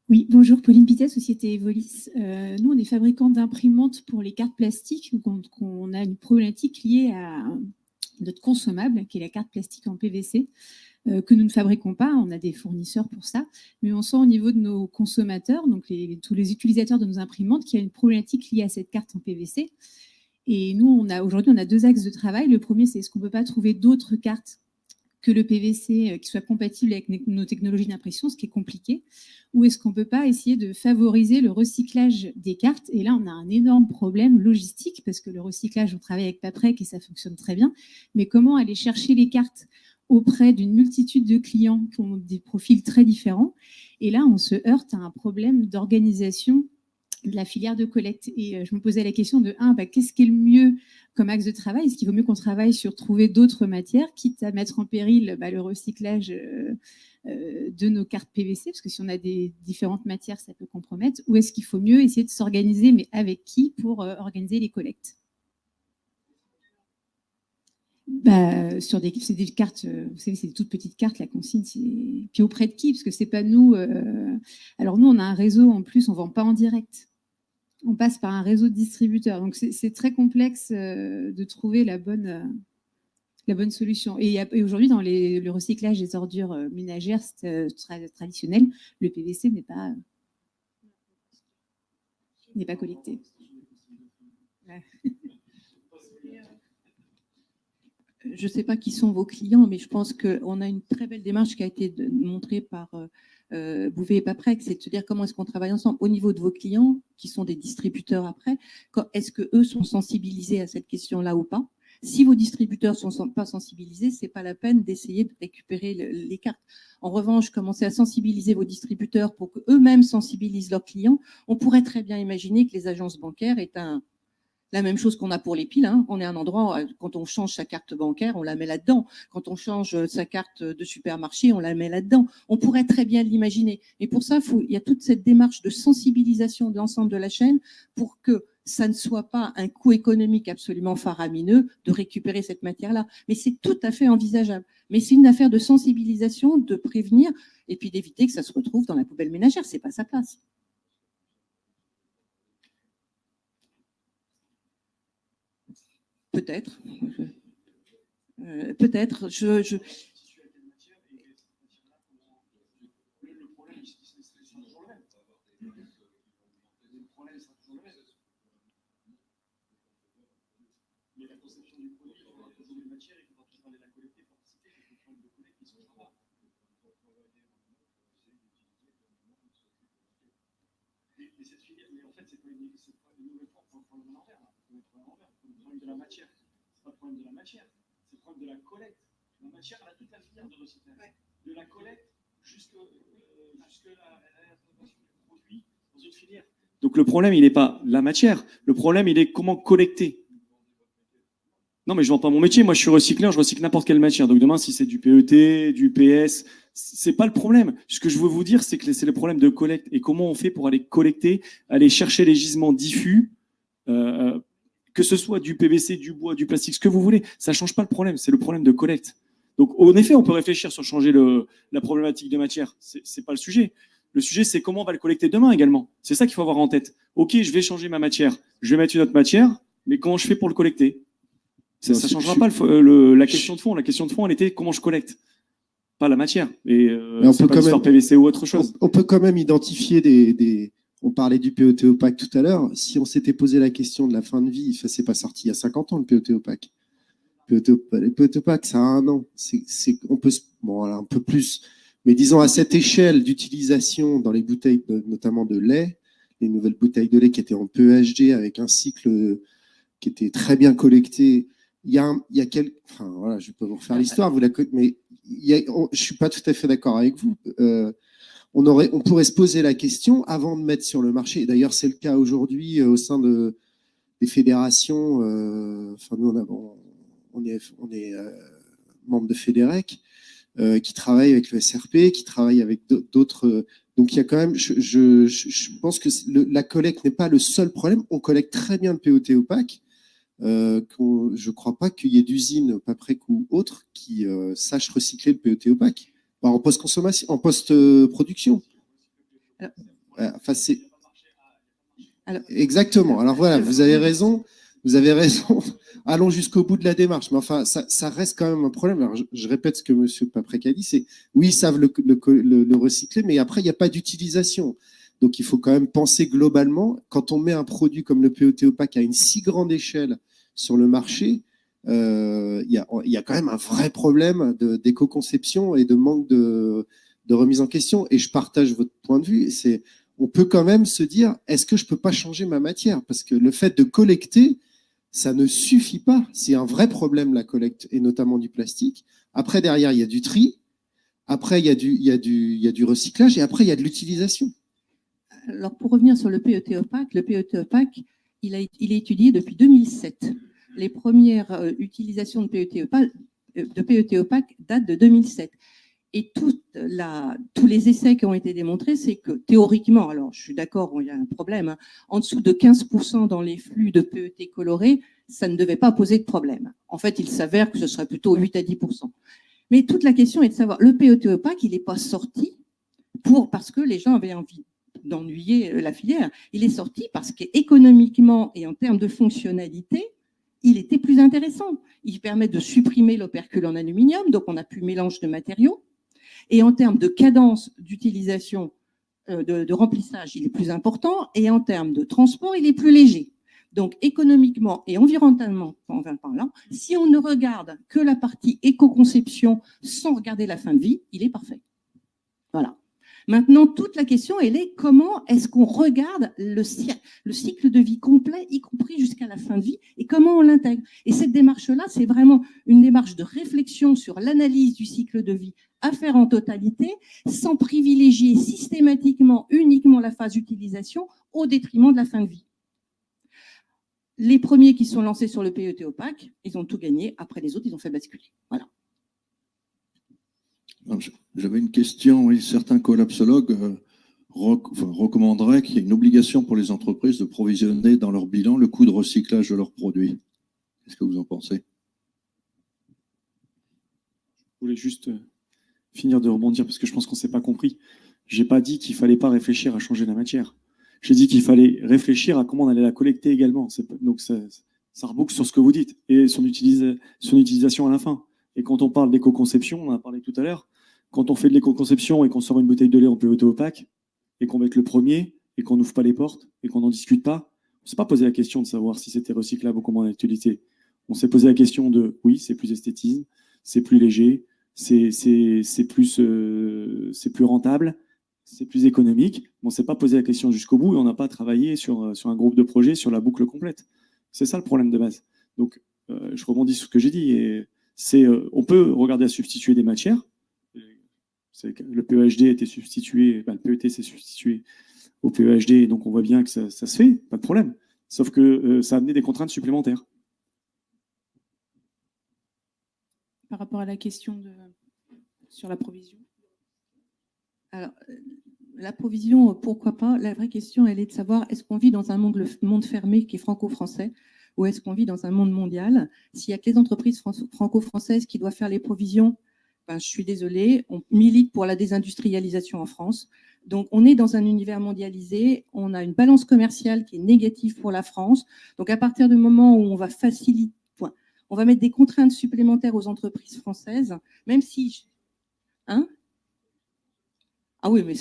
Oui, bonjour, Pauline Pittet, Société Evolis. Nous, on est fabricants d'imprimantes pour les cartes plastiques, donc on a une problématique liée à notre consommable, qui est la carte plastique en PVC, que nous ne fabriquons pas, on a des fournisseurs pour ça, mais on sent au niveau de nos consommateurs, donc tous les utilisateurs de nos imprimantes, qu'il y a une problématique liée à cette carte en PVC. Et nous, aujourd'hui, on a 2 axes de travail. Le premier, c'est est-ce qu'on ne peut pas trouver d'autres cartes que le PVC qui soit compatible avec nos technologies d'impression, ce qui est compliqué, ou est-ce qu'on ne peut pas essayer de favoriser le recyclage des cartes? Et là, on a un énorme problème logistique, parce que le recyclage, on travaille avec Paprec et ça fonctionne très bien, mais comment aller chercher les cartes auprès d'une multitude de clients qui ont des profils très différents? Et là, on se heurte à un problème d'organisation de la filière de collecte. Et je me posais la question de, qu'est-ce qui est le mieux comme axe de travail? Est-ce qu'il vaut mieux qu'on travaille sur trouver d'autres matières, quitte à mettre en péril le recyclage de nos cartes PVC, parce que si on a des différentes matières, ça peut compromettre, ou est-ce qu'il faut mieux essayer de s'organiser, mais avec qui, pour organiser les collectes? C'est des cartes, vous savez, c'est des toutes petites cartes, la consigne, puis auprès de qui? Parce que c'est pas nous. Alors nous, on a un réseau en plus, on vend pas en direct. On passe par un réseau de distributeurs. Donc c'est très complexe de trouver la bonne solution. Et aujourd'hui, dans le recyclage des ordures ménagères traditionnelles, le PVC n'est pas collecté. Ouais. Je ne sais pas qui sont vos clients, mais je pense qu'on a une très belle démarche qui a été montrée par Bouvet et Paprec, c'est de se dire comment est-ce qu'on travaille ensemble au niveau de vos clients, qui sont des distributeurs après, est-ce qu'eux sont sensibilisés à cette question-là ou pas? Si vos distributeurs ne sont pas sensibilisés, ce n'est pas la peine d'essayer de récupérer les cartes. En revanche, commencez à sensibiliser vos distributeurs pour qu'eux-mêmes sensibilisent leurs clients. On pourrait très bien imaginer que les agences bancaires est la même chose qu'on a pour les piles. Hein. On est un endroit, quand on change sa carte bancaire, on la met là-dedans. Quand on change sa carte de supermarché, on la met là-dedans. On pourrait très bien l'imaginer. Et pour ça, il y a toute cette démarche de sensibilisation de l'ensemble de la chaîne pour que ça ne soit pas un coût économique absolument faramineux de récupérer cette matière-là. Mais c'est tout à fait envisageable. Mais c'est une affaire de sensibilisation, de prévenir et puis d'éviter que ça se retrouve dans la poubelle ménagère. C'est pas sa place. Peut-être. Peut-être. De la matière. C'est pas le problème de la matière, c'est le problème de la collecte. La matière, elle a toute la filière de recyclage. De la collecte jusqu'à la transformation du produit dans une filière. Donc le problème, il n'est pas la matière. Le problème, il est comment collecter. Non, mais je ne vends pas mon métier. Moi, je suis recycleur, je recycle n'importe quelle matière. Donc demain, si c'est du PET, du PS, c'est pas le problème. Ce que je veux vous dire, c'est que c'est le problème de collecte. Et comment on fait pour aller collecter, aller chercher les gisements diffus, que ce soit du PVC, du bois, du plastique, ce que vous voulez, ça ne change pas le problème, c'est le problème de collecte. Donc, en effet, on peut réfléchir sur changer la problématique de matière, ce n'est pas le sujet. Le sujet, c'est comment on va le collecter demain également. C'est ça qu'il faut avoir en tête. Ok, je vais changer ma matière, je vais mettre une autre matière, mais comment je fais pour le collecter? Ça ne changera pas la question de fond. La question de fond, elle était comment je collecte, pas la matière. Et on peut pas l'histoire PVC ou autre chose. On peut quand même identifier on parlait du PET opaque tout à l'heure. Si on s'était posé la question de la fin de vie, ça c'est pas sorti il y a 50 ans le PET opaque. Le PET opaque, ça a 1 an. On peut, bon, voilà, un peu plus. Mais disons à cette échelle d'utilisation dans les bouteilles, notamment de lait, les nouvelles bouteilles de lait qui étaient en PEHD avec un cycle qui était très bien collecté. Enfin voilà, je vais pas vous refaire l'histoire, mais je suis pas tout à fait d'accord avec vous. On pourrait se poser la question avant de mettre sur le marché. D'ailleurs, c'est le cas aujourd'hui au sein des fédérations. Enfin, nous, on est membre de Fédérec, qui travaille avec le SRP, qui travaille avec d'autres. Donc, il y a quand même. Je pense que la collecte n'est pas le seul problème. On collecte très bien le PET opaque. Je ne crois pas qu'il y ait d'usines, Paprec ou autres, qui sachent recycler le PET opaque. En post-consommation, en post-production. Enfin, exactement. Alors voilà, vous avez raison. Allons jusqu'au bout de la démarche. Mais enfin, ça reste quand même un problème. Alors, je répète ce que M. Paprec a dit, c'est oui, ils savent le recycler, mais après, il n'y a pas d'utilisation. Donc, il faut quand même penser globalement. Quand on met un produit comme le PET opaque à une si grande échelle sur le marché, il y a quand même un vrai problème d'éco-conception et de manque de remise en question. Et je partage votre point de vue. On peut quand même se dire, est-ce que je peux pas changer ma matière? Parce que le fait de collecter, ça ne suffit pas. C'est un vrai problème, la collecte, et notamment du plastique. Après, derrière, il y a du tri. Après, il y a du recyclage. Et après, il y a de l'utilisation. Alors, pour revenir sur le PET opaque, il est étudié depuis 2007. Les premières utilisations de PET opaque datent de 2007. Et tous les essais qui ont été démontrés, c'est que théoriquement, alors je suis d'accord, il y a un problème, hein, en dessous de 15% dans les flux de PET colorés, ça ne devait pas poser de problème. En fait, il s'avère que ce serait plutôt 8 à 10%. Mais toute la question est de savoir, le PET opaque, il n'est pas sorti parce que les gens avaient envie d'ennuyer la filière. Il est sorti parce qu'économiquement et en termes de fonctionnalité, il était plus intéressant. Il permet de supprimer l'opercule en aluminium, donc on n'a plus mélange de matériaux. Et en termes de cadence d'utilisation, de remplissage, il est plus important. Et en termes de transport, il est plus léger. Donc économiquement et environnementalement, si on ne regarde que la partie éco-conception sans regarder la fin de vie, il est parfait. Voilà. Maintenant, toute la question, elle est comment est-ce qu'on regarde le cycle de vie complet, y compris jusqu'à la fin de vie, et comment on l'intègre. Et cette démarche-là, c'est vraiment une démarche de réflexion sur l'analyse du cycle de vie à faire en totalité, sans privilégier systématiquement uniquement la phase d'utilisation au détriment de la fin de vie. Les premiers qui sont lancés sur le PET opaque, ils ont tout gagné. Après les autres, ils ont fait basculer. Voilà. J'avais une question. Oui, certains collapsologues recommanderaient qu'il y ait une obligation pour les entreprises de provisionner dans leur bilan le coût de recyclage de leurs produits. Qu'est-ce que vous en pensez? Je voulais juste finir de rebondir parce que je pense qu'on ne s'est pas compris. Je n'ai pas dit qu'il ne fallait pas réfléchir à changer la matière. J'ai dit qu'il fallait réfléchir à comment on allait la collecter également. Donc ça reboucle sur ce que vous dites et son utilisation à la fin. Et quand on parle d'éco-conception, on en a parlé tout à l'heure, quand on fait de l'éco-conception et qu'on sort une bouteille de lait en PET opaque et qu'on met le premier et qu'on n'ouvre pas les portes et qu'on n'en discute pas, on ne s'est pas posé la question de savoir si c'était recyclable ou comment on l'a utilisé. On s'est posé la question de oui, c'est plus esthétisme, c'est plus léger, c'est plus rentable, c'est plus économique. On ne s'est pas posé la question jusqu'au bout et on n'a pas travaillé sur un groupe de projets sur la boucle complète. C'est ça le problème de base. Donc, je rebondis sur ce que j'ai dit. Et on peut regarder à substituer des matières. Le PEHD a été substitué, le PET s'est substitué au PEHD, donc on voit bien que ça se fait, pas de problème. Sauf que ça a amené des contraintes supplémentaires. Par rapport à la question sur la provision. Alors, la provision, pourquoi pas? La vraie question, elle est de savoir, est-ce qu'on vit dans un monde fermé qui est franco-français ou est-ce qu'on vit dans un monde mondial? S'il n'y a que les entreprises franco-françaises qui doivent faire les provisions, ben, je suis désolée, on milite pour la désindustrialisation en France. Donc, on est dans un univers mondialisé, on a une balance commerciale qui est négative pour la France. Donc, à partir du moment où on va faciliter, on va mettre des contraintes supplémentaires aux entreprises françaises, même si... Hein? Ah oui, mais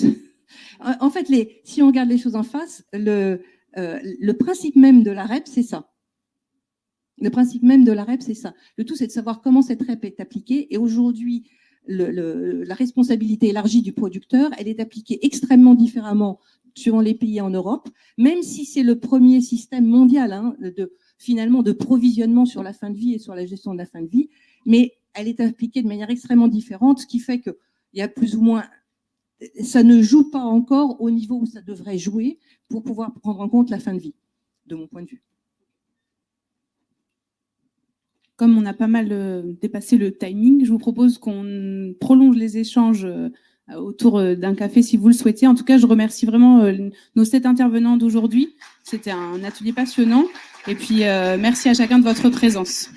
en fait, si on regarde les choses en face, le principe même de la REP, c'est ça. Le principe même de la REP, c'est ça. Le tout, c'est de savoir comment cette REP est appliquée. Et aujourd'hui, la responsabilité élargie du producteur, elle est appliquée extrêmement différemment suivant les pays en Europe, même si c'est le premier système mondial finalement de provisionnement sur la fin de vie et sur la gestion de la fin de vie, mais elle est appliquée de manière extrêmement différente, ce qui fait qu'il y a plus ou moins... Ça ne joue pas encore au niveau où ça devrait jouer pour pouvoir prendre en compte la fin de vie, de mon point de vue. Comme on a pas mal dépassé le timing, je vous propose qu'on prolonge les échanges autour d'un café si vous le souhaitez. En tout cas, je remercie vraiment nos 7 intervenants d'aujourd'hui. C'était un atelier passionnant. Et puis, merci à chacun de votre présence.